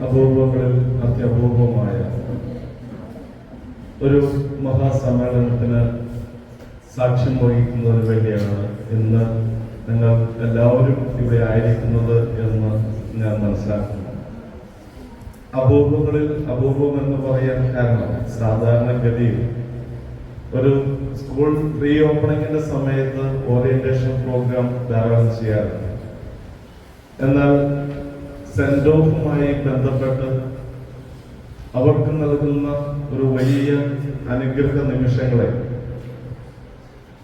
അപൂർവങ്ങളിൽ അത്യപൂർവമായ ഒരു മഹാസമ്മേളനത്തിന് സാക്ഷ്യം വഹിക്കുന്നതിന് വേണ്ടിയാണ് ഇന്ന് നിങ്ങൾ എല്ലാവരും ഇവിടെ ആയിരിക്കുന്നത് എന്ന് ഞാൻ മനസ്സിലാക്കുന്നു. അപൂർവങ്ങളിൽ അപൂർവം എന്ന് പറയാൻ കാരണം സാധാരണഗതിയിൽ ഒരു സ്കൂൾ റീ ഓപ്പണിങ്ങിന്റെ സമയത്ത് ഓറിയന്റേഷൻ പ്രോഗ്രാം ധാരാളം ചെയ്യാറുണ്ട്. എന്നാൽ സെന്റ് ഓഫുമായി ബന്ധപ്പെട്ട് അവർക്ക് നൽകുന്ന ഒരു വലിയ അനുഗ്രഹ നിമിഷങ്ങളെ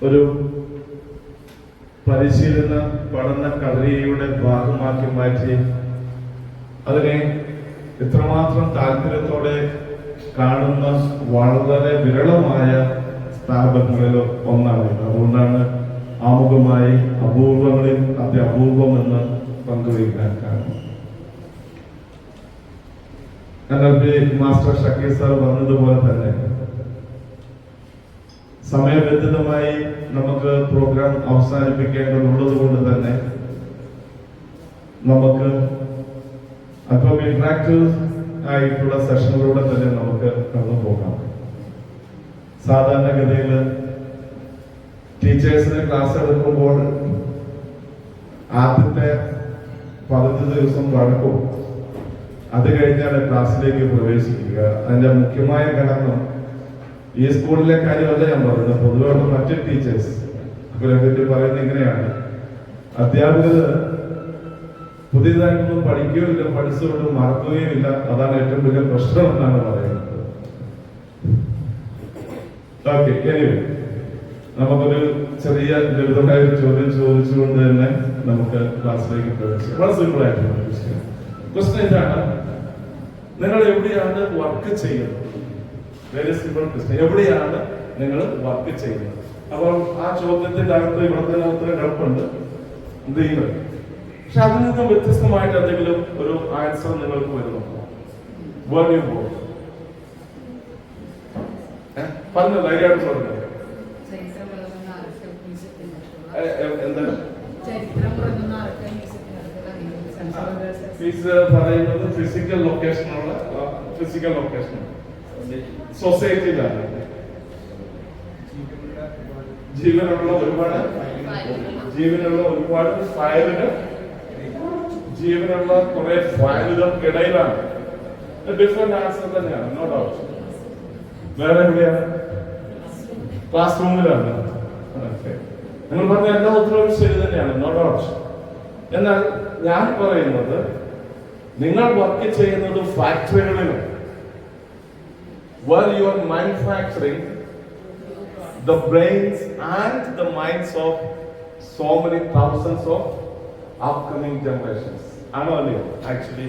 ഒരു പരിശീലന പഠന കളരിയുടെ ഭാഗമാക്കി മാറ്റി അതിനെ ഇത്രമാത്രം താല്പര്യത്തോടെ കാണുന്ന വളരെ വിരളമായ സ്ഥാപനങ്ങളിൽ ഒന്നാണ്. അതുകൊണ്ടാണ് ആമുഖമായി അപൂർവങ്ങളിൽ അത്യപൂർവം എന്ന് പങ്കുവയ്ക്കാൻ കാരണം. മാസ്റ്റർ ഷക്കീർ സാർ പറഞ്ഞതുപോലെ തന്നെ സമയബന്ധിതമായി നമുക്ക് പ്രോഗ്രാം അവസാനിപ്പിക്കേണ്ടതുള്ളത് കൊണ്ട് തന്നെ നമുക്ക് അല്പം ഇന്ററാക്റ്റീവ് ആയിട്ടുള്ള സെഷനിലൂടെ തന്നെ നമുക്ക് കടന്നു പോകാം. സാധാരണഗതിയിൽ ടീച്ചേഴ്സിന് ക്ലാസ് എടുക്കുമ്പോൾ ആദ്യത്തെ 15 ദിവസം വഴക്കും അത് കഴിഞ്ഞാണ് ക്ലാസ്സിലേക്ക് പ്രവേശിക്കുക. അതിന്റെ മുഖ്യമായ കാരണം ഈ സ്കൂളിലെ കാര്യമല്ല ഞാൻ പറയുന്നത്, പൊതുവെയുള്ള മറ്റ് ടീച്ചേഴ്സ് അവരെ പറയുന്നത് ഇങ്ങനെയാണ്: അധ്യാപകർ പുതിയതായിട്ടൊന്നും പഠിക്കുകയില്ല, പഠിച്ചുകൊണ്ട് മറക്കുകയും ഇല്ല. അതാണ് ഏറ്റവും വലിയ പ്രശ്നം എന്നാണ് പറയുന്നത്. ഓക്കെ, എനിവേ നമുക്കൊരു ചെറിയ ലളിതമായ ഒരു ചോദ്യം ചോദിച്ചുകൊണ്ട് തന്നെ നമുക്ക് ക്ലാസ്സിലേക്ക് പ്രവേശിക്കാം. വളരെ സിമ്പിൾ ആയിട്ടുള്ള ക്വസ്റ്റ്യൻ ഇതാണ്: നിങ്ങൾ എവിടെയാണ് വർക്ക് ചെയ്യുന്നത്? Very simple question. എവിടെയാണ് നിങ്ങൾ വർക്ക് ചെയ്യുന്നത്? അപ്പോൾ ആ ചോദ്യത്തിന്റെ അകത്ത് ഇവിടുത്തെ ഉത്തരം കിടപ്പുണ്ട്, എന്ത് ചെയ്യുന്നത്. പക്ഷെ അതിൽ നിന്നും വ്യത്യസ്തമായിട്ട് എന്തെങ്കിലും ഒരു ആൻസർ നിങ്ങൾക്ക് വരുന്നു? പറഞ്ഞു, ധൈര്യമായിട്ട് പറഞ്ഞു. എന്താണ് ഫീസ് പറയുന്നത്? ഫിസിക്കൽ ലൊക്കേഷനുള്ള സൊസൈറ്റിയിലാണ് ജീവനുള്ള ഒരുപാട് ഫയലുകൾ, ജീവനുള്ള കുറെ ഫയലുകൾക്കിടയിലാണ്. ഡിഫറെന്റ് ആൻസർ തന്നെയാണ്, നോ ഡൗട്ട്. വേറെ എവിടെയാണ്? ക്ലാസ് റൂമിലാണ്. നിങ്ങൾ പറഞ്ഞ എല്ലാ ഉത്തരവും ശരി തന്നെയാണ്, നോ ഡൗട്ട്. എന്നാൽ ഞാൻ പറയുന്നത്, നിങ്ങൾ വർക്ക് ചെയ്യുന്നത് ഫാക്ടറികളിലാണ്. where you are manufacturing the brains and the minds of so many thousands of upcoming generations. ആണോ അല്ലയോ? ആക്ച്വലി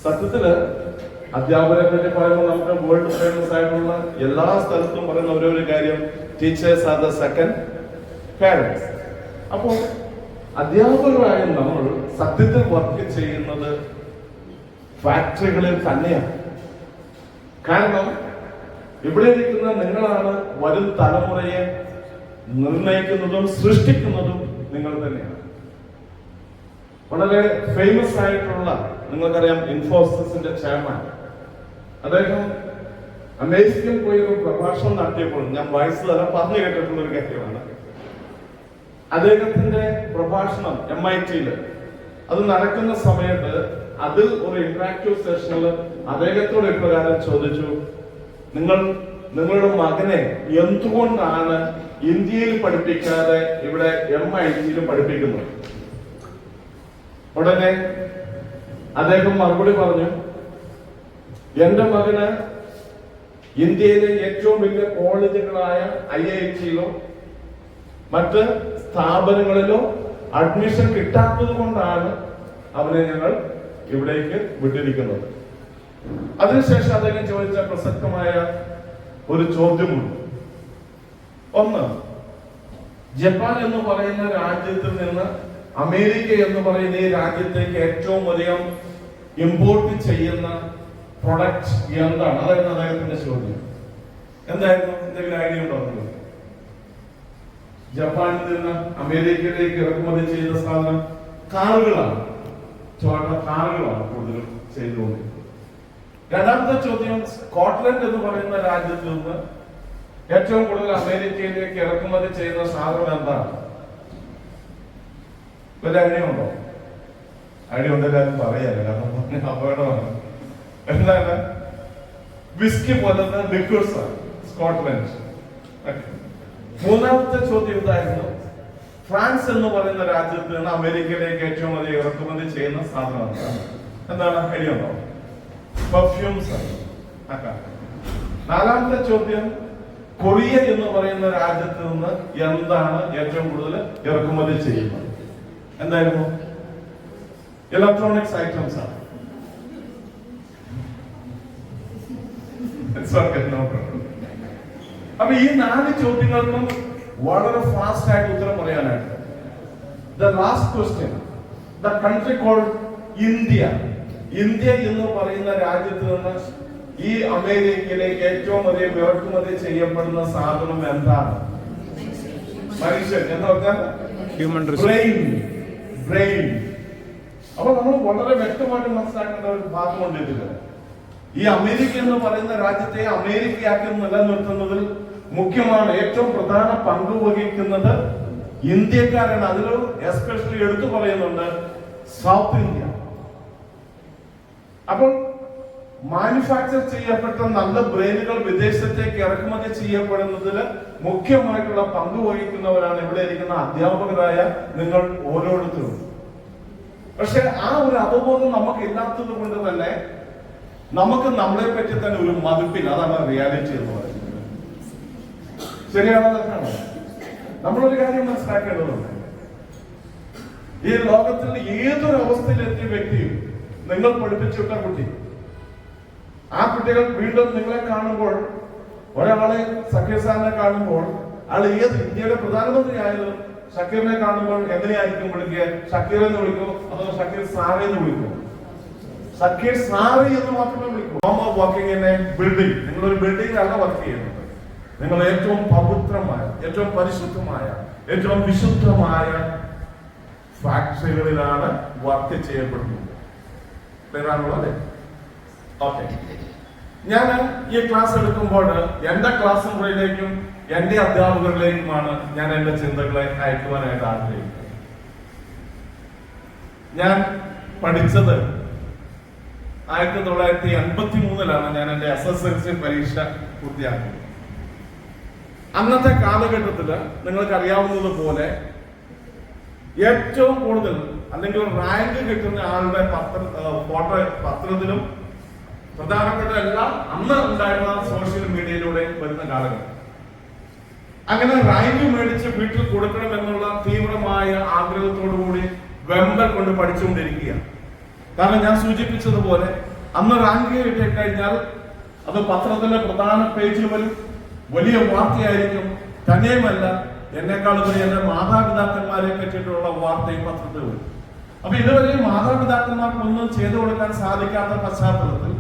സത്യത്തില് അധ്യാപകരെ പറ്റി പറയുമ്പോൾ നമുക്ക് വേൾഡ് ഫേമസ് ആയിട്ടുള്ള എല്ലാ സ്ഥലത്തും പറയുന്ന ഒരു കാര്യം, teachers are the second parents. അപ്പോൾ അധ്യാപകരായ നമ്മൾ സത്യത്തിൽ വർക്ക് ചെയ്യുന്നത് ഫാക്ടറികളിൽ തന്നെയാണ്. കാരണം ഇവിടെ ഇരിക്കുന്ന നിങ്ങളാണ് വരും തലമുറയെ നിർണയിക്കുന്നതും സൃഷ്ടിക്കുന്നതും നിങ്ങൾ തന്നെയാണ്. വളരെ ഫേമസ് ആയിട്ടുള്ള, നിങ്ങൾക്കറിയാം, ഇൻഫോസിസിന്റെ ചെയർമാൻ, അദ്ദേഹം അമേരിക്കയിൽ പോയി ഒരു പ്രഭാഷണം നടത്തിയപ്പോൾ ഞാൻ വായിച്ചു തരാൻ പറഞ്ഞു കേട്ടിട്ടുള്ള ഒരു കാര്യമാണ്. അദ്ദേഹത്തിന്റെ പ്രഭാഷണം MIT-യിൽ അത് നടക്കുന്ന സമയത്ത് അതിൽ ഒരു ഇന്ററാക്റ്റീവ് സെഷനിൽ അദ്ദേഹത്തോട് ഇപ്രകാരം ചോദിച്ചു: നിങ്ങളുടെ മകനെ എന്തുകൊണ്ടാണ് ഇന്ത്യയിൽ പഠിപ്പിക്കാതെ ഇവിടെ MIT-യിൽ പഠിപ്പിക്കുന്നത്? ഉടനെ അദ്ദേഹം മറുപടി പറഞ്ഞു: എന്റെ മകന് ഇന്ത്യയിലെ ഏറ്റവും വലിയ കോളേജുകളായ IIT-യിലോ മറ്റ് സ്ഥാപനങ്ങളിലോ അഡ്മിഷൻ കിട്ടാത്തത് കൊണ്ടാണ് അവനെ ഞങ്ങൾ ഇവിടേക്ക് വിട്ടിരിക്കുന്നത്. അതിനുശേഷം അദ്ദേഹം ചോദിച്ച പ്രസക്തമായ ഒരു ചോദ്യമുണ്ട്. ഒന്ന്, ജപ്പാൻ എന്ന് പറയുന്ന രാജ്യത്തിൽ നിന്ന് അമേരിക്ക എന്ന് പറയുന്ന ഈ രാജ്യത്തേക്ക് ഏറ്റവും അധികം ഇമ്പോർട്ട് ചെയ്യുന്ന പ്രൊഡക്റ്റ് എന്താണ്? അതായിരുന്നു അദ്ദേഹത്തിന്റെ ചോദ്യം. എന്തായിരുന്നു? എന്തെങ്കിലും ഐഡിയ ഉണ്ടോ? ജപ്പാനിൽ നിന്ന് അമേരിക്കയിലേക്ക് ഇറക്കുമതി ചെയ്ത സാധനം കാറുകളാണ്. കാറുകളാണ് കൂടുതൽ ചെയ്തുകൊണ്ടിരിക്കുന്നത്. രണ്ടാമത്തെ ചോദ്യം, സ്കോട്ട്ലൻഡ് എന്ന് പറയുന്ന രാജ്യത്ത് നിന്ന് ഏറ്റവും കൂടുതൽ അമേരിക്കയിലേക്ക് ഇറക്കുമതി ചെയ്യുന്ന സാധനം എന്താണ്? വല്ല ഐഡിയ ഉണ്ടോ? ഐഡിയ ഉണ്ടെല്ലാരും പറയാല്ല, കാരണം അപകടമാണ്. എന്താണ്? വിസ്കി പോലത്തെ ലിക്വിഡ്സ് ആണ് സ്കോട്ട്ലൻഡ്. മൂന്നാമത്തെ ചോദ്യം ഇതായിരുന്നു, ഫ്രാൻസ് എന്ന് പറയുന്ന രാജ്യത്ത് നിന്ന് അമേരിക്കയിലേക്ക് ഏറ്റവും അധികം ഇറക്കുമതി ചെയ്യുന്ന സാധനം എന്താണ്? ഐഡിയ ഉണ്ടോ? പെർഫ്യൂംസ് ആണ്. നാലാമത്തെ ചോദ്യം, കൊറിയ എന്ന് പറയുന്ന രാജ്യത്ത് നിന്ന് എന്താണ് ഏറ്റവും കൂടുതൽ ഇറക്കുമതി ചെയ്യുന്നത്? എന്തായിരുന്നു? ഇലക്ട്രോണിക്സ് ഐറ്റംസ് ആണ്. അപ്പൊ ഈ 4 ചോദ്യങ്ങൾക്കും വളരെ ഫാസ്റ്റ് ആയിട്ട് ഉത്തരം പറയാനായിട്ട്. The last question, the country called India. India എന്ന് പറയുന്ന രാജ്യത്ത് നിന്ന് ഈ അമേരിക്കയിലേക്ക് ഏറ്റവും അധികം ഇറക്കുമതി ചെയ്യപ്പെടുന്ന സാധനം എന്താണ്? മനുഷ്യൻ എന്ന് പറഞ്ഞാൽ ബ്രെയിൻ. അപ്പൊ നമ്മൾ വളരെ വ്യക്തമായിട്ട് മനസ്സിലാക്കേണ്ട ഒരു ഭാഗമുണ്ട് ഇതില്. ഈ അമേരിക്ക എന്ന് പറയുന്ന രാജ്യത്തെ അമേരിക്കയാക്കി നിലനിർത്തുന്നതിൽ മുഖ്യമാണ്, ഏറ്റവും പ്രധാന പങ്ക് വഹിക്കുന്നത് ഇന്ത്യക്കാരാണ്. അതിൽ എസ്പെഷ്യലി എടുത്തു പറയുന്നുണ്ട് സൗത്ത് ഇന്ത്യ. അപ്പോൾ മാനുഫാക്ചർ ചെയ്യപ്പെട്ട നല്ല ബ്രെയിനുകൾ വിദേശത്തേക്ക് ഇറക്കുമതി ചെയ്യപ്പെടുന്നതിൽ മുഖ്യമായിട്ടുള്ള പങ്ക് വഹിക്കുന്നവരാണ് ഇവിടെ ഇരിക്കുന്ന അധ്യാപകരായ നിങ്ങൾ ഓരോരുത്തരും. പക്ഷെ ആ ഒരു അവബോധം നമുക്ക് ഇല്ലാത്തത് കൊണ്ട് തന്നെ നമുക്ക് നമ്മളെ പറ്റി തന്നെ ഒരു മതിപ്പില്ല. അതാണ് റിയാലിറ്റി എന്ന് പറയുന്നത്. ശരിയാണോ? തെറ്റാണോ? നമ്മളൊരു കാര്യം മനസ്സിലാക്കേണ്ടതുണ്ട്. ഈ ലോകത്തിൽ ഏതൊരു അവസ്ഥയിലെത്തിയ വ്യക്തിയും, നിങ്ങൾ പഠിപ്പിച്ചുവിട്ട കുട്ടി, ആ കുട്ടികൾ വീണ്ടും നിങ്ങളെ കാണുമ്പോൾ, ഒരാളെ സക്കീർ സാറിനെ കാണുമ്പോൾ, ആൾ ഏത് ഇന്ത്യയുടെ പ്രധാനമന്ത്രി ആയാലും ഷക്കീറിനെ കാണുമ്പോൾ എങ്ങനെയായിരിക്കും വിളിക്കുക? ഷക്കീർ എന്ന് വിളിക്കോ അതോ ഷക്കീർ സാറേ എന്ന് വിളിക്കോ? ഷക്കീർ സാറി എന്ന് മാത്രമേ വിളിക്കൂ. Working in A building. നിങ്ങളൊരു ബിൽഡിംഗിലല്ല വർക്ക് ചെയ്യുന്നത്. നിങ്ങൾ ഏറ്റവും പവിത്രമായ, ഏറ്റവും പരിശുദ്ധമായ, ഏറ്റവും വിശുദ്ധമായ ഫാക്ടറികളിലാണ് വർക്ക് ചെയ്യപ്പെടുന്നത്. അല്ലേ? ഓക്കെ. ഞാൻ ഈ ക്ലാസ് എടുക്കുമ്പോൾ എന്റെ ക്ലാസ് മുറിയിലേക്കും എന്റെ അധ്യാപകരിലേക്കുമാണ് ഞാൻ എന്റെ ചിന്തകളെ അയക്കുവാനായിട്ട് ആഗ്രഹിക്കുന്നത്. ഞാൻ പഠിച്ചത് 1983 ഞാൻ എന്റെ SSLC പരീക്ഷ പൂർത്തിയാക്കുന്നത്. അന്നത്തെ കാലഘട്ടത്തില് നിങ്ങൾക്ക് അറിയാവുന്നതുപോലെ ഏറ്റവും കൂടുതൽ അല്ലെങ്കിൽ റാങ്ക് കിട്ടുന്ന ആളുടെ ഫോട്ടോ പത്രത്തിലും പ്രധാനപ്പെട്ട എല്ലാം അന്ന് ഉണ്ടായിരുന്ന സോഷ്യൽ മീഡിയയിലൂടെ വരുന്ന കാലഘട്ടം. അങ്ങനെ റാങ്ക് മേടിച്ച് വീട്ടിൽ കൊടുക്കണം എന്നുള്ള തീവ്രമായ ആഗ്രഹത്തോടുകൂടി വെമ്പൽ കൊണ്ട് പഠിച്ചുകൊണ്ടിരിക്കുകയാണ്. കാരണം ഞാൻ സൂചിപ്പിച്ചതുപോലെ അന്ന് റാങ്ക് കിട്ടിക്കഴിഞ്ഞാൽ അത് പത്രത്തിന്റെ പ്രധാന പേജിൽ വരും, വലിയ വാർത്തയായിരിക്കും. തന്നെയുമല്ല, എന്നെക്കാൾ ഉപരി എന്റെ മാതാപിതാക്കന്മാരെ പറ്റിയിട്ടുള്ള വാർത്തയും പത്രത്തിൽ വരും. അപ്പൊ ഇതുവരെ മാതാപിതാക്കന്മാർക്കൊന്നും ചെയ്തു കൊടുക്കാൻ സാധിക്കാത്ത പശ്ചാത്തലത്തിൽ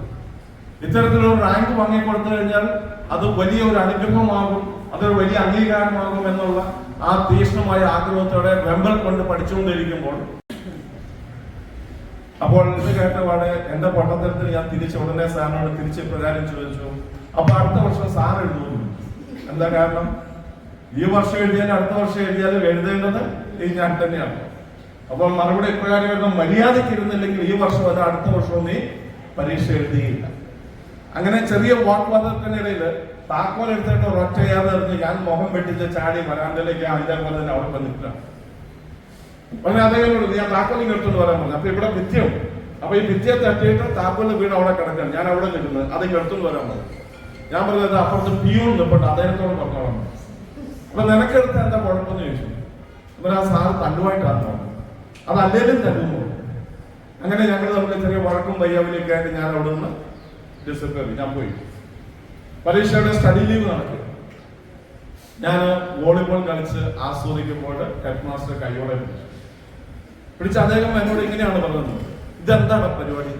ഇത്തരത്തിലൊരു റാങ്ക് വാങ്ങിക്കൊടുത്തു കഴിഞ്ഞാൽ അത് വലിയ ഒരു അനുഗ്രഹമാകും, അതൊരു വലിയ അംഗീകാരമാകും എന്നുള്ള ആ തീക്ഷ്ണമായ ആഗ്രഹത്തോടെ വെമ്പൽ കൊണ്ട് പഠിച്ചുകൊണ്ടിരിക്കുമ്പോൾ, അപ്പോൾ ഇത് കേട്ടപാടെ എന്റെ പൊട്ടത്തരത്തിൽ ഞാൻ ഉടനെ സാറിനോട് തിരിച്ച് പ്രകാരം ചോദിച്ചു, അപ്പൊ അടുത്ത വർഷം സാർ എഴുതുന്നു. എന്താ കാരണം? ഈ വർഷം എഴുതിയാലും അടുത്ത വർഷം എഴുതിയാലും എഴുതേണ്ടത് ഈ ഞാൻ തന്നെയാണ്. അപ്പോൾ മറുപടി ഇപ്രകാരം മര്യാദയ്ക്ക് ഇരുന്നില്ലെങ്കിൽ ഈ വർഷം അത് അടുത്ത വർഷവും നീ പരീക്ഷ എഴുതിയില്ല. അങ്ങനെ ചെറിയ വാഗ്വാദത്തിനിടയിൽ താക്കോൽ എടുത്തിട്ട് ഒരൊറ്റ എറിഞ്ഞ് ഞാൻ മുഖം വെട്ടിച്ച് ചാടി വരാന്തയിലേക്ക് അതേപോലെ തന്നെ അവിടെ വന്നിട്ടാണ്. പറഞ്ഞ അതേപോലെ ഞാൻ താക്കോലിങ് എടുത്തോണ്ട് വരാൻ പറഞ്ഞു. അപ്പൊ ഇവിടെ ഭിത്തിയും, അപ്പൊ ഈ ഭിത്തിയെ തട്ടിയിട്ട് താക്കോലിന് വീട് അവിടെ കിടക്കാൻ ഞാൻ അവിടെ നിൽക്കുന്നത്, അത് എടുത്തോണ്ട് വരാൻ പറഞ്ഞു. ഞാൻ പറഞ്ഞത് അപ്പുറത്ത് പിയൂൺ നിൽപ്പുണ്ട്, അദ്ദേഹത്തോട് പറഞ്ഞോളാം. അപ്പൊ നിനക്കെടുത്ത് എന്താ കുഴപ്പമെന്ന് ചോദിച്ചു. അപ്പൊ ആ സാറ് തല്ലുമായിട്ടാണ് തോന്നുന്നത്, അത് അല്ലേലും തല്ലുമ്പോൾ. അങ്ങനെ ഞങ്ങൾ നമ്മുടെ ചെറിയ വഴക്കും വയ്യാവിലൊക്കെ ആയിട്ട് ഞാൻ അവിടെ നിന്ന് ഡിസിപ്ലിൻ ഞാൻ പോയി. പരീക്ഷയുടെ സ്റ്റഡി ലീവ് നടക്കുക. ഞാൻ വോളിബോൾ കളിച്ച് ആസ്വദിക്കുമ്പോൾ ഹെഡ് മാസ്റ്റർ കൈയോടെ പിടിച്ച് അദ്ദേഹം എന്നോട് ഇങ്ങനെയാണ് പറഞ്ഞത്, ഇതെന്താണ് പരിപാടി?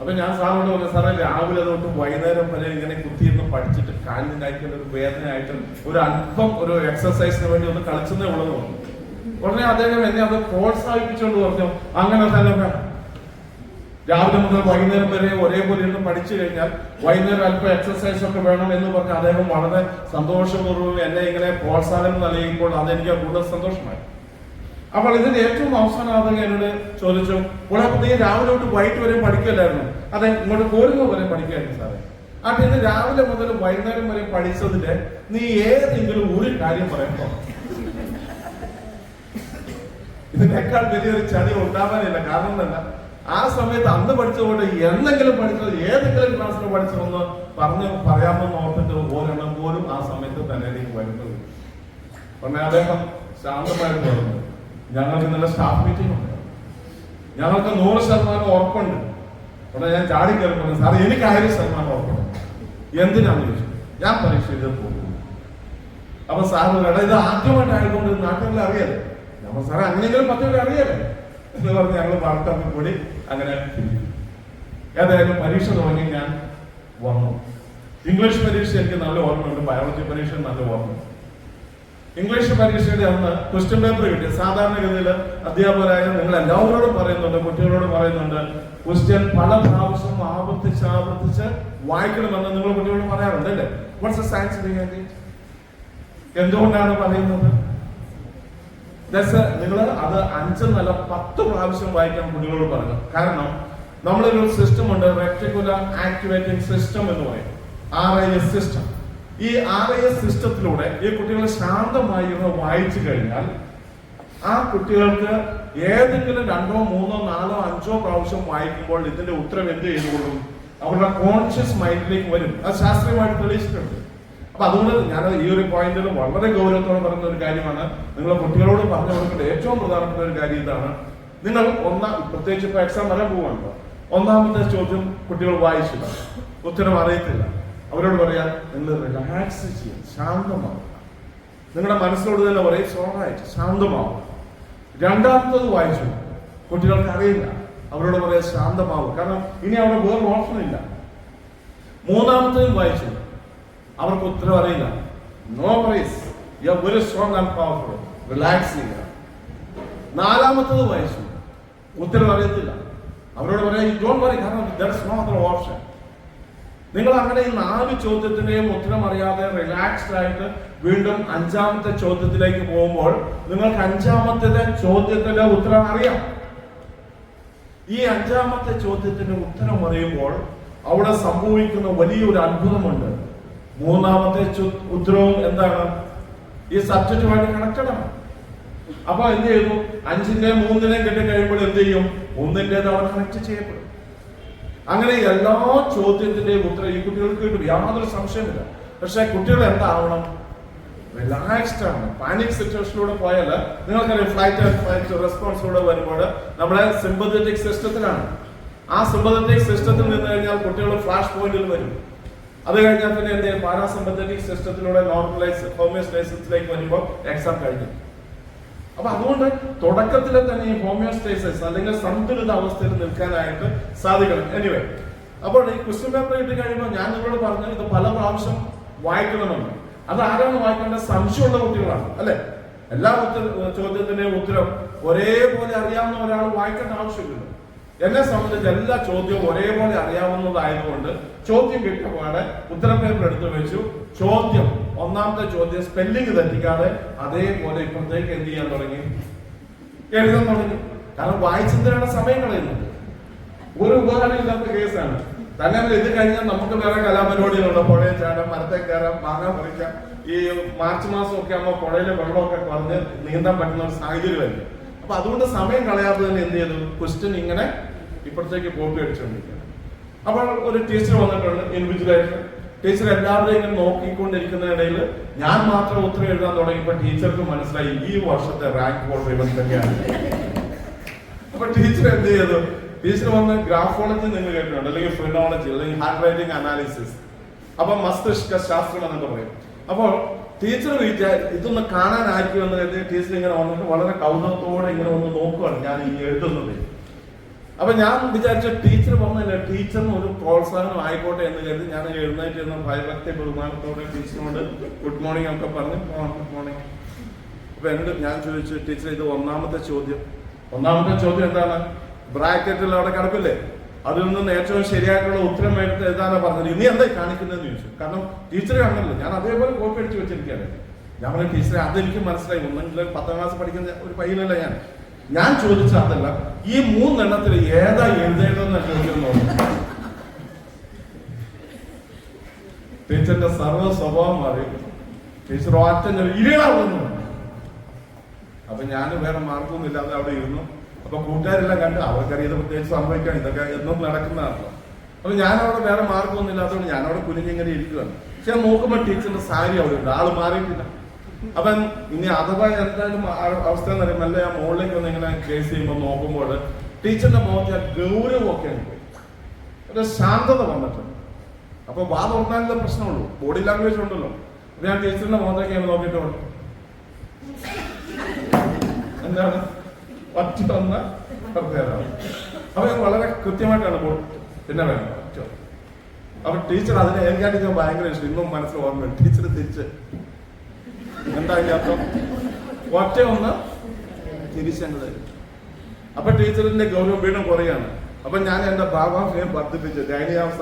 അപ്പൊ ഞാൻ സാറിനോട് പറഞ്ഞു, സാറേ രാവിലെ തൊട്ട് വൈകുന്നേരം വരെ ഇങ്ങനെ കുത്തിയിരുന്ന് പഠിച്ചിട്ട് കാലിനായിട്ടുള്ള ഒരു വേദനയായിട്ട് ഒരു അല്പം ഒരു എക്സസൈസിന് വേണ്ടി ഒന്ന് കളിച്ചതേ ഉള്ളത് പറഞ്ഞു. ഉടനെ അദ്ദേഹം എന്നെ അത് പ്രോത്സാഹിപ്പിച്ചുകൊണ്ട് പറഞ്ഞു, അങ്ങനെ തന്നെ വേണം. രാവിലെ മുതൽ വൈകുന്നേരം വരെ ഒരേപോലെ ഇരുന്ന് പഠിച്ചു കഴിഞ്ഞാൽ വൈകുന്നേരം അല്പം എക്സസൈസ് ഒക്കെ വേണം എന്ന് പറഞ്ഞ് അദ്ദേഹം വളരെ സന്തോഷപൂർവ്വം എന്നെ ഇങ്ങനെ പ്രോത്സാഹനം നൽകിയപ്പോൾ അതെനിക്ക് കൂടുതൽ സന്തോഷമായി. അപ്പോൾ ഇതിന്റെ ഏറ്റവും അവസാനം അദ്ദേഹം എന്നോട് ചോദിച്ചു, നീ രാവിലെ തൊട്ട് വൈകിട്ട് വരെ പഠിക്കില്ലായിരുന്നു? അതെ, ഇങ്ങോട്ട് പോരുന്നത് വരെ പഠിക്കായിരുന്നു സാറേ. അപ്പൊ ഇന്ന് രാവിലെ മുതൽ വൈകുന്നേരം വരെ പഠിച്ചതിന്റെ നീ ഏതെങ്കിലും ഒരു കാര്യം പറയുമ്പോ ഇതിനേക്കാൾ വലിയൊരു ചതി ഉണ്ടാവാനില്ല. കാരണം തന്നെ ആ സമയത്ത് അന്ന് പഠിച്ചതുകൊണ്ട് എന്തെങ്കിലും പഠിച്ചത് ഏതെങ്കിലും ക്ലാസ്സിൽ പഠിച്ചതെന്ന് പറയാമെന്ന് ഓർത്തിട്ട് ഒരെണ്ണം പോലും ആ സമയത്ത് തന്നെ എനിക്ക് വരുന്നത്. ഉടനെ അദ്ദേഹം ശാന്തമായിട്ട് പറഞ്ഞു, ഞങ്ങൾക്ക് ഇന്നലെ സ്റ്റാഫ് മീറ്റിംഗ് ഉണ്ട്, ഞങ്ങൾക്ക് 100% ഉറപ്പുണ്ട്. ഉടനെ ഞാൻ ചാടി കയറി പറഞ്ഞു, സാർ എനിക്ക് 1000% ഉറപ്പുണ്ട്. എന്തിനാന്ന് ചോദിച്ചു. ഞാൻ പരീക്ഷ എഴുതാൻ പോകുന്നു. അപ്പൊ സാറ് ഇത് ആദ്യമായിട്ടായതുകൊണ്ട് നാട്ടുകാരിൽ അറിയാലേ. നമ്മൾ സാറേ അങ്ങനെയെങ്കിലും പറ്റുക അറിയാലേ എന്ന് പറഞ്ഞ് ഞങ്ങൾ വാർത്തകൾ കൂടി അങ്ങനെ ഏതായാലും പരീക്ഷ തുടങ്ങി. ഞാൻ വന്നു. ഇംഗ്ലീഷ് പരീക്ഷ എനിക്ക് നല്ല ഓർമ്മയുണ്ട്, ബയോളജി പരീക്ഷ നല്ല ഓർമ്മ. ഇംഗ്ലീഷ് പരീക്ഷയുടെ അന്ന് ക്വസ്റ്റ്യൻ പേപ്പർ കിട്ടി. സാധാരണഗതിയിൽ അധ്യാപകരായ നിങ്ങൾ എല്ലാവരോടും പറയുന്നുണ്ട്, കുട്ടികളോട് പറയുന്നുണ്ട്, ക്വസ്റ്റ്യൻ പല പ്രാവശ്യം ആവർത്തിച്ച് വായിക്കണമെന്ന് നിങ്ങൾ കുട്ടികളോട് പറയാറുണ്ട് അല്ലേ? What's the science behind it? എന്തുകൊണ്ടാണ് പറയുന്നത്? നിങ്ങൾ അത് 5 നല്ല 10 പ്രാവശ്യം വായിക്കാൻ കുട്ടികളോട് പറഞ്ഞു. കാരണം നമ്മളൊരു സിസ്റ്റം ഉണ്ട്, റെക്ടിക്കുലർ ആക്ടിവേറ്റിംഗ് സിസ്റ്റം എന്ന് പറയും, RIS സിസ്റ്റം. ഈ RIS സിസ്റ്റത്തിലൂടെ ഈ കുട്ടികൾ ശാന്തമായി വായിച്ചു കഴിഞ്ഞാൽ ആ കുട്ടികൾക്ക് ഏതെങ്കിലും 2, 3, 4, 5 പ്രാവശ്യം വായിക്കുമ്പോൾ ഇതിന്റെ ഉത്തരം എന്ത് ചെയ്തുകൊള്ളും? അവരുടെ കോൺഷ്യസ് മൈൻഡിലേക്ക് വരും. അത് ശാസ്ത്രീയമായിട്ട് തെളിയിച്ചിട്ടുണ്ട്. അപ്പൊ അതുകൊണ്ട് ഞാൻ ഈ ഒരു പോയിന്റിൽ വളരെ ഗൗരവത്തോടെ പറയുന്ന ഒരു കാര്യമാണ്, നിങ്ങളെ കുട്ടികളോട് പറഞ്ഞു കൊടുക്കേണ്ട ഏറ്റവും പ്രധാനപ്പെട്ട ഒരു കാര്യം ഇതാണ്. നിങ്ങൾ പ്രത്യേകിച്ച് ഇപ്പൊ എക്സാം വരാൻ പോവാണല്ലോ, ഒന്നാമത്തെ ചോദ്യം കുട്ടികൾ വായിച്ചില്ല, ഉത്തരം അറിയത്തില്ല. അവരോട് പറയാം, നിങ്ങൾ റിലാക്സ് ചെയ്യുക, ശാന്തമാവുക. നിങ്ങളുടെ മനസ്സിനോട് തന്നെ പറയും, സോളായിട്ട് ശാന്തമാവുക. രണ്ടാമത്തത് വായിച്ചു, കുട്ടികൾക്ക് അറിയില്ല, അവരോട് പറയാം ശാന്തമാവുക, കാരണം ഇനി അവിടെ വേറെ ഓപ്ഷൻ ഇല്ല. മൂന്നാമത്തതും വായിച്ചു, അവർക്ക് ഉത്തരം അറിയില്ല, no worries, you are very strong and powerful, relax ചെയ്യുക. നാലാമത്തത് വായിച്ചു, ഉത്തരം അറിയത്തില്ല, അവരോട് പറയാം യു ഡോണ്ട് വറി, കാരണം there is no other option. നിങ്ങൾ അങ്ങനെ ഈ 4 ചോദ്യത്തിന്റെയും ഉത്തരം അറിയാതെ റിലാക്സ്ഡ് ആയിട്ട് വീണ്ടും 5ാമത്തെ ചോദ്യത്തിലേക്ക് പോകുമ്പോൾ നിങ്ങൾക്ക് 5ാമത്തെ ചോദ്യത്തിന്റെ ഉത്തരം അറിയാം. ഈ 5ാമത്തെ ചോദ്യത്തിന്റെ ഉത്തരം അറിയുമ്പോൾ അവിടെ സംഭവിക്കുന്ന വലിയൊരു അത്ഭുതമുണ്ട്. 3ാമത്തെ ഉത്തരവും എന്താണ്? ഈ സബ്ജക്റ്റുമായിട്ട് കണക്റ്റഡ് ആണ്. അപ്പൊ എന്ത് ചെയ്തു? 5ന്റെയും 3ന്റെയും കിട്ടി കഴിയുമ്പോൾ എന്ത് ചെയ്യും? 1ന്റേത് അവിടെ കണക്ട് ചെയ്യപ്പെടും. അങ്ങനെ എല്ലാ ചോദ്യത്തിന്റെയും ഉത്തരം ഈ കുട്ടികൾക്ക് കിട്ടും, യാതൊരു സംശയമില്ല. പക്ഷെ കുട്ടികൾ എന്താവണം? റിലാക്സ്ഡ് ആണ്. പാനിക് സിറ്റുവേഷനിലൂടെ പോയാൽ നിങ്ങൾക്കറിയാം, ഫ്ലൈറ്റ് റെസ്പോൺസിലൂടെ വരുമ്പോൾ നമ്മുടെ സിമ്പത്തറ്റിക് സിസ്റ്റത്തിലാണ്. ആ സിമ്പത്തറ്റിക് സിസ്റ്റത്തിൽ നിന്ന് കഴിഞ്ഞാൽ കുട്ടികൾ ഫ്ലാഷ് പോയിന്റിൽ വരും. അത് കഴിഞ്ഞാൽ പിന്നെ എന്ത് ചെയ്യും? പാരാസിമ്പത്തറ്റിക് സിസ്റ്റത്തിലൂടെ നോർമലൈസ് ഹോമിയോസ്റ്റേസിസിലേക്ക് വരുമ്പോൾ എക്സാം കഴിഞ്ഞു. അപ്പൊ അതുകൊണ്ട് തുടക്കത്തിലെ തന്നെ ഈ ഹോമിയോസ്റ്റേസിസ് അല്ലെങ്കിൽ സന്തുലിത അവസ്ഥയിൽ നിൽക്കാനായിട്ട് സാധിക്കണം. എനിവേ, അപ്പോൾ ഈ ക്വസ്റ്റ്യൻ പേപ്പർ കിട്ടി കഴിയുമ്പോൾ ഞാൻ നിങ്ങളോട് പറഞ്ഞു, ഇത് പല പ്രാവശ്യം വായിക്കണമെന്ന്. അത് ആരാണ് വായിക്കേണ്ടത്? സംശയമുള്ള കുട്ടികളാണ് അല്ലെ? എല്ലാ ചോദ്യത്തിന്റെയും ഉത്തരം ഒരേപോലെ അറിയാവുന്ന ഒരാൾ വായിക്കേണ്ട ആവശ്യമില്ല. എന്നെ സംബന്ധിച്ച് എല്ലാ ചോദ്യവും ഒരേപോലെ അറിയാവുന്നതായതുകൊണ്ട് ചോദ്യം കിട്ടിയപാടെ ഉത്തരം പേപ്പർ എടുത്തു വെച്ചു. ചോദ്യം, 1ാമത്തെ ചോദ്യം സ്പെല്ലിംഗ് തെറ്റിക്കാതെ അതേപോലെ ഇപ്പഴത്തേക്ക് എന്ത് ചെയ്യാൻ തുടങ്ങി? എഴുതാൻ തുടങ്ങി. കാരണം വായിച്ചതിനാണ് സമയം കളയുന്നത്. ഒരു ഉപകാരം ഇല്ലാത്ത കേസാണ്. തന്നെ ഇത് കഴിഞ്ഞാൽ നമുക്ക് വേറെ കലാപരിപാടികളുണ്ട്. പുഴയിൽ ചാടാം, മരത്തെ കയറാം, മാങ്ങ പറിക്കാം. ഈ മാർച്ച് മാസം ഒക്കെ ആകുമ്പോൾ പുഴയിലെ വെള്ളമൊക്കെ കുറഞ്ഞ് നീന്താൻ പറ്റുന്ന ഒരു സാഹചര്യമല്ലേ. അപ്പൊ അതുകൊണ്ട് സമയം കളയാതെ തന്നെ എന്ത് ചെയ്തു? ക്വസ്റ്റ്യൻ ഇങ്ങനെ ഇപ്പഴത്തേക്ക് കോപ്പി അടിച്ചുകൊണ്ടിരിക്കുകയാണ്. അപ്പോൾ ഒരു ടീച്ചർ വന്നിട്ടുണ്ട് ഇൻഡിവിജ്വലായിട്ട്. ടീച്ചർ എല്ലാവരെയും ഇങ്ങനെ നോക്കിക്കൊണ്ടിരിക്കുന്നതിനിടയിൽ ഞാൻ മാത്രം ഉത്തരം എഴുതാൻ തുടങ്ങിയപ്പോൾ ടീച്ചർക്ക് മനസ്സിലായി ഈ വർഷത്തെ റാങ്ക് ഹോൾഡർ ഇവൻ തന്നെയാണ്. അപ്പൊ ടീച്ചർ എന്ത് ചെയ്തു? ടീച്ചർ വന്ന് ഗ്രാഫോളജി നിങ്ങൾ കേട്ടിട്ടുണ്ട്, അല്ലെങ്കിൽ ഫിനോളജി, അല്ലെങ്കിൽ ഹാൻഡ് റൈറ്റിംഗ് അനാലിസിസ്, അപ്പൊ മസ്തിഷ്ക ശാസ്ത്രം എന്നൊക്കെ പറയും. അപ്പോൾ ടീച്ചർ ഇതൊന്ന് കാണാനായിരിക്കും എന്ന് കരുതി ടീച്ചർ ഇങ്ങനെ വന്നിട്ട് വളരെ കൗതുകത്തോടെ ഇങ്ങനെ ഒന്ന് നോക്കുകയാണ് ഞാൻ ഈ എഴുതുന്നത്. അപ്പൊ ഞാൻ വിചാരിച്ച ടീച്ചർ പറഞ്ഞില്ല, ടീച്ചറിന് ഒരു പ്രോത്സാഹനം ആയിക്കോട്ടെ എന്ന് കരുതി ഞാൻ എഴുന്നേറ്റ് ഭയഭക്തി ബഹുമാനത്തോടെ ടീച്ചറിനോട് ഗുഡ് മോർണിംഗ് ഒക്കെ പറഞ്ഞു. Good morning. അപ്പൊ എന്നോട് ഞാൻ ചോദിച്ചു, ടീച്ചർ ഇത് 1ാമത്തെ ചോദ്യം എന്താണ്? ബ്രാക്കറ്റിൽ അവിടെ കിടക്കില്ലേ? അതിൽ നിന്ന് ഏറ്റവും ശരിയായിട്ടുള്ള ഉത്തരം എടുത്ത് എഴുതാനാ പറഞ്ഞത്. ഇനി എന്താ കാണിക്കുന്നതെന്ന് ചോദിച്ചു. കാരണം ടീച്ചർ കാണണല്ലോ, ഞാൻ അതേപോലെ കോപ്പി അടിച്ച് വെച്ചിരിക്കുകയാണ്. ഞാൻ പറഞ്ഞ ടീച്ചറെ അതെനിക്ക് മനസ്സിലായി, ഒന്നെങ്കിലും 10ാം ക്ലാസ് പഠിക്കുന്ന ഒരു പയ്യനല്ല ഞാൻ ചോദിച്ച അതല്ല, ഈ 3 എണ്ണത്തിൽ ഏതാ എഴുതേണ്ടതെന്ന് ചോദിക്കുന്നു. ടീച്ചറിന്റെ സർവ്വ സ്വഭാവം മാറി. ടീച്ചർ ഒറ്റ ഇരിയാവുന്നു. അപ്പൊ ഞാൻ വേറെ മാർക്കൊന്നും ഇല്ലാതെ അവിടെ ഇരുന്നു. അപ്പൊ കൂട്ടുകാരെല്ലാം കണ്ട് അവർക്കറിയാം ഇത് പ്രത്യേകിച്ച് സംഭവിക്കാൻ, ഇതൊക്കെ എന്നും നടക്കുന്നതാണല്ലോ. അപ്പൊ ഞാൻ അവിടെ വേറെ മാർക്കൊന്നും ഇല്ലാത്തതുകൊണ്ട് ഞാൻ അവിടെ കുനിഞ്ഞിങ്ങനെ ഇരിക്കുകയാണ്. പക്ഷെ നോക്കുമ്പോൾ ടീച്ചറിന്റെ സാരി അവിടെ ഉണ്ട്, ആള് മാറിയിട്ടില്ല. അപ്പൊ ഇനി അഥവാ എന്തായാലും അവസ്ഥ എന്ന് പറയുമ്പോൾ അല്ലെ ആ മുകളിലേക്ക് ഒന്ന് ഇങ്ങനെ കേസ് ചെയ്യുമ്പോൾ നോക്കുമ്പോൾ ടീച്ചറിന്റെ മുഖത്ത് ആ ഗൗരവമൊക്കെ ഉണ്ട്, ഒരു ശാന്തത വന്നിട്ടുണ്ട്. അപ്പൊ വാ തുറന്നാലേ പ്രശ്നമുള്ളൂ, ബോഡി ലാംഗ്വേജ് ഉണ്ടല്ലോ. അപ്പൊ ഞാൻ ടീച്ചറിന്റെ മുഖത്തേക്ക് നോക്കിയിട്ട് പറഞ്ഞു, എന്താണ് ഒറ്റ വന്ന പ്രത്യേകത. അപ്പൊ ഞാൻ വളരെ കൃത്യമായിട്ടാണ് പിന്നെ വേണം ഒറ്റ. അപ്പൊ ടീച്ചർ അതിനെ എനിക്കായിട്ട് ഞാൻ ഭയങ്കര ഇഷ്ടം, ഇന്നും മനസ്സിൽ ഓർമ്മ. ടീച്ചർ തിരിച്ച് എന്താ അർത്ഥം, ഒറ്റ ഒന്ന് തിരിച്ചത്. അപ്പൊ ടീച്ചറിന്റെ ഗൗരവം വീണ്ടും കുറയാണ്. അപ്പൊ ഞാൻ എന്റെ ഭാവാംശം വർദ്ധിപ്പിച്ചു, ദയനീയാവസ്ഥ.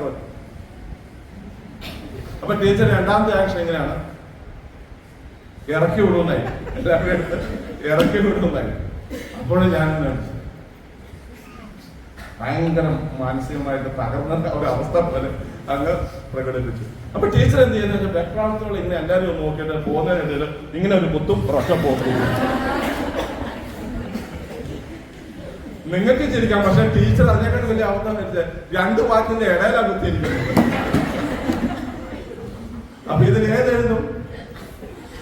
അപ്പൊ ടീച്ചർ രണ്ടാമത്തെ ആക്ഷൻ എങ്ങനെയാണ്, ഇറക്കി വിടുന്നായി, എല്ലാവരും ഇറക്കി വിടുന്നായി. അപ്പോഴും ഞാൻ ഭയങ്കര മാനസികമായിട്ട് തകർന്ന ഒരു അവസ്ഥ പോലെ അങ്ങ് പ്രകടിപ്പിച്ചു. അപ്പൊ ടീച്ചർ എന്ത് ചെയ്യുന്നത്, വെപ്രാളത്തോളം ഇങ്ങനെ എല്ലാവരും നോക്കിയിട്ട് പോകുന്നതിനിടയിൽ ഇങ്ങനെ ഒരു കുത്തും റൊക്ക പോകും. നിങ്ങൾക്ക് ചിരിക്കാം, പക്ഷെ ടീച്ചർ അതിനേക്കാൾ വലിയ അവസ്ഥ വെച്ച് 2 വാക്കിന്റെ ഇടയിലാണ് കുത്തിയിരിക്കുന്നത്. അപ്പൊ ഇതിന് ഏതെഴുതും,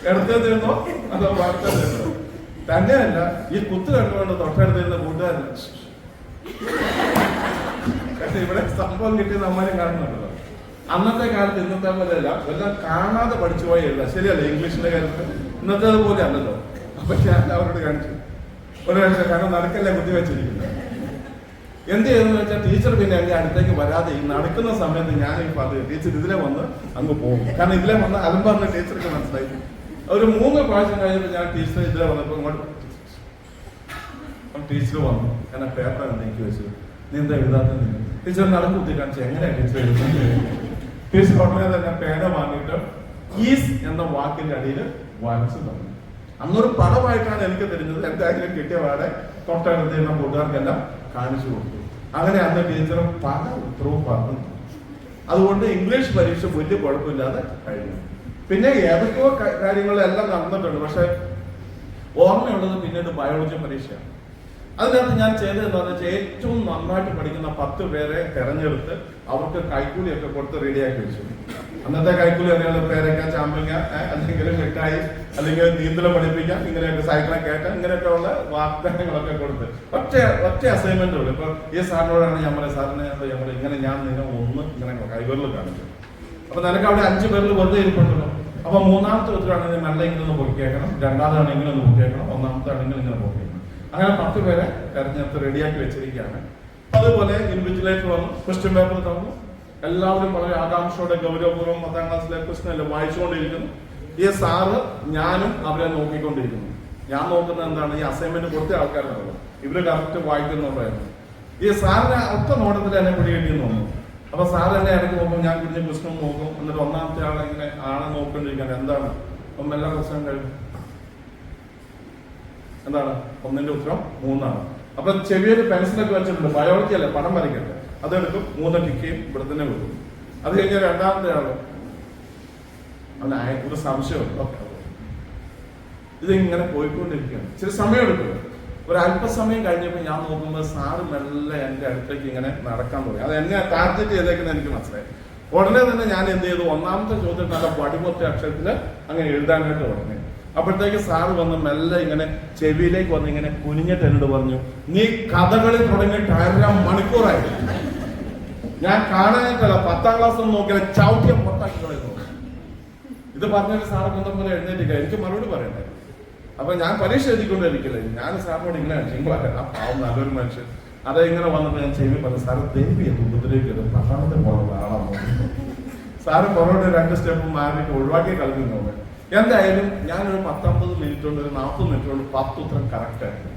ഇടത്തേതെഴുന്നോ അതോ വാർത്തതെഴുന്നോ? തന്നെയല്ല, ഈ കുത്ത് കണ്ടുകൊണ്ട് തൊട്ടടുത്തിരുന്ന കൂട്ടുകാരൻ ഇവിടെ സംഭവം കിട്ടിയത് നമ്മളും കാണുന്നുണ്ടല്ലോ. അന്നത്തെ കാലത്ത് ഇന്നത്തെ പോലെ അല്ല, എല്ലാം കാണാതെ പഠിച്ചു പോയി എഴുതാം, ശരിയല്ല? ഇംഗ്ലീഷിന്റെ കാര്യത്തിൽ ഇന്നത്തേത് പോലെ അല്ലല്ലോ. അപ്പൊ ഞാൻ അവരോട് കാണിച്ചു ഒരു പക്ഷേ, കാരണം നടക്കല്ലേ കുത്തി വെച്ചിരിക്കുന്നത്. എന്ത് ചെയ്തെന്ന് വെച്ചാൽ ടീച്ചർ പിന്നെ എന്റെ അടുത്തേക്ക് വരാതെ ഈ നടക്കുന്ന സമയത്ത് ഞാൻ ഈ പറഞ്ഞു, ടീച്ചർ ഇതിലെ വന്ന് അങ്ങ് പോകും. കാരണം ഇതിലെ വന്ന് അലമ്പാറിന് ടീച്ചർക്ക് മനസ്സിലായി. ഒരു 3 പ്രാവശ്യം കഴിഞ്ഞപ്പോൾ ഞാൻ ടീച്ചർ ഇതിലെ വന്നപ്പോൾ ഇങ്ങോട്ട് ടീച്ചർ വന്നു. ഞാൻ ആ പേപ്പർ നീക്കി വെച്ചു. നീ എന്താ എഴുതാത്ത? ടീച്ചർ നടക്കുത്തി കാണിച്ചു, എങ്ങനെയാ ടീച്ചർ എഴുതുന്നത്? ടീച്ചർ ഉടനെ തന്നെ പേന വാങ്ങിയിട്ട് ഈസ് എന്ന വാക്കിന്റെ അടിയിൽ വരച്ചു തന്നു. അന്നൊരു പടമായിട്ടാണ് എനിക്ക് തരുന്നത്. എന്തായാലും കിട്ടിയ പാടെ തൊട്ടടുത്തുന്ന കൂട്ടുകാർക്കെല്ലാം കാണിച്ചു കൊടുത്തു. അങ്ങനെ അന്ന് ടീച്ചർ പല ഉത്തരവും പറഞ്ഞു. അതുകൊണ്ട് ഇംഗ്ലീഷ് പരീക്ഷ വലിയ കുഴപ്പമില്ലാതെ കഴിഞ്ഞു. പിന്നെ ഏതൊക്കെയോ കാര്യങ്ങളെല്ലാം നടന്നിട്ടുണ്ട്. പക്ഷെ ഓർമ്മയുള്ളത് പിന്നീട് ബയോളജി പരീക്ഷയാണ്. അതിനകത്ത് ഞാൻ ചെയ്തത് എന്താണെന്ന് വെച്ചാൽ ഏറ്റവും നന്നായിട്ട് പഠിക്കുന്ന 10 പേരെ തെരഞ്ഞെടുത്ത് അവർക്ക് കൈക്കൂലിയൊക്കെ കൊടുത്ത് റെഡിയാക്കി വെച്ചു. അന്നത്തെ കൈക്കൂലി അറിയാലോ, പേരക്ക, ചാമ്പങ്ങ, അല്ലെങ്കിൽ മിഠായി, അല്ലെങ്കിൽ നീന്തലം പഠിപ്പിക്കാം, ഇങ്ങനെയൊക്കെ സൈക്കിളെ കയറ്റാം, ഇങ്ങനെയൊക്കെ ഉള്ള വാഗ്ദാനങ്ങളൊക്കെ കൊടുത്ത് ഒറ്റ അസൈൻമെന്റ് ഉള്ളു. ഇപ്പൊ ഈ സാറിനോടാണ് ഞാൻ പറയുന്നത്, സാറിനെ നമ്മൾ ഇങ്ങനെ ഞാൻ നിങ്ങൾ ഒന്ന് ഇങ്ങനെ കൈവരിൽ കാണിച്ചു. അപ്പൊ നിനക്ക് അവിടെ 5 പേരിൽ വെറുതെ ഇരിപ്പുണ്ടല്ലോ. അപ്പൊ 3ാമത്തെ ഉത്തരവാണെങ്കിൽ നല്ല ഇങ്ങനെ പൊക്കിയേക്കണം, 2ാമതാണെങ്കിൽ ഒന്ന് പൊക്കിയേക്കണം, 1ാമത്തെ ആണെങ്കിൽ ഇങ്ങനെ പൊക്കിയേക്കണം. അങ്ങനെ 10 പേരെ തെരഞ്ഞെടുത്ത് റെഡിയാക്കി വെച്ചിരിക്കുകയാണ്. അതുപോലെ ഇൻവിജിലേറ്റർ വന്നു, ക്വസ്റ്റ്യൻ പേപ്പർ തന്നു. എല്ലാവരും വളരെ ആകാംക്ഷയോടെ ഗൗരവപൂർവ്വം 10ാം ക്ലാസ്സിലെ ക്വസ്റ്റ്യൻ അല്ലേ വായിച്ചുകൊണ്ടിരിക്കുന്നു. ഈ സാറ് ഞാനും അവരെ നോക്കിക്കൊണ്ടിരിക്കുന്നു. ഞാൻ നോക്കുന്നത് എന്താണ്, ഈ അസൈൻമെന്റ് കൊടുത്ത ആൾക്കാരാണല്ലോ, ഇവര് കറക്റ്റ് വായിക്കുന്നുണ്ടായിരുന്നു. ഈ സാറിനെ ഒറ്റ നോട്ടത്തിൽ എന്നെ പിടികിട്ടിയെന്ന് തോന്നുന്നു. അപ്പൊ സാർ എന്നെ ഇടയ്ക്ക് നോക്കും, ഞാൻ കുഞ്ഞ് ക്വസ്റ്റ്യൻ നോക്കും. എന്നിട്ട് 1ാമത്തെ ആളെ ഇങ്ങനെ നോക്കിക്കൊണ്ടിരിക്കാൻ എന്താണ്, അപ്പം എല്ലാ ക്വസ്റ്റ്യൻ കഴിഞ്ഞു. എന്താണ് 1ന്റെ ഉത്തരം 3 അപ്പൊ ചെവിയൊരു പെൻസിലൊക്കെ വെച്ചിട്ടുണ്ട്, ബയോളജി അല്ലേ, പടം വരയ്ക്കട്ടെ. അതെടുക്കും, 3 ടിക്ക് ചെയ്യും, ഇവിടെ തന്നെ വിടും. അത് കഴിഞ്ഞാൽ 2ാമത്തെ ആള് ഒരു സംശയമുണ്ട്. ഓക്കെ, ഇതിങ്ങനെ പോയിക്കൊണ്ടിരിക്കുകയാണ്. ഇച്ചിരി സമയം എടുക്കും. ഒരു അല്പസമയം കഴിഞ്ഞപ്പോൾ ഞാൻ നോക്കുമ്പോൾ സാറ് മെല്ലെ എൻ്റെ അടുത്തേക്ക് ഇങ്ങനെ നടക്കാൻ തുടങ്ങി. അത് എന്നെ ടാർഗറ്റ് ചെയ്തേക്കുന്നത് എനിക്ക് മനസ്സിലായി. ഉടനെ തന്നെ ഞാൻ എന്ത് ചെയ്തു, 1ാമത്തെ ചോദ്യം നല്ല വടിമൊത്ത അക്ഷരത്തിൽ അങ്ങനെ എഴുതാനായിട്ട് തുടങ്ങി. അപ്പോഴത്തേക്ക് സാറ് വന്ന് മെല്ലെ ഇങ്ങനെ ചെവിയിലേക്ക് വന്ന് ഇങ്ങനെ കുനിഞ്ഞിട്ട് എന്നോട് പറഞ്ഞു, നീ കഥകളി തുടങ്ങിയിട്ട് 1.5 മണിക്കൂറായി. ഞാൻ കാണാനായിട്ടല്ല, 10ാം ക്ലാസ് ഒന്നും നോക്കിയാൽ ചവിട്ടിയം പുറത്താക്കി കളയുന്നു. ഇത് പറഞ്ഞിട്ട് സാറ് കൊണ്ടം പോലെ എഴുന്നേറ്റില്ല, എനിക്ക് മറുപടി പറയണ്ടേ. അപ്പൊ ഞാൻ പരീക്ഷ എഴുതിക്കൊണ്ടിരിക്കില്ലേ, ഞാൻ സാറിനോട് ഇങ്ങനെ ആ പാവം നല്ലൊരു മനുഷ്യൻ അത് ഇങ്ങനെ വന്നപ്പോൾ ഞാൻ ചെവി പറഞ്ഞു, സാറ് ദേവി എന്ന് ഉപദ്രവിക്കരുത്, 10ാമത്തെ പുറമുള്ള ആളാണ്. സാറ് പുറമോട്ട് 2 സ്റ്റെപ്പ് മാറിയിട്ട് ഒഴിവാക്കി കളിക്കുന്നു. എന്തായാലും ഞാനൊരു 19 മിനിറ്റ് കൊണ്ട്, ഒരു 40 മിനിറ്റ് കൊണ്ട് 10 ഉത്തരം കറക്റ്റ് ആയിരുന്നു.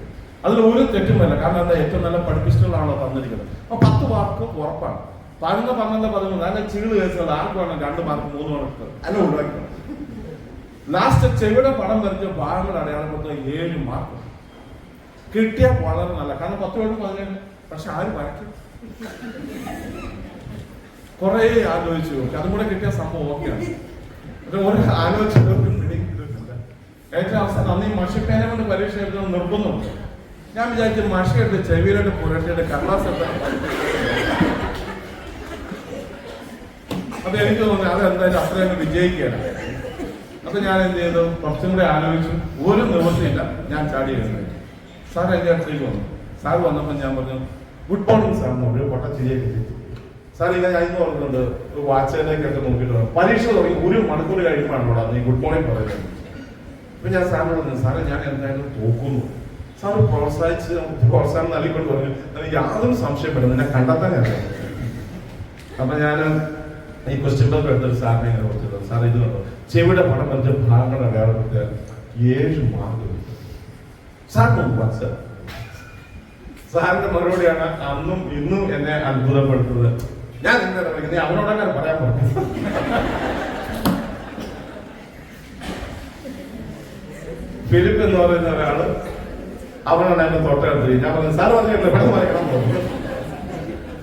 അതിൽ ഒരു തെറ്റുമല്ല. കാരണം എന്താ, ഏറ്റവും നല്ല പഠിപ്പിസ്റ്റുകളാണല്ലോ തന്നിരിക്കുന്നത്. അപ്പൊ 10 മാർക്ക് ഉറപ്പാണ്. 11, 12, 13 നല്ല ചീള് കേസുകൾ ആർക്ക് വേണം 2 മാർക്ക് 3 മാർക്ക് അല്ല ഒഴിവാക്കണം. ലാസ്റ്റ് ചെവിടെ പടം വരച്ച ഭാഗങ്ങൾ അടയാളപ്പെടുത്ത 7 മാർക്ക് കിട്ടിയ വളരെ നല്ല. കാരണം 10 വേണം 17, പക്ഷെ ആര് വരയ്ക്കും? കുറെ ആലോചിച്ചു നോക്കി, അതും കൂടെ കിട്ടിയ സംഭവം ഓക്കെയാണ്. ഒരു ആലോചിച്ചില്ല. ഏറ്റവും അവസാനം അന്ന് ഈ മഷിപ്പേനെ കൊണ്ട് പരീക്ഷ എഴുതുന്നത് നിർബന്ധമുണ്ട്. ഞാൻ വിചാരിച്ചു മഷി എടുത്ത് ചെവിയിലോട്ട് പുരട്ടിയുടെ കടലാസ് അപ്പൊ എനിക്ക് തോന്നി അതെന്തായാലും അത്രയും വിജയിക്കുകയാണ്. അപ്പൊ ഞാൻ എന്ത് ചെയ്തു, കുറച്ചും കൂടെ ആലോചിച്ചു. ഒരു നിവൃത്തിയില്ല, ഞാൻ ചാടി എഴുതി. സാർ എന്റെ അടുത്തേക്ക് വന്നു. സാർ വന്നപ്പോൾ ഞാൻ പറഞ്ഞു, ഗുഡ് മോർണിംഗ് സാർ എന്ന് പറഞ്ഞു. പൊട്ട ചിരിയൊക്കെ ചെയ്തു. സാർ ഇങ്ങനെ ഞാൻ ഇന്ന് പറഞ്ഞിട്ടുണ്ട്, വാച്ചയിലേക്കൊക്കെ നോക്കിയിട്ട് പരീക്ഷ തുടങ്ങി 1 മണിക്കൂർ കഴിയുമ്പോഴാണോ നീ ഗുഡ് മോർണിംഗ് പറയുന്നത്. അപ്പൊ ഞാൻ സാറിനോട് പറഞ്ഞു, സാറേ ഞാൻ എന്തായാലും തോക്കുന്നു. സാറ് പ്രോത്സാഹനം നൽകിക്കൊണ്ട് പറഞ്ഞു, എനിക്ക് യാതൊരു സംശയപ്പെടും, നിന്നെ കണ്ടെത്താൻ അറിയാം. അപ്പൊ ഞാൻ ഈ ക്വസ്റ്റ്യൻ പേപ്പർ എടുത്തൊരു സാറിനെ ഇങ്ങനെ കൊടുത്തിട്ടുണ്ട്. സാർ ഇത് കണ്ടോ, ചെവിടെ പടം വരച്ച ഭാഗങ്ങൾ അടയാളപ്പെടുത്തിയാൽ 7 മാർക്ക്. സാറിന് വാട്സാപ്പ് സാറിന്റെ മറുപടിയാണ് അന്നും ഇന്നും എന്നെ അത്ഭുതപ്പെടുത്തുന്നത്. ഞാൻ എന്താ പറയുന്നത്, അവനോടങ്ങനെ പറയാൻ പറഞ്ഞു. ഫിലിപ്പ് എന്ന് പറയുന്ന ഒരാള് അവനാണ് എന്നെ തൊട്ടടുത്ത്. ഞാൻ പറഞ്ഞു, സാർ പറഞ്ഞിട്ടില്ല പെട്ടെന്ന് വരയ്ക്കണം പറഞ്ഞു.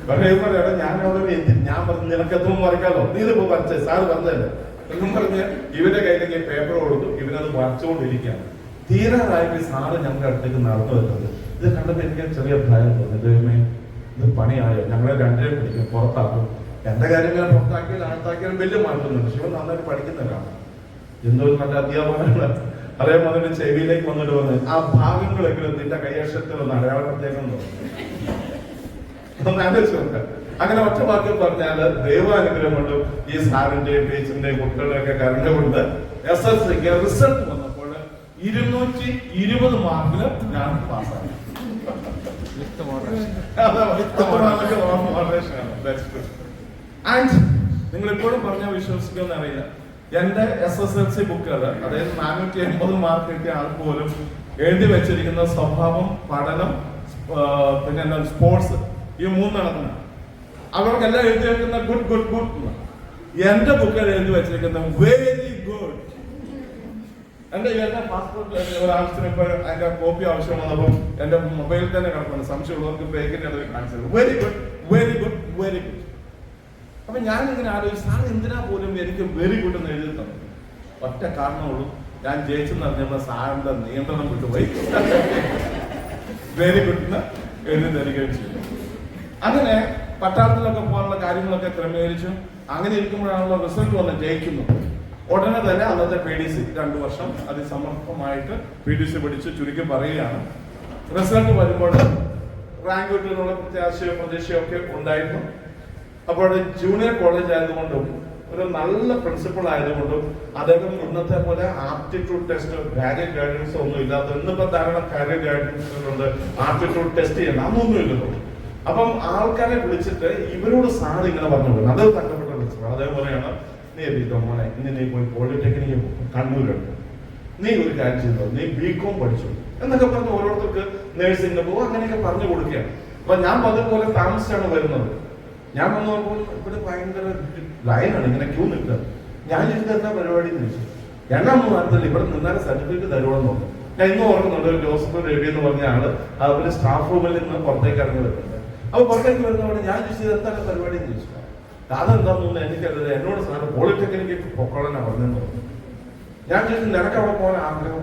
പക്ഷേ പറയാണ് ഞാൻ അവിടെ ഞാൻ പറഞ്ഞു, നിനക്ക് എത്തുമ്പോൾ വരയ്ക്കാമല്ലോ, നീ ഇതിപ്പോ വരച്ചേ, സാറ് പറഞ്ഞതല്ലേ എന്നും പറഞ്ഞ് ഇവന്റെ കയ്യിലേക്ക് പേപ്പർ കൊടുത്തു. ഇവനത് വരച്ചുകൊണ്ടിരിക്കുകയാണ്. തീരാറായപ്പോൾ സാറ് ഞങ്ങളുടെ അടുത്തേക്ക് നടന്നു വരുന്നത്. ഇത് കണ്ടപ്പോൾ എനിക്ക് ചെറിയ ഭയം തോന്നി. ദൈവമേ, ഇത് പണിയായോ, ഞങ്ങളെ 2 പിടിക്കും, പുറത്താക്കും. എന്റെ കാര്യം ഞാൻ പുറത്താക്കിയാലും അകത്താക്കിയാലും വലിയ മാറ്റമൊന്നുമില്ല. ശിവൻ നന്നായിട്ട് പഠിക്കുന്നവരാണ്, എന്തോ ഒരു നല്ല അധ്യാപകനാണ്. അതേപോലെ അതിന്റെ ചെവിയിലേക്ക് വന്നിട്ട് വന്ന് ആ ഭാഗങ്ങളെങ്കിലും നിന്റെ കൈയക്ഷരത്തിൽ ഒന്ന് അടയാളപ്പെടുത്തേക്കുന്നു. അങ്ങനെ ഒറ്റ വാക്കിൽ പറഞ്ഞാല് ദൈവാനുഗ്രഹം കൊണ്ടും ഈ സാറിന്റെയും ടീച്ചറിന്റെയും കുട്ടികളുടെയും ഒക്കെ കരുണ കൊണ്ട് SSLCക്ക് റിസൾട്ട് വന്നപ്പോൾ 220 മാർക്കില് ഞാൻ പാസ്സായി. ആൻഡ് നിങ്ങൾ ഇപ്പോഴും പറഞ്ഞാൽ വിശ്വസിക്കുമെന്ന് അറിയില്ല, എന്റെ SSLC ബുക്കുകൾ, അതായത് 480 മാർക്ക് കിട്ടിയ ആൾ പോലും എഴുതി വെച്ചിരിക്കുന്ന സ്വഭാവം, പഠനം, പിന്നെ എന്താ സ്പോർട്സ്, ഈ 3 അവർക്കെല്ലാം എഴുതി വെക്കുന്ന ഗുഡ് ഗുഡ് ഗുഡ്. എന്റെ ബുക്കുകൾ എഴുതി വെച്ചിരിക്കുന്ന വെരി ഗുഡ്. എന്റെ പാസ്പോർട്ട് ഒരാവശ്യത്തിന് ഇപ്പൊ അതിന്റെ കോപ്പി ആവശ്യം വന്നപ്പോൾ എന്റെ മൊബൈലിൽ തന്നെ കിടക്കുന്നു. സംശയമുള്ളവർക്ക് ബ്രേക്കിന്റെ ഇടയിൽ കാണിച്ചത് very good very good very good. അപ്പൊ ഞാൻ ഇങ്ങനെ ആലോചിച്ചു, സാർ എന്തിനാ പോലും എനിക്ക് വെരി ഗുഡ് എന്ന് എഴുതി തന്നു? ഒറ്റ കാരണമുള്ളൂ, ഞാൻ ജയിച്ചെന്ന് അറിഞ്ഞപ്പോ സാറിന്റെ നിയന്ത്രണം വിട്ടുപോയി. വെരി ഗുഡ് എന്ന് എഴുതി തരികയും ചെയ്തു. അങ്ങനെ പട്ടാളത്തിലൊക്കെ പോകാനുള്ള കാര്യങ്ങളൊക്കെ ക്രമീകരിച്ചു. അങ്ങനെ ഇരിക്കുമ്പോഴാണല്ലോ റിസൾട്ട് വന്ന് ജയിക്കുന്നു. ഉടനെ തന്നെ അന്നത്തെ PDC 2 വർഷം അതിസമർത്ഥമായിട്ട് PDC പഠിച്ച് ചുരുക്കി പറയുകയാണ്. റിസൾട്ട് വരുമ്പോൾ റാങ്ക് കിട്ടുന്നുള്ള പ്രതീക്ഷയോ ഒക്കെ ഉണ്ടായിരുന്നു. അപ്പോൾ ജൂനിയർ കോളേജ് ആയതുകൊണ്ടും ഒരു നല്ല പ്രിൻസിപ്പൾ ആയതുകൊണ്ടും അദ്ദേഹം ഇന്നത്തെ പോലെ ആപ്റ്റിറ്റ്യൂഡ് ടെസ്റ്റ്, കാരിയർ ഗൈഡൻസ് ഒന്നും ഇല്ലാത്ത, ഇന്നിപ്പോ ധാരാളം കാരിയർ ഗൈഡൻസുകളുണ്ട്, ആപ്റ്റിറ്റ്യൂഡ് ടെസ്റ്റ് ചെയ്യണം, അതൊന്നും ഇല്ലല്ലോ. അപ്പം ആൾക്കാരെ വിളിച്ചിട്ട് ഇവരോട് സാർ ഇങ്ങനെ പറഞ്ഞു, അത് തക്കപ്പെട്ട പ്രിൻസിപ്പൾ അദ്ദേഹം പറയാണ്, നീ മോനെ ഇന്ന് നീ പോയി പോളിടെക്നിക്ക് കണ്ണൂരുണ്ട്, നീ ഒരു കാര്യം ചെയ്തോ, നീ BCom പഠിച്ചു എന്നൊക്കെ പറഞ്ഞ് ഓരോരുത്തർക്ക് നേഴ്സിംഗിന് പോകും, അങ്ങനെയൊക്കെ പറഞ്ഞു കൊടുക്കുകയാണ്. അപ്പൊ ഞാൻ അതുപോലെ താമസിച്ചാണ് വരുന്നത്. ഞാൻ വന്നു നോക്കുമ്പോൾ ഇവിടെ ഭയങ്കര ലൈനാണ്, ഇങ്ങനെ ക്യൂ നിൽക്കുക. ഞാൻ ചോദിച്ചത് എന്താ പരിപാടി എന്ന് ചോദിച്ചു. 2ാം മാസത്തിൽ ഇവിടെ നിന്നാലും സർട്ടിഫിക്കറ്റ് തരുവാന്ന് നോക്കും. ഞാൻ ഇന്നും ഓർക്കുന്നുണ്ട്, ഒരു ജോസഫ് രവി എന്ന് പറഞ്ഞ ആള് അവര് സ്റ്റാഫ് റൂമിൽ നിന്ന് പുറത്തേക്ക് ഇറങ്ങി വരുന്നുണ്ട്. അപ്പൊ പുറത്തേക്ക് വരുന്നവിടെ ഞാൻ ചോദിച്ചത് എന്താണ് പരിപാടി എന്ന് ചോദിച്ചു. അതെന്താണെന്ന് എനിക്കറിയില്ല. എന്നോട് സാറ് പോളിടെക്നിക്ക് പൊക്കോളാനാ പറഞ്ഞെന്ന് പറഞ്ഞു. ഞാൻ ചോദിച്ചു, നിനക്ക് അവിടെ പോകാൻ ആഗ്രഹം?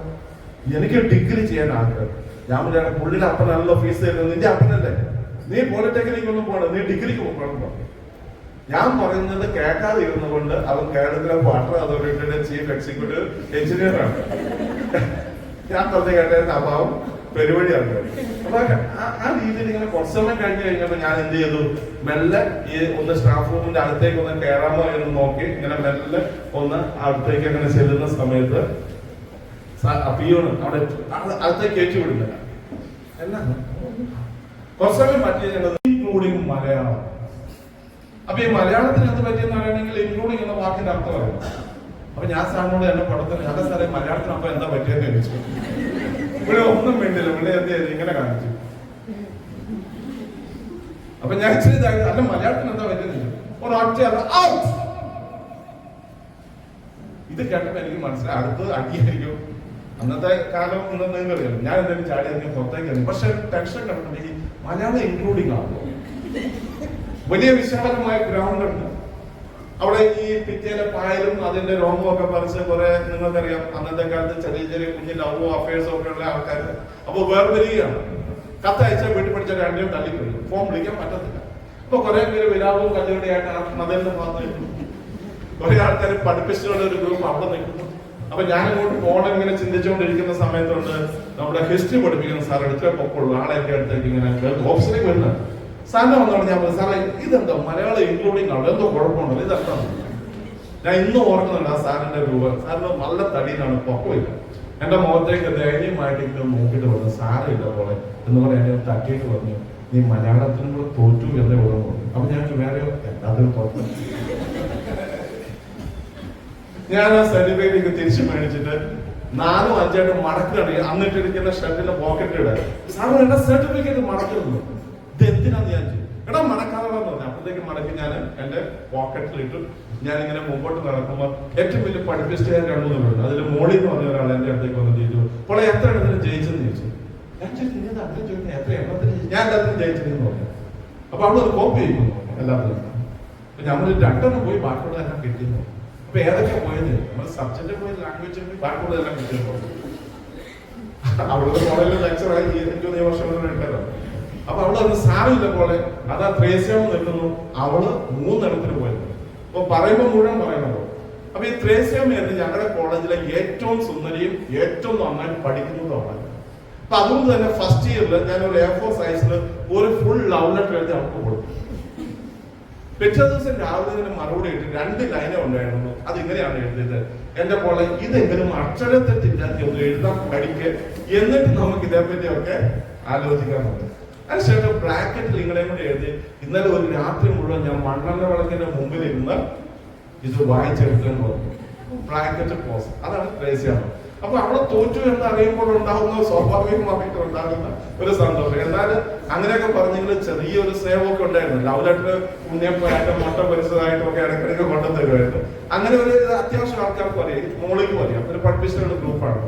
എനിക്ക് ഡിഗ്രി ചെയ്യാൻ ആഗ്രഹം. ഞാൻ പറഞ്ഞ പുള്ളിയുടെ അപ്പനല്ലോ ഫീസ് തരുന്നത്, നിന്റെ അപ്പനല്ലേ, നീ പോളിടെക്നിക്ക് ഒന്നും പോകണം, നീ ഡിഗ്രിക്ക് പോകണം പറഞ്ഞു. ഞാൻ പറയുന്നത് കേൾക്കാതെ ഇരുന്നുകൊണ്ട് അവൻ കേരളത്തിലെ വാട്ടർ അതോറിറ്റിയുടെ ചീഫ് എക്സിക്യൂട്ടീവ് എഞ്ചിനീയറാണ്. ഞാൻ പറഞ്ഞ കേട്ടതിന്റെ അഭാവം പരിപാടി അറിയാം. അപ്പൊ ആ രീതിയിൽ ഇങ്ങനെ കുറച്ച് സമയം കഴിഞ്ഞ് കഴിഞ്ഞപ്പോ ഞാൻ എന്ത് ചെയ്തു, മെല്ലെ ഈ ഒന്ന് സ്റ്റാഫ് റൂമിന്റെ അടുത്തേക്ക് ഒന്ന് കയറാമോ എന്ന് നോക്കി ഇങ്ങനെ മെല്ലെ ഒന്ന് അടുത്തേക്ക് അങ്ങനെ ചെല്ലുന്ന സമയത്ത് പിയോണ് അവിടെ അടുത്തേക്ക് കയറ്റി വിടുന്നില്ല. എന്നാ കുറച്ച് സമയം പറ്റിയത് ഇൻക്ലൂഡിങ് മലയാളം. അപ്പൊ ഈ മലയാളത്തിന് എന്ത് പറ്റിയെന്ന് പറയുകയാണെങ്കിൽ ഇൻക്ലൂഡിങ് എന്ന വാക്കിന്റെ അർത്ഥം പറയും. അപ്പൊ ഞാൻ സാറിനോട് എന്നെ പഠിത്തം, ഞാൻ സാറേ മലയാളത്തിന് അപ്പൊ എന്താ പറ്റിയെന്ന് ചോദിച്ചു. ഇവിടെ ഒന്നും വേണ്ടില്ല, ഇവിടെ എന്ത് ചെയ്തു ഇങ്ങനെ കാണിച്ചു. അപ്പൊ ഞാൻ ഇച്ചിരി അല്ല മലയാളത്തിന് എന്താ പറ്റുന്നില്ല, ഒരൊറ്റ ഔട്ട്. ഇത് കേട്ടപ്പോ എനിക്ക് മനസ്സിലായി അടുത്ത് അടിയായിരിക്കും. അന്നത്തെ കാലം ഉണ്ടെന്ന് നിങ്ങൾക്കറിയാം. ഞാൻ എന്തെങ്കിലും ചാടി അതിന് പുറത്തേക്ക് ഇറങ്ങി. പക്ഷെ ടെൻഷൻ കണ്ടിട്ടുണ്ടെങ്കിൽ മലയാളം ഇൻക്ലൂഡിങ് ആകുമോ? വലിയ വിശാലമായ ഗ്രൗണ്ട് ഉണ്ട് അവിടെ. ഈ പിറ്റേലെ പായലും അതിന്റെ രോമവും ഒക്കെ പറിച്ച് കുറെ, നിങ്ങൾക്കറിയാം അന്നത്തെ കാലത്ത് ചെറിയ ചെറിയ കുഞ്ഞു ലവോ അഫയേഴ്സോ ഒക്കെ ഉള്ള ആൾക്കാർ അപ്പൊ വേർപിരിയുകയാണ്. കത്തയച്ചാൽ വീട്ടിൽ പഠിച്ച രണ്ടും തള്ളിപ്പോയി, ഫോൺ വിളിക്കാൻ പറ്റത്തില്ല. അപ്പൊ കുറെ പേര് വിലാപവും കല്ലുകടിയായിട്ട് മതലിന്റെ ഭാഗത്ത് നിൽക്കുന്നു. കുറെ ആൾക്കാർ പഠിപ്പിച്ചുള്ള ഒരു ഗ്രൂപ്പ് അവിടെ നിൽക്കുന്നു. അപ്പൊ ഞാൻ അങ്ങോട്ട് പോകണം ഇങ്ങനെ ചിന്തിച്ചുകൊണ്ടിരിക്കുന്ന സമയത്തുണ്ട് നമ്മുടെ ഹിസ്റ്ററി പഠിപ്പിക്കുന്ന സാർ എടുത്തേ പൊക്കോളൂ, ആളെ എന്റെ അടുത്തേക്ക് ഇങ്ങനെ ഓഫീസിലേക്ക് വരുന്നത്. സാറിനെ വന്നോണ്ട് ഞാൻ പറഞ്ഞു, സാറേ ഇതെന്താ മലയാളം ഇൻക്ലൂഡിങ് ആണോ, എന്തോ കുഴപ്പമുണ്ടല്ലോ, ഇതെന്താ? ഞാൻ ഇന്നും ഓർക്കുന്നുണ്ട് ആ സാറിന്റെ രൂപ. സാറിന് നല്ല തടിയിലാണ്, പൊക്കമില്ല. എന്റെ മുഖത്തേക്ക് ധൈര്യമായിട്ട് ഇങ്ങനെ നോക്കിയിട്ട് പറഞ്ഞു, സാറില്ല പോലെ എന്ന് പറഞ്ഞ് എന്നെ തട്ടിയിട്ട് പറഞ്ഞു, നീ മലയാളത്തിനും കൂടെ തോറ്റു എന്നേ ഓർമ്മ. അപ്പൊ ഞാൻ വേറെ എല്ലാത്തിനും തോറ്റു. ഞാൻ ആ സർട്ടിഫിക്കറ്റ് തിരിച്ചു മേടിച്ചിട്ട് 4 or 5 മടക്കുകയാണ്. അന്നിട്ടിരിക്കുന്ന ഷർട്ടിന്റെ പോക്കറ്റ് ഇടാൻ. സാറ് എന്റെ സർട്ടിഫിക്കറ്റ് മടക്കുന്നു, ഇത് എന്തിനാന്ന് ഞാൻ ചെയ്യും. എടാ മടക്കാതെന്ന് പറഞ്ഞു. അപ്പോഴത്തേക്ക് മടക്കി ഞാൻ എന്റെ പോക്കറ്റിലിട്ടു. ഞാൻ ഇങ്ങനെ മുമ്പോട്ട് നടക്കുമ്പോൾ ഏറ്റവും വലിയ പഠിപ്പിസ്റ്റ് ഞാൻ 2-3 പേരുണ്ട്. അതിൽ മോളി എന്ന് പറഞ്ഞ ഒരാൾ എന്റെ അടുത്തേക്ക് വന്ന് ചോദിച്ചു, അപ്പോൾ എത്ര എണ്ണത്തിന് ജയിച്ചെന്ന് ചോദിച്ചു. ഞാൻ ചോദിക്കുന്നത് അങ്ങനെ ചോദിക്കുന്നത് എത്ര എണ്ണത്തിന് ഞാൻ എല്ലാത്തിനും ജയിച്ചതെന്ന് പറഞ്ഞു. അപ്പൊ അവിടെ ഒരു കോപ്പി ചെയ്യുന്നു എല്ലാത്തിനും. അപ്പൊ നമ്മൾ 2 പോയി ബാക്കിയുള്ള എല്ലാം കിട്ടിയെന്നു. അപ്പൊ ഏതൊക്കെ പോയത് നമ്മൾ സബ്ജക്റ്റ് പോയി ലാംഗ്വേജ് ബാക്കിയുള്ള എല്ലാം കിട്ടിയെന്നു. അവിടുത്തെ കോളേജിലെ ലെക്ചറായി എനിക്ക് 1 വർഷം എടുക്കാലോ. അപ്പൊ അവള് അത് സാറില്ല പോലെ അതാ ത്രേസ്യാമ് നിൽക്കുന്നു. അവള് 3 ഇടത്തിന് പോയത്. അപ്പൊ പറയുമ്പോ മുഴുവൻ പറയണല്ലോ. അപ്പൊ ഈ ത്രേസ്യാമയാണ് ഞങ്ങളുടെ കോളേജിലെ ഏറ്റവും സുന്ദരിയും ഏറ്റവും നന്നായി പഠിക്കുന്നതുമാണ്. അപ്പൊ അതുകൊണ്ട് തന്നെ ഫസ്റ്റ് ഇയറിൽ ഞാൻ ഒരു A4 സൈസിൽ ഒരു ഫുൾ ലവ് ലെറ്റർ എഴുതി അവർക്ക് കൊടുത്തു. പിറ്റേ ദിവസം രാവിലെ തന്നെ മറുപടി ഇട്ട് 2 ലൈനേ ഉണ്ടായിരുന്നു. അത് ഇങ്ങനെയാണ് എഴുതിയത്, എന്റെ പോലെ ഇതെങ്കിലും അക്ഷരത്തെറ്റില്ലാതെ ഒന്ന് എഴുതാൻ പഠിക്കുക, എന്നിട്ട് നമുക്ക് ഇതേപ്പറ്റിയൊക്കെ ആലോചിക്കാൻ പറ്റും. അതിനുശേഷം ബ്രാക്കറ്റിൽ ഇങ്ങനെയും കൂടെ എഴുതി. ഇന്നലെ ഒരു രാത്രി മുഴുവൻ ഞാൻ മണ്ണെണ്ണ വിളക്കിന്റെ മുമ്പിൽ ഇരുന്ന് ഇത് വായിച്ചെടുക്കാൻ പറഞ്ഞു. Bracket close. അതാണ് ത്രേസ്യാമ്. അപ്പൊ അവിടെ തോറ്റു എന്ന് അറിയുമ്പോൾ ഉണ്ടാകുന്ന സ്വാഭാവികമായിട്ട് ഉണ്ടാകുന്ന ഒരു സന്തോഷം. എന്നാൽ അങ്ങനെയൊക്കെ പറഞ്ഞെങ്കിൽ ചെറിയൊരു സേവമൊക്കെ ഉണ്ടായിരുന്നു. ലവ് ലെറ്റർ ഉണ്ണിയപ്പായിട്ടും മുട്ട പൊരിച്ചതായിട്ടും ഒക്കെ ഇടയ്ക്കിടയ്ക്ക് കൊണ്ടു തരുമായിരുന്നു. അങ്ങനെ ഒരു അത്യാവശ്യം ആൾക്കാർക്ക് അറിയാം, മോളിക്ക് അറിയാം. ഒരു പഠിപ്പിച്ചവരുടെ ഗ്രൂപ്പാണ്.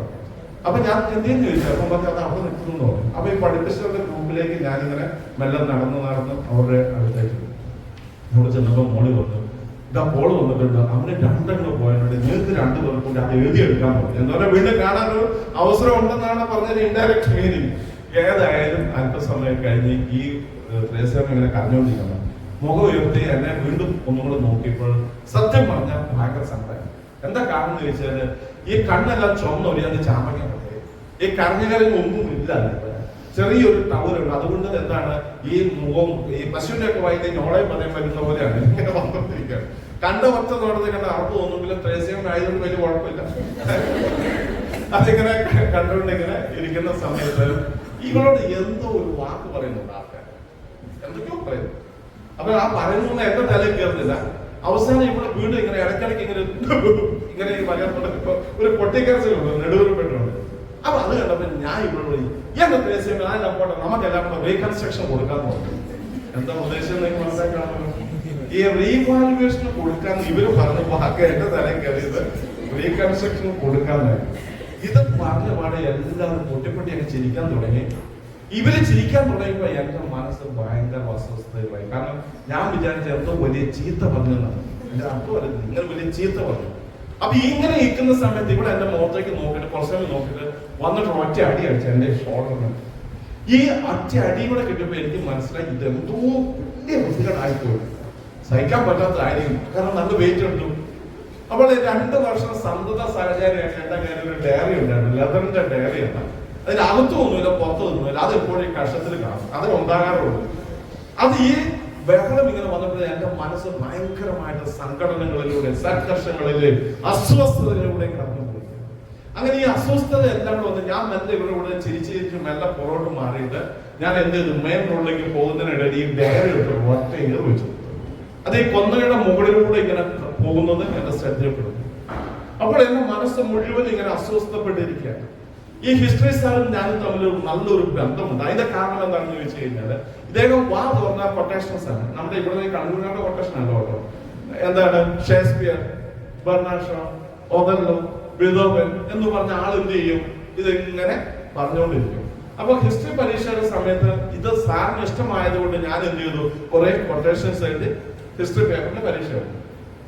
അപ്പൊ ഞാൻ എന്തെങ്കിലും ചോദിച്ചു. അപ്പം പറഞ്ഞാൽ അത് അവിടെ നിൽക്കുന്നു പറഞ്ഞു. അപ്പൊ ഈ പഠിപ്പിച്ചവരുടെ ഗ്രൂപ്പിലേക്ക് ഞാനിങ്ങനെ മെല്ലെ നടന്ന് അവരുടെ അടുത്തേക്ക് അവിടെ ചെന്നപ്പോ മോളി പറഞ്ഞു, ഇതാ പോള് വന്നിട്ടുണ്ട്, അവന് 2 പോയിട്ടുണ്ട്, നിങ്ങൾക്ക് 2 പേർക്കൂടി അത് എഴുതിയെടുക്കാൻ പോകും എന്ന് പറഞ്ഞാൽ വീണ്ടും കാണാനൊരു അവസരം ഉണ്ടെന്നാണ് പറഞ്ഞത്. Indirect meaning. ഏതായാലും അല്പസമയം കഴിഞ്ഞ് ഈ ത്രേസ്യാമ് ഇങ്ങനെ കരഞ്ഞുകൊണ്ടിരിക്കണം. മുഖം ഉയർത്തി എന്നെ വീണ്ടും ഒന്നുകൂടെ നോക്കിയപ്പോൾ സത്യം പറഞ്ഞാൽ ഭയങ്കര സങ്കടം. എന്താ കാരണം എന്ന് ചോദിച്ചാല് ഈ കണ്ണെല്ലാം ചുമന്നൊരിയാതെ ചാമ്പങ്ങ പോലെ. ഈ കരഞ്ഞുകാരൻ ഒന്നും ഇല്ല, ചെറിയൊരു ടവറുണ്ട്. അതുകൊണ്ട് എന്താണ് ഈ മുഖം ഈ പശുവിന്റെ ഒക്കെ വായിക്കാൻ ഞോളയും പറയാൻ പറ്റുന്ന പോലെയാണ് ഇങ്ങനെ വന്നുകൊണ്ടിരിക്കുകയാണ്. കണ്ട ഒറ്റ നോട്ടത്തിൽ കണ്ട അറപ്പ് തോന്നുന്നില്ല. ത്രേസ്യാമ് ആയതുകൊണ്ട് വലിയ കുഴപ്പമില്ല. അതിങ്ങനെ കണ്ടുകൊണ്ട് ഇങ്ങനെ ഇരിക്കുന്ന സമയത്ത് ഇവളോട് എന്തോ ഒരു വാക്ക് പറയുന്നുണ്ട് ആൾക്കാർ, എന്തൊക്കെയോ പറയുന്നു. അപ്പൊ ആ പറയുന്ന എന്റെ തലയിൽ കയറുന്നില്ല. അവസാനം ഇവിടെ വീണ്ടും ഇങ്ങനെ ഇടയ്ക്കിടയ്ക്ക് ഇങ്ങനെ പറയാറുണ്ട്. ഇപ്പൊ ഒരു പൊട്ടിക്കരച്ചിലുണ്ട്, നെടുവീർപ്പെട്ടുണ്ട്. അപ്പൊ അത് കണ്ടപ്പോ ഞാൻ ഇവിടെ എന്റെ ത്രേസ്യാമ് ഞാൻ പോട്ടെ, നമുക്കെല്ലാം കൂടെ റീകൺസ്ട്രക്ഷൻ കൊടുക്കാൻ നോക്കും. എന്താ ഉദ്ദേശം നിങ്ങൾ മനസ്സിലാക്കാമല്ലോ. ഈ റീവാലുവേഷൻ കൊടുക്കാൻ ഇവര് പറഞ്ഞ വാക്ക് എന്റെ തലയിൽ കയറിയത് റീകൺസ്ട്രക്ഷൻ കൊടുക്കാനായി. ഇത് പറഞ്ഞ പാടെ എല്ലാവരും പൊട്ടിപ്പൊട്ടി അങ്ങ് ചിരിക്കാൻ തുടങ്ങി. ഇവര് ചിരിക്കാൻ തുടങ്ങിയപ്പോ എന്റെ മനസ്സ് ഭയങ്കര അസ്വസ്ഥതയായി. കാരണം ഞാൻ വിചാരിച്ച എന്തോ വലിയ ചീത്ത പറഞ്ഞെന്നാണ്. എന്റെ അർത്ഥമല്ല, നിങ്ങൾ വലിയ ചീത്ത പറഞ്ഞു. അപ്പൊ ഇങ്ങനെ ഇരിക്കുന്ന സമയത്ത് ഇവിടെ എന്റെ മുഖത്തേക്ക് നോക്കിയിട്ട് കുറച്ചു സമയം നോക്കിയിട്ട് വന്നിട്ട് ഒറ്റ അടി അടിച്ചു എന്റെ ഷോൾഡറിന്. ഈ ഒറ്റ അടി കൂടെ കിട്ടിയപ്പോ എനിക്ക് മനസ്സിലായി ഇതെന്തോ വലിയ വൃത്തികേടായിപ്പോയി, സഹിക്കാൻ പറ്റാത്തതായിരിക്കും. കാരണം നല്ല വെയിറ്റ് എടുത്തു. അപ്പോൾ 2 വർഷം സന്തത സഹചാരിയായിട്ട് എന്റെ കയ്യിൽ ഒരു ഡയറി ഉണ്ടായിരുന്നു, ലെതറിന്റെ ഡയറിയാണ്. അതിനകത്തൊന്നുമില്ല, പുറത്തൊന്നുമില്ല. അത് എപ്പോഴും കഷത്തിൽ കാണും, അത് ഉണ്ടാകാറുള്ളൂ. അത് ഈ ബഹളം ഇങ്ങനെ വന്നപ്പോൾ എന്റെ മനസ്സ് ഭയങ്കരമായിട്ട് സംഘടനകളിലൂടെ, സംഘർഷങ്ങളിലെ അസ്വസ്ഥതകളിലൂടെ കടന്നുപോയി. അങ്ങനെ ഈ അസ്വസ്ഥത എല്ലാം കൂടെ വന്ന് ഞാൻ മെല്ലെ ഇവിടെ കൂടെ ചിരിച്ച് മെല്ലെ പുറകോട്ട് മാറിയിട്ട് ഞാൻ എന്ത് ചെയ്തു, മെയിൻ റോഡിലേക്ക് പോകുന്നതിനിടയിൽ ഈ ഡയറി എടുത്ത് ഒറ്റ ഇയർ വെച്ചു. അത് ഈ കൊന്നയുടെ മുകളിലൂടെ ഇങ്ങനെ പോകുന്നത് എന്റെ ശ്രദ്ധയപ്പെടുന്നു. അപ്പോൾ എന്റെ മനസ്സ് മുഴുവൻ ഇങ്ങനെ അസ്വസ്ഥപ്പെട്ടിരിക്കുകയാണ്. ഈ ഹിസ്റ്ററി സാറും ഞാനും തമ്മിൽ നല്ലൊരു ബന്ധമുണ്ട്. അതിന്റെ കാരണം എന്താണെന്ന് ചോദിച്ചു കഴിഞ്ഞാൽ, ഇദ്ദേഹം വാ തുറന്ന കൊട്ടേഷൻസ് ആണ്. നമ്മുടെ ഇവിടെ കണ്ണൂരിന്റെ കൊട്ടേഷൻ അല്ല കേട്ടോ. എന്താണ് Shakespeare, Bernard show, Othello, Beethoven എന്ന് പറഞ്ഞ ആൾ എന്ത് ചെയ്യും, ഇതിങ്ങനെ പറഞ്ഞുകൊണ്ടിരിക്കും. അപ്പൊ ഹിസ്റ്ററി പരീക്ഷയുടെ സമയത്ത് ഇത് സാറിന് ഇഷ്ടമായതുകൊണ്ട് ഞാൻ എന്ത് ചെയ്തു, കുറെ കൊട്ടേഷൻസ് ആയിട്ട് ഹിസ്റ്ററി പേപ്പറിന്റെ പരീക്ഷ.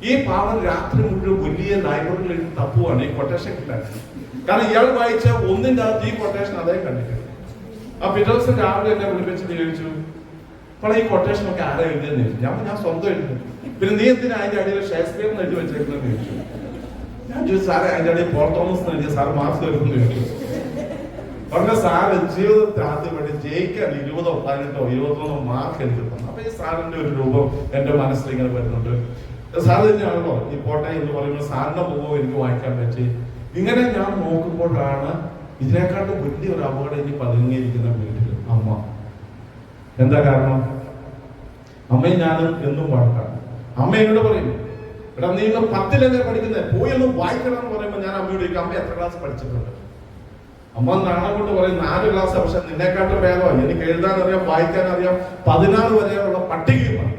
ഈ പാവൻ രാത്രി മുഴുവൻ വലിയ ലൈബ്രറിയിൽ തപ്പുവാണ് ഈ കൊട്ടേഷൻ കിട്ടാൻ. കാരണം ഇയാൾ വായിച്ച ഒന്നിന്റെ അകത്ത് ഈ കൊട്ടേഷൻ അദ്ദേഹം കണ്ടിട്ടുണ്ട്. ആ പിറ്റേ ദിവസം രാവിലെ എന്നെ വിളിപ്പിച്ചിട്ട് ചോദിച്ചു, അപ്പോൾ ഈ കൊട്ടേഷൻ ഒക്കെ ആരാ എഴുതിയെന്ന് ചോദിച്ചു. ഞാൻ സ്വന്തം എഴുതി. പിന്നെ നീ എന്തിനാ അതിന്റെ അടിയിൽ ഷേക്സ്പിയർ എന്ന് എഴുതി വെച്ചേക്കുന്നത് ചോദിച്ചു. ഞാൻ ചോദിച്ചു, സാറേ അതിന്റെ അടിയിൽ പോൾ തോമസ് എന്ന് എഴുതിയ സാറ് മാർക്സ് വരുമെന്ന് ചോദിച്ചു. പറഞ്ഞ സാറ് ജീവിതത്തിൽ ആദ്യമായിട്ട് ജയിക്കാൻ 20, 18, 21 മാർക്ക് എനിക്ക് തന്നു. അപ്പൊ ഈ സാറിന്റെ ഒരു രൂപം എന്റെ മനസ്സിൽ ഇങ്ങനെ വരുന്നുണ്ട്. സാറ് തന്നെയാണല്ലോ ഈ കോട്ടയം എന്ന് പറയുമ്പോൾ സാറിന്റെ മുഖം എനിക്ക് വായിക്കാൻ പറ്റി. ഇങ്ങനെ ഞാൻ നോക്കുമ്പോഴാണ് ഇതിനെക്കാട്ടും വലിയൊരു അപകടം ഇനി പതുങ്ങിയിരിക്കുന്ന വീട്ടിൽ അമ്മ. എന്താ കാരണം? അമ്മയും ഞാനും എന്നും വഴക്കാണ്. അമ്മ എന്നോട് പറയും, എടാ നീ ഇന്ന് 10 പഠിക്കുന്നത്, പോയി ഒന്ന് വായിക്കണം എന്ന് പറയുമ്പോൾ ഞാൻ അമ്മയോട് ചോദിക്കും, അമ്മ എത്ര ക്ലാസ് പഠിച്ചിട്ടുണ്ട്? അമ്മ നാണം കൊണ്ട് പറയും 4 ക്ലാസ്. പക്ഷെ നിന്നെക്കാട്ടും ഭേദമാണ്, എനിക്ക് എഴുതാൻ അറിയാം, വായിക്കാൻ അറിയാം, 16 വരെയുള്ള പട്ടികയുമാണ്.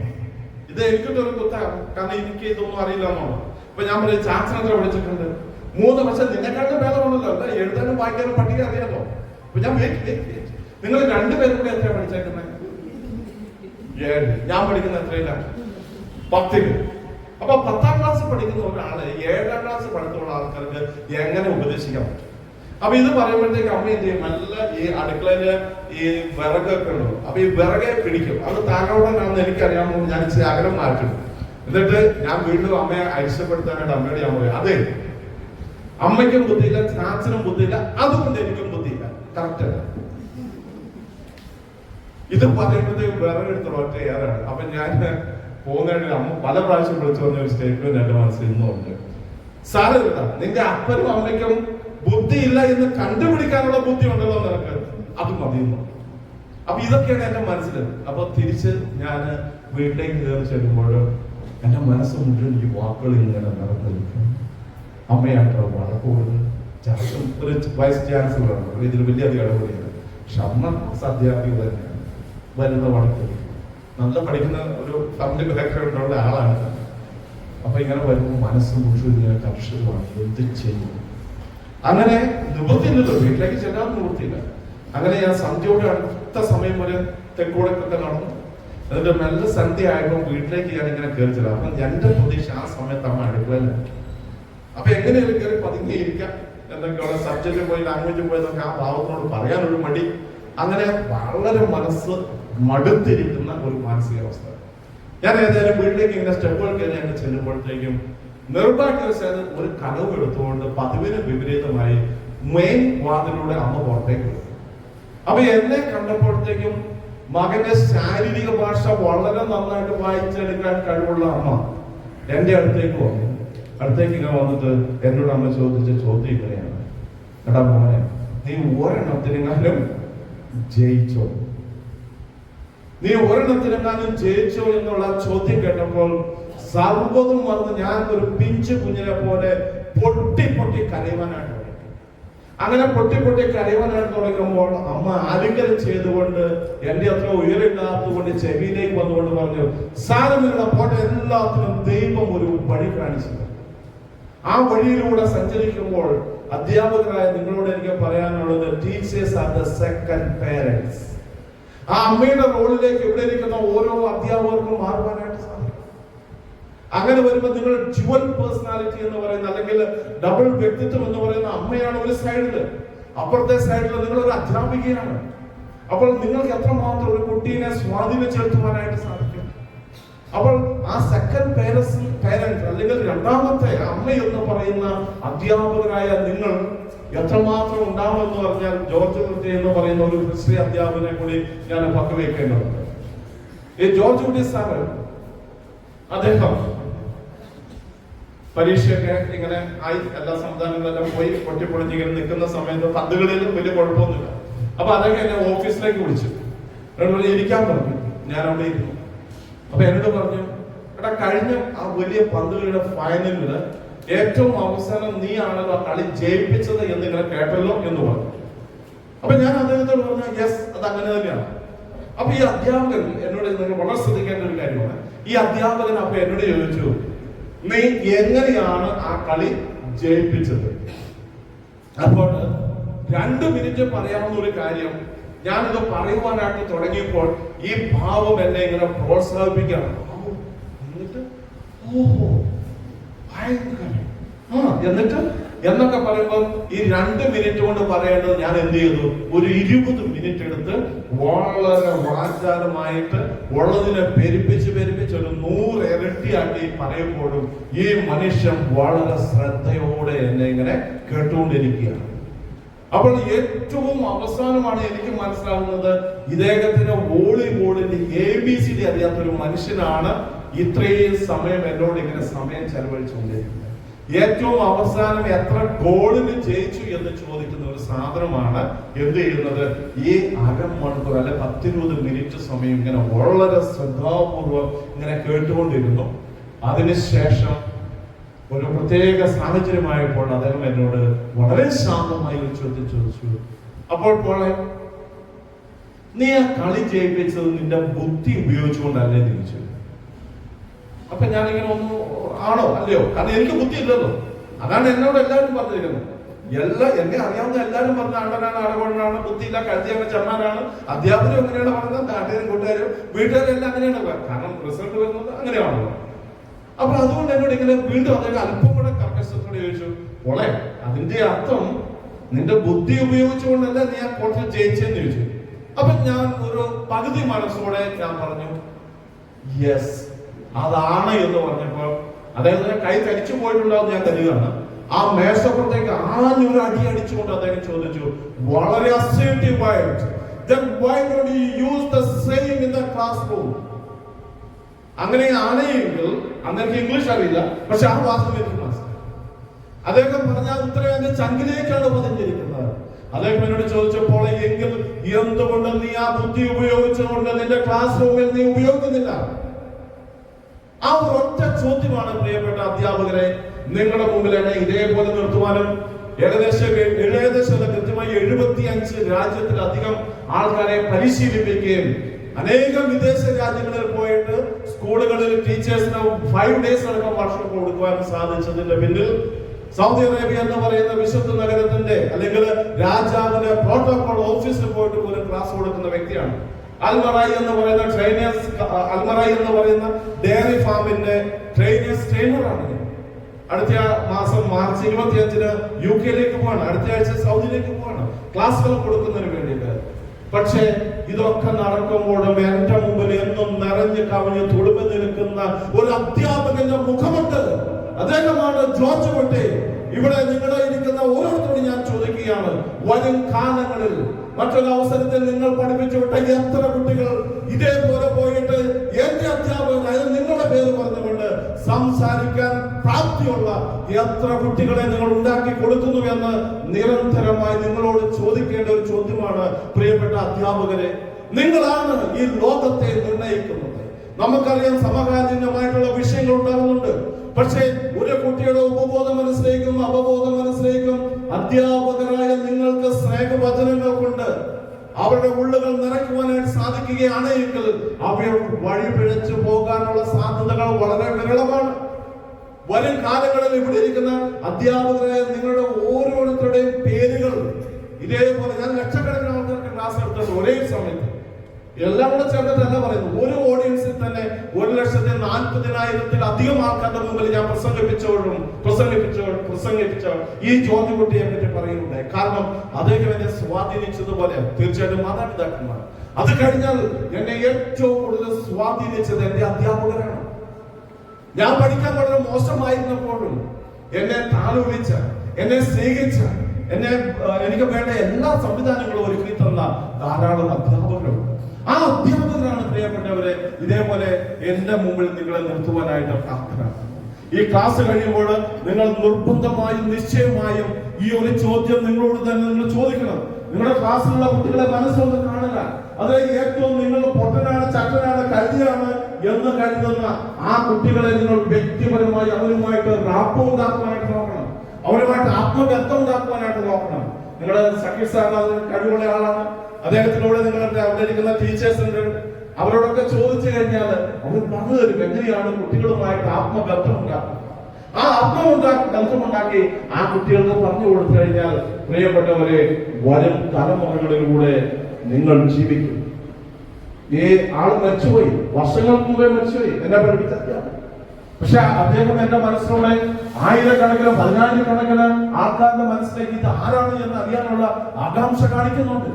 ഇത് എനിക്കിട്ടൊരു കുത്താണ്, കാരണം എനിക്ക് ഇതൊന്നും അറിയില്ല എന്നുള്ളത്. അപ്പൊ ഞാൻ പറയും, ചാച്ചൻ എത്ര പഠിച്ചിട്ടുണ്ട്? 3. പക്ഷെ നിന്നെക്കാട്ടും ഭേദമാണല്ലോ, അല്ല എഴുതാനും വായിക്കാനും പട്ടിക അറിയാമോ? അപ്പൊ ഞാൻ നിങ്ങൾ 2 പേരും കൂടെ എത്ര പഠിച്ചേക്കുന്നത്? 7. ഞാൻ പഠിക്കുന്ന എത്രയില്ല? 10. അപ്പൊ 10ാം ക്ലാസ് പഠിക്കുന്ന ഒരാളെ 7ാം ക്ലാസ് പഠിത്തമുള്ള ആൾക്കാർക്ക് എങ്ങനെ ഉപദേശിക്കാൻ പറ്റും? അപ്പൊ ഇത് പറയുമ്പോഴത്തേക്ക് അമ്മ എന്ത് ചെയ്യും, നല്ല ഈ അടുക്കളയില് ഈ വിറകൊക്കെ ഉള്ളൂ. അപ്പൊ ഈ വിറകെ പിടിക്കും. അത് താങ്കളോടാണെന്ന് എനിക്കറിയാമെന്ന് ഞാൻ ഇച്ചിരി അകലം മാറ്റും. എന്നിട്ട് ഞാൻ വീണ്ടും അമ്മയെ ഐശ്വര്യപ്പെടുത്താനായിട്ട് അമ്മയോട് ഞാൻ പറയും, അതെ അമ്മയ്ക്കും ബുദ്ധിയില്ല, ചാച്ചനും ബുദ്ധിയില്ല, അതുകൊണ്ട് എനിക്കും ബുദ്ധിയില്ല. കറക്റ്റ് അല്ല. ഇത് പറയുമ്പോഴത്തേക്ക് വിറകെടുത്ത് ഒറ്റ ഏറാണ്. അപ്പൊ ഞാൻ പോകുന്നതിന് അമ്മ പല പ്രാവശ്യം വിളിച്ചു പറഞ്ഞ ഒരു സ്റ്റേറ്റ്മെന്റ് എന്റെ മനസ്സിൽ ഇന്നും ഉണ്ട്. സാറ് നിന്റെ അപ്പനും അമ്മയ്ക്കും ബുദ്ധിയില്ല എന്ന് കണ്ടുപിടിക്കാനുള്ള ബുദ്ധി ഉണ്ടല്ലോ നിനക്ക്, അത് മതിയെന്നു. അപ്പൊ ഇതൊക്കെയാണ് എന്റെ മനസ്സിൽ. അപ്പൊ തിരിച്ച് ഞാൻ വീട്ടിലേക്ക് കയറി ചെല്ലുമ്പോഴും എന്റെ മനസ്സ് മുഴുവൻ ഈ വാക്കുകൾ ഇങ്ങനെ നടന്നിരിക്കും. അമ്മയാട്ടോ വഴക്കൂടുന്നത്, ചർച്ചും ഒരു വൈസ് ചാൻസലറാണ്, ഇതിൽ വലിയ ഇടപെടിയാണ്. പക്ഷെ അമ്മ അധ്യാപിക തന്നെയാണ്. വരുന്ന വഴക്ക് നല്ല പഠിക്കുന്ന ഒരു ഫാമിലി ബാക്ക്ഗ്രൗണ്ടുള്ള ആളാണ്. അപ്പൊ ഇങ്ങനെ വരുമ്പോൾ മനസ്സ് മുഴുവൻ ഇങ്ങനെ കർഷകമാണ്, എന്ത് ചെയ്യും? അങ്ങനെ നിവൃത്തിയില്ലല്ലോ, വീട്ടിലേക്ക് ചെല്ലാൻ നിവൃത്തിയില്ല. അങ്ങനെ ഞാൻ സന്ധ്യയോടെ അടുത്ത സമയം വരെ തെക്കോടൊക്കെ നടന്നു. എന്നിട്ട് നല്ല സന്ധ്യ ആയപ്പോൾ വീട്ടിലേക്ക് ഞാൻ ഇങ്ങനെ കയറി ചെല്ലാം. അപ്പൊ എന്റെ പ്രതീക്ഷ ആ സമയത്ത് അമ്മ അടുക്കളയിലാണ്. അപ്പൊ എങ്ങനെയാലും കയറി പതുങ്ങിയിരിക്കാം, എന്തൊക്കെയുള്ള സബ്ജക്റ്റ് പോയി ലാംഗ്വേജ് പോയതൊക്കെ ആ ഭാവത്തിനോട് പറയാനൊരു മടി. അങ്ങനെ വളരെ മനസ്സ് മടുത്തിരിക്കുന്ന ഒരു മാനസികാവസ്ഥ. ഞാൻ ഏതായാലും വീട്ടിലേക്ക് ഇങ്ങനെ സ്റ്റെപ്പുകൾ കയറി അങ്ങ് ചെല്ലുമ്പോഴത്തേക്കും നിർഭാഗ്യവശാൽ ഒരു കനവ് എടുത്തുകൊണ്ട് പതിവിന് വിപരീതമായി മെയിൻ വാതിലൂടെ അമ്മ പുറത്തേക്ക് വരും. അപ്പൊ എന്നെ കണ്ടപ്പോഴത്തേക്കും മകന്റെ ശാരീരിക ഭാഷ വളരെ നന്നായിട്ട് വായിച്ചെടുക്കാൻ കഴിവുള്ള അമ്മ എന്റെ അടുത്തേക്ക് വന്നു. അടുത്തേക്ക് ഇങ്ങനെ വന്നിട്ട് എന്നോട് അമ്മ ചോദിച്ച ചോദ്യം ഇങ്ങനെയാണ്, എടാ മോനെ, നീ ഒരെണ്ണത്തിനെങ്ങാനും ജയിച്ചോ? നീ ഒരെണ്ണത്തിനെങ്ങാനും ജയിച്ചോ എന്നുള്ള ചോദ്യം കേട്ടപ്പോൾ സർവ്വതും വന്ന് ഞാൻ ഒരു പിഞ്ചു കുഞ്ഞിനെ പോലെ പൊട്ടി പൊട്ടി കരയുവാനായിട്ട് തുടങ്ങി. അങ്ങനെ പൊട്ടി പൊട്ടി കരയുവാനായിട്ട് തുടങ്ങുമ്പോൾ അമ്മ ആലിംഗനം ചെയ്തുകൊണ്ട് എന്റെ അത്ര ഉയരമില്ലാത്തതുകൊണ്ട് ചെവിയിലേക്ക് വന്നുകൊണ്ട് പറഞ്ഞു, സാരമില്ല പോട്ടെ, എല്ലാത്തിനും ദൈവം ഒരു വഴി കാണിച്ചു. ആ വഴിയിലൂടെ സഞ്ചരിക്കുമ്പോൾ അധ്യാപകരായ നിങ്ങളോട് എനിക്ക് പറയാനുള്ളത്, teachers are the second parents. ആ അമ്മയുടെ റോളിലേക്ക് ഇവിടെ ഇരിക്കുന്ന ഓരോ അധ്യാപകർക്കും മാറുവാനായിട്ട് സാധിക്കും. അങ്ങനെ വരുമ്പോൾ നിങ്ങൾ ഡ്യുവൽ പേഴ്സണാലിറ്റി എന്ന് പറയുന്ന, അല്ലെങ്കിൽ ഡബിൾ വ്യക്തിത്വം എന്ന് പറയുന്ന അമ്മയാണ് ഒരു സൈഡില്, അപ്പുറത്തെ സൈഡിൽ നിങ്ങൾ ഒരു അധ്യാപികയാണ്. അപ്പോൾ നിങ്ങൾക്ക് എത്രമാത്രം ഒരു കുട്ടീനെ സ്വാധീനം ചെലുത്തുവാനായിട്ട് സാധിക്കും. അപ്പോൾ ആ സെക്കൻഡ് പേരന്റ് അല്ലെങ്കിൽ രണ്ടാമത്തെ അമ്മ എന്ന് പറയുന്ന അധ്യാപകരായ നിങ്ങൾ എത്രമാത്രം ഉണ്ടാവുമെന്ന് പറഞ്ഞാൽ, ജോർജ് കുട്ടി എന്ന് പറയുന്ന ഒരു ഹിസ്റ്ററി അധ്യാപകനെ കൂടി ഞാൻ പങ്കുവെക്കേണ്ടതുണ്ട്. ഈ ജോർജ് കുട്ടി സാറ്, അദ്ദേഹം പരീക്ഷയൊക്കെ ഇങ്ങനെ ആയി, എല്ലാ സംസ്ഥാനങ്ങളെല്ലാം പോയി പൊട്ടിപ്പൊളിഞ്ഞിങ്ങനെ നിൽക്കുന്ന സമയത്ത് പന്തുകളിലും വലിയ കുഴപ്പമൊന്നുമില്ല. അപ്പൊ അതൊക്കെ എന്നെ ഓഫീസിലേക്ക് വിളിച്ചു, ഇരിക്കാൻ പറഞ്ഞു. ഞാൻ അവിടെ ഇരുന്നു. അപ്പൊ എന്നോട് പറഞ്ഞു, എടാ കഴിഞ്ഞ ആ വലിയ പന്തുകളുടെ ഫൈനലില് ഏറ്റവും അവസാനം നീ ആണല്ലോ ആ കളി ജയിപ്പിച്ചത് എന്നിങ്ങനെ കേട്ടല്ലോ എന്ന് പറഞ്ഞു. അപ്പൊ ഞാൻ അദ്ദേഹത്തോട് പറഞ്ഞു യെസ്, അത് അങ്ങനെ തന്നെയാണ്. അപ്പൊ ഈ അധ്യാപകൻ എന്നോട്, നിങ്ങൾ വളരെ ശ്രദ്ധിക്കേണ്ട ഒരു കാര്യമാണ്, ഈ അധ്യാപകൻ അപ്പൊ എന്നോട് ചോദിച്ചു, നീ എങ്ങനെയാണ് ആ കളി ജയിപ്പിച്ചത്? അപ്പോൾ 2 മിനിറ്റ് പറയാവുന്ന ഒരു കാര്യം ഞാനിത് പറയുവാനായിട്ട് തുടങ്ങിയപ്പോൾ ഈ ഭാവം എന്നെ ഇങ്ങനെ പ്രോത്സാഹിപ്പിക്കുകയാണ്. എന്നിട്ട് ഓഹോ ഭയങ്കര എന്നിട്ട് എന്നൊക്കെ പറയുമ്പോൾ ഈ 2 മിനിറ്റ് കൊണ്ട് പറയേണ്ടത് ഞാൻ എന്ത് ചെയ്തു, ഒരു 20 മിനിറ്റ് എടുത്ത് വളരെ വാചാലമായിട്ട് ഉള്ളതിനെ പെരുപ്പിച്ച് ഒരു 100 ഇരട്ടിയാക്കി പറയുമ്പോഴും ഈ മനുഷ്യൻ വളരെ ശ്രദ്ധയോടെ എന്നെ ഇങ്ങനെ കേട്ടുകൊണ്ടിരിക്കുകയാണ്. അപ്പോൾ ഏറ്റവും അവസാനമാണ് എനിക്ക് മനസ്സിലാകുന്നത്, ഇദ്ദേഹത്തിന് വോളിബോളിന്റെ ABCD അറിയാത്തൊരു മനുഷ്യനാണ് ഇത്രയും സമയം എന്നോട് ഇങ്ങനെ സമയം ചെലവഴിച്ചുകൊണ്ടിരിക്കുന്നത്. ഏറ്റവും അവസാനം എത്ര ഗോളിന് ജയിച്ചു എന്ന് ചോദിക്കുന്ന ഒരു സാധനമാണ് എന്ത് ചെയ്യുന്നത്, ഈ അരമണിക്കൂർ അല്ലെ 10-20 മിനിറ്റ് സമയം ഇങ്ങനെ വളരെ ശ്രദ്ധാപൂർവം ഇങ്ങനെ കേട്ടുകൊണ്ടിരുന്നു. അതിനുശേഷം ഒരു പ്രത്യേക സാഹചര്യമായപ്പോൾ അദ്ദേഹം എന്നോട് വളരെ ശാന്തമായി ഒരു ചോദ്യം ചോദിച്ചു. അപ്പോൾ പോളെ, നീ ആ കളി ജയിപ്പിച്ചത് നിന്റെ ബുദ്ധി ഉപയോഗിച്ചുകൊണ്ടല്ലേ തിരിച്ചു? അപ്പൊ ഞാനിങ്ങനെ ഒന്ന് ആണോ അല്ലയോ, കാരണം എനിക്ക് ബുദ്ധി ഇല്ലല്ലോ. അതാണ് എന്നോട് എല്ലാവരും പറഞ്ഞിരിക്കുന്നത്. എന്നെ അറിയാവുന്ന എല്ലാവരും പറഞ്ഞ അണ്ടനാണ്, അടകൊണ്ടാണ്, ബുദ്ധിയില്ല, കഴുതിയാണ്, ചെമ്മാനാണ്. അധ്യാപനം എങ്ങനെയാണ് പറഞ്ഞത്, നാട്ടുകാരും കൂട്ടുകാരും വീട്ടുകാരും എല്ലാം അങ്ങനെയാണ്, കാരണം റിസൾട്ട് വരുന്നത് അങ്ങനെയാണല്ലോ. അപ്പൊ അതുകൊണ്ട് എന്നോട് ഇങ്ങനെ വീണ്ടും അദ്ദേഹം അല്പം കൂടെ കർക്കശത്തോടെ ചോദിച്ചു, മോളെ അതിന്റെ അർത്ഥം നിന്റെ ബുദ്ധി ഉപയോഗിച്ചുകൊണ്ടല്ല നീ ആ കോട്ടിൽ ജയിച്ചെന്ന് ചോദിച്ചു. അപ്പൊ ഞാൻ ഒരു പകുതി മനസ്സോടെ ഞാൻ പറഞ്ഞു യെസ് അതാണ് എന്ന് പറഞ്ഞപ്പോൾ അദ്ദേഹത്തിന് കൈ തരിച്ചു പോയിട്ടുണ്ടാവും ഞാൻ കരുതുകയാണ്. ആ മേശപ്പുറത്തേക്ക് ആഞ്ഞൊരു അടി അടിച്ചുകൊണ്ട് അദ്ദേഹം ചോദിച്ചു, വളരെ assertive ആയിട്ട്, then why don't you use the same in the classroom? അങ്ങനെ ആണെങ്കിൽ അന്നെനിക്ക് ഇംഗ്ലീഷ് അറിയില്ല, പക്ഷെ ആ വാസ്തവം എനിക്ക് മനസ്സിലായി. അദ്ദേഹം പറഞ്ഞ ഉത്തരം എന്റെ ചങ്കിലേക്കാണ് പതിഞ്ഞിരിക്കുന്നത്. അദ്ദേഹം എന്നോട് ചോദിച്ചപ്പോൾ എങ്കിൽ എന്തുകൊണ്ട് നീ ആ ബുദ്ധി ഉപയോഗിച്ചുകൊണ്ട് നിന്റെ ക്ലാസ് റൂമിൽ നീ ഉപയോഗിക്കുന്നില്ല? ആ ഒരു ഒറ്റ ചോദ്യമാണ് പ്രിയപ്പെട്ട അധ്യാപകരെ നിങ്ങളുടെ മുമ്പിൽ എന്നെ ഇതേപോലെ നിർത്തുവാനും ഏകദേശം കൃത്യമായി 75 രാജ്യത്തിലധികം ആൾക്കാരെ പരിശീലിപ്പിക്കുകയും അനേകം വിദേശ രാജ്യങ്ങളിൽ പോയിട്ട് സ്കൂളുകളിൽ ടീച്ചേഴ്സിന് 5 ഡേയ്സ് അടക്കം വർക്ക്ഷോപ്പ് കൊടുക്കുവാൻ സാധിച്ചതിന്റെ പിന്നിൽ സൗദി അറേബ്യ എന്ന് പറയുന്ന വിശുദ്ധ നഗരത്തിന്റെ അല്ലെങ്കിൽ രാജാവിന്റെ പ്രോട്ടോകോൾ ഓഫീസിൽ പോയിട്ട് പോലും ക്ലാസ് കൊടുക്കുന്ന വ്യക്തിയാണ്. അൽമറായി എന്ന് പറയുന്ന ഡയറി ഫാമിന്റെ ട്രെയിനറാണ്. അടുത്ത മാസം മാർച്ച് 25-ന് UK-ലേക്ക് പോവാണ്, അടുത്ത ആഴ്ച സൗദിയിലേക്ക് പോവാണ് ക്ലാസ്സുകൾ കൊടുക്കുന്നതിന് വേണ്ടിയിട്ട്. പക്ഷേ ഇതൊക്കെ നടക്കുമ്പോഴും എന്റെ മുമ്പിൽ എന്നും നിറഞ്ഞു കവിഞ്ഞ് തുളുമ്പി നിൽക്കുന്ന ഒരു അധ്യാപകന്റെ മുഖമുണ്ട്. അദ്ദേഹമാണ് ജോർജ് കുട്ടി. ഇവിടെ നിങ്ങളെ ഇരിക്കുന്ന ഓരോരുത്തരോടും ഞാൻ ചോദിക്കുകയാണ്, വരും കാലങ്ങളിൽ മറ്റൊരു അവസരത്തിൽ നിങ്ങൾ പഠിപ്പിച്ചു വിട്ട എത്ര കുട്ടികൾ ഇതേപോലെ പോയിട്ട് എന്റെ അധ്യാപകൻ, അതായത് നിങ്ങളുടെ പേര് പറഞ്ഞുകൊണ്ട് സംസാരിക്കാൻ പ്രാപ്തിയുള്ള എത്ര കുട്ടികളെ നിങ്ങൾ ഉണ്ടാക്കി കൊടുക്കുന്നു എന്ന് നിരന്തരമായി നിങ്ങളോട് ചോദിക്കേണ്ട ഒരു ചോദ്യമാണ് പ്രിയപ്പെട്ട അധ്യാപകരെ. നിങ്ങളാണ് ഈ ലോകത്തെ നിർണയിക്കുന്നത്. നമുക്കറിയാം സമകാലീനമായിട്ടുള്ള വിഷയങ്ങൾ ഉണ്ടാകുന്നുണ്ട്. പക്ഷേ ഒരു കുട്ടിയുടെ ഉപബോധ മനസ്സിലേക്കും അവബോധ മനസ്സിലേക്കും അധ്യാപകരായ നിങ്ങൾക്ക് സ്നേഹവചനങ്ങൾ കൊണ്ട് അവരുടെ ഉള്ളുകൾ നിറയ്ക്കുവാനായിട്ട് സാധിക്കുകയാണ് എങ്കിൽ അവർ വഴിപിഴച്ചു പോകാനുള്ള സാധ്യതകൾ വളരെ വിരളമാണ്. വരും കാലങ്ങളിൽ ഇവിടെ ഇരിക്കുന്ന അധ്യാപകരായ നിങ്ങളുടെ ഓരോരുത്തരുടെയും പേരുകൾ ഇതേപോലെ ഞാൻ ലക്ഷക്കണക്കിന് ആൾക്കാർക്ക് ക്ലാസ് എടുത്തിട്ടുണ്ട് ഒരേ സമയത്ത്. എല്ലാം കൂടെ ചേർന്നിട്ടല്ല പറയുന്നത്. ഒരു ഓഡിയൻസിൽ തന്നെ 1,40,000-ൽ ആൾക്കാരുടെ മുമ്പിൽ ഞാൻ പ്രസംഗിപ്പിച്ച ഈ ജോർജ് കുട്ടിയെ പറ്റി പറയുന്നുണ്ടായി. കാരണം അദ്ദേഹം എന്നെ സ്വാധീനിച്ചതുപോലെ തീർച്ചയായിട്ടും മാതാപിതാക്കന്മാർ, അത് കഴിഞ്ഞാൽ എന്നെ ഏറ്റവും കൂടുതൽ സ്വാധീനിച്ചത് എന്റെ അധ്യാപകരാണ്. ഞാൻ പഠിക്കാൻ വളരെ മോശമായിരുന്നപ്പോഴും എന്നെ താലോലിച്ച, എന്നെ സ്നേഹിച്ച, എനിക്ക് വേണ്ട എല്ലാ സംവിധാനങ്ങളും ഒരുക്കി തന്ന ധാരാളം അധ്യാപകരുണ്ട്. ആ അധ്യാപകരാണ് പ്രിയപ്പെട്ടവരെ ഇതേപോലെ എന്റെ മുമ്പിൽ നിങ്ങളെ നിർത്തുവാനായിട്ട് പ്രാപ്തരാണ്. ഈ ക്ലാസ് കഴിയുമ്പോൾ നിങ്ങൾ നിർബന്ധമായും നിശ്ചയമായും ഈ ഒരു ചോദ്യം നിങ്ങളോട് തന്നെ നിങ്ങൾ ചോദിക്കണം. നിങ്ങളുടെ ക്ലാസ്സിലുള്ള കുട്ടികളെ മനസ്സൊന്ന് കാണുക. അത് ഏറ്റവും നിങ്ങൾ പൊട്ടനാണ്, ചട്ടനാണ്, കരുതിയാണ് എന്ന് കരുതുന്ന ആ കുട്ടികളെ നിങ്ങൾ വ്യക്തിപരമായി അവരുമായിട്ട് റാപ്പ് ഉണ്ടാക്കുവാനായിട്ട് നോക്കണം. അവരുമായിട്ട് ആത്മബന്ധം ഉണ്ടാക്കുവാനായിട്ട് നോക്കണം. നിങ്ങളുടെ സക്കീർ സാറിന് അതിന് കഴിവുള്ള ആളാണ്. അദ്ദേഹത്തിലൂടെ നിങ്ങളുടെ അവിടെ ഇരിക്കുന്ന ടീച്ചേഴ്സ് ഉണ്ട്, അവരോടൊക്കെ ചോദിച്ചു കഴിഞ്ഞാൽ അവർ പറഞ്ഞു തരും എങ്ങനെയാണ് കുട്ടികളുമായിട്ട് ആത്മബന്ധം ഉണ്ടാക്കുന്നത്. ആ ബന്ധമുണ്ടാക്കി ആ കുട്ടികൾക്ക് പറഞ്ഞു കൊടുത്തു കഴിഞ്ഞാൽ പ്രിയപ്പെട്ടവരെ, വരും തലമുറകളിലൂടെ നിങ്ങൾ ജീവിക്കും. ഈ ആൾ മരിച്ചുപോയി, വർഷങ്ങൾക്ക് മുമ്പേ മരിച്ചുപോയി, എന്നെ പഠിപ്പിച്ച. പക്ഷെ അദ്ദേഹം എന്റെ മനസ്സിലൂടെ ആയിരക്കണക്കിന് പതിനായിരക്കണക്കിന് ആൾക്കാരുടെ മനസ്സിലേക്ക് ഇത് ആരാണ് എന്ന് അറിയാനുള്ള ആകാംക്ഷ കാണിക്കുന്നുണ്ട്.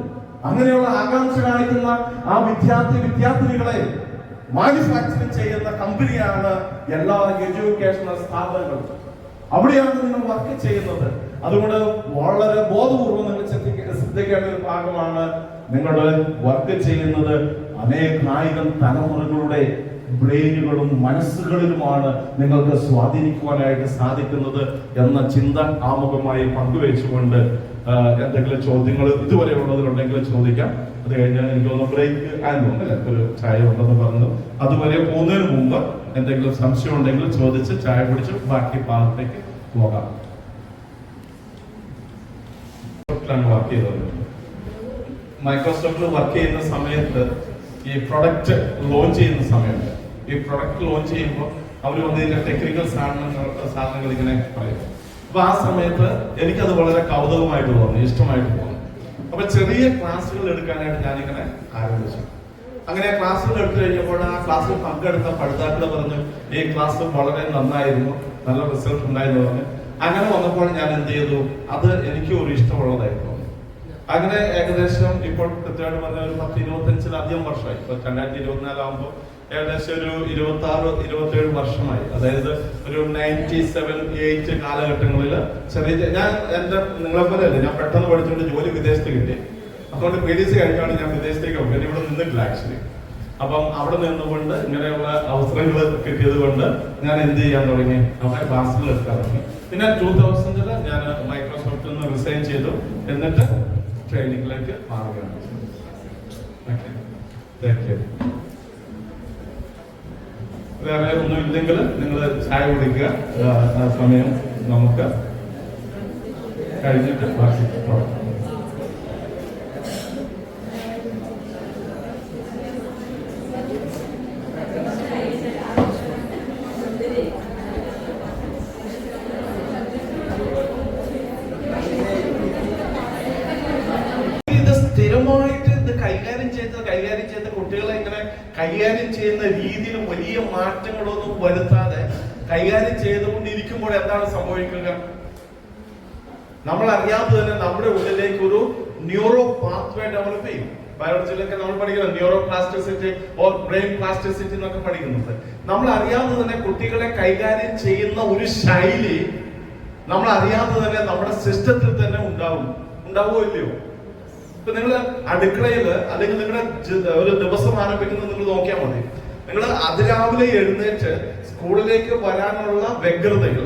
അങ്ങനെയുള്ള ആകാംക്ഷ കാണിക്കുന്ന ആ വിദ്യാർത്ഥിനികളെ മാനുഫാക്ചറിങ് ചെയ്യുന്ന കമ്പനിയാണ് എല്ലാ എഡ്യൂക്കേഷണൽ സ്ഥാപനങ്ങളും. അവിടെയാണ് നിങ്ങൾ വർക്ക് ചെയ്യുന്നത്. അതുകൊണ്ട് വളരെ ബോധപൂർവ്വം നിങ്ങൾ ശ്രദ്ധിക്കേണ്ട ഒരു ഭാഗമാണ് നിങ്ങളുടെ വർക്ക് ചെയ്യുന്നത് അനേകായിരം തലമുറകളുടെ ബ്രെയിനുകളും മനസ്സുകളിലുമാണ് നിങ്ങൾക്ക് സ്വാധീനിക്കുവാനായിട്ട് സാധിക്കുന്നത് എന്ന ചിന്ത ആമുഖമായി പങ്കുവെച്ചുകൊണ്ട് എന്തെങ്കിലും ചോദ്യങ്ങൾ ഇതുവരെ ഉള്ളതിലുണ്ടെങ്കിൽ ചോദിക്കാം. അത് കഴിഞ്ഞ് എനിക്ക് തോന്നുന്നു ബ്രേക്ക് ആയിരുന്നു, ഒരു ചായ ഉണ്ടെന്ന് പറഞ്ഞു. അതുവരെ പോകുന്നതിന് മുമ്പ് എന്തെങ്കിലും സംശയം ഉണ്ടെങ്കിൽ ചോദിച്ച് ചായ കുടിച്ച് ബാക്കി ഭാഗത്തേക്ക് പോകാം. വർക്ക് ചെയ്തത് മൈക്രോസോഫ്റ്റിൽ വർക്ക് ചെയ്യുന്ന സമയത്ത് ഈ പ്രൊഡക്റ്റ് ലോഞ്ച് ചെയ്യുന്ന സമയത്ത് ഈ പ്രൊഡക്റ്റ് ലോഞ്ച് ചെയ്യുമ്പോൾ അവർ വന്നതിന്റെ ടെക്നിക്കൽ സാധനങ്ങൾ ഇങ്ങനെ പറയും. അപ്പൊ ആ സമയത്ത് എനിക്കത് വളരെ കൗതുകമായിട്ട് തോന്നി, ഇഷ്ടമായിട്ട് തോന്നി. അപ്പൊ ചെറിയ ക്ലാസ്സുകൾ എടുക്കാനായിട്ട് ഞാനിങ്ങനെ ആരംഭിച്ചു. അങ്ങനെ ക്ലാസ്സുകൾ എടുത്തു കഴിഞ്ഞപ്പോൾ ആ ക്ലാസ്സിൽ പങ്കെടുത്ത പഠിതാക്കൾ പറഞ്ഞു ഈ ക്ലാസ് വളരെ നന്നായിരുന്നു, നല്ല റിസൾട്ട് ഉണ്ടായിരുന്നു പറഞ്ഞു. അങ്ങനെ വന്നപ്പോൾ ഞാൻ എന്ത് ചെയ്തു, അത് എനിക്ക് ഒരു ഇഷ്ടമുള്ളതായിരുന്നു. അങ്ങനെ ഏകദേശം ഇപ്പോൾ കൃത്യമായിട്ട് പറഞ്ഞ ഒരു 10-25 വർഷമായി. ഇപ്പൊ 2024 ആകുമ്പോൾ ഏകദേശം ഒരു 26-27 വർഷമായി. അതായത് ഒരു 97-8 കാലഘട്ടങ്ങളിൽ ഞാൻ എന്റെ നിങ്ങളെ പോലെ അല്ലേ, ഞാൻ പെട്ടെന്ന് പഠിച്ചുകൊണ്ട് ജോലി വിദേശത്ത് കിട്ടി. അതുകൊണ്ട് PDC കഴിഞ്ഞാണ് ഞാൻ വിദേശത്തേക്ക് പോകും. ഇവിടെ നിന്നിട്ടില്ല ആക്ച്വലി. അപ്പം അവിടെ നിന്നുകൊണ്ട് ഇങ്ങനെയുള്ള അവസരങ്ങൾ കിട്ടിയത് കൊണ്ട് ഞാൻ എന്ത് ചെയ്യാൻ തുടങ്ങി, നമ്മുടെ ക്ലാസ്സുകൾ എടുക്കാൻ തുടങ്ങി. പിന്നെ 2000 ഞാൻ മൈക്രോസോഫ്റ്റിൽ നിന്ന് റിസൈൻ ചെയ്തു. എന്നിട്ട് ട്രെയിനിങ്ങിലേക്ക് മാറുകയാണ്. വേറെ ഒന്നും ഇല്ലെങ്കിൽ നിങ്ങൾ ചായ കുടിക്കുക. ആ സമയം നമുക്ക് കഴിഞ്ഞിട്ട് ബാക്കി തുടങ്ങാം. സ്ഥിരമായിട്ട് ഇത് കൈകാര്യം ചെയ്ത കുട്ടികളെ ഇങ്ങനെ കൈകാര്യം ചെയ്യുന്ന രീതിയിൽ വലിയ മാറ്റങ്ങളൊന്നും വരുത്താതെ കൈകാര്യം ചെയ്തുകൊണ്ടിരിക്കുമ്പോൾ എന്താണ് സംഭവിക്കുക? നമ്മൾ അറിയാതെ തന്നെ നമ്മുടെ ഉള്ളിലേക്ക് ഒരു ന്യൂറോ പാത്വേ ഡെവലപ്പ് ചെയ്യും. ബയോളജിയിലൊക്കെ നമ്മൾ പഠിക്കുന്നത് neuro plasticity or brain plasticity എന്നൊക്കെ പഠിക്കുന്നുണ്ട്. നമ്മൾ അറിയാതെ തന്നെ കുട്ടികളെ കൈകാര്യം ചെയ്യുന്ന ഒരു ശൈലി നമ്മൾ അറിയാതെ തന്നെ നമ്മുടെ സിസ്റ്റത്തിൽ തന്നെ ഉണ്ടാവുമോ ഇല്ലയോ? ഇപ്പൊ നിങ്ങൾ അടുക്കളയിൽ അല്ലെങ്കിൽ നിങ്ങളുടെ ഒരു ദിവസം ആരംഭിക്കുന്നത് നിങ്ങൾ നോക്കിയാൽ മതി. നിങ്ങൾ അതിരാവിലെ എഴുന്നേറ്റ് സ്കൂളിലേക്ക് വരാനുള്ള വ്യഗ്രതയിൽ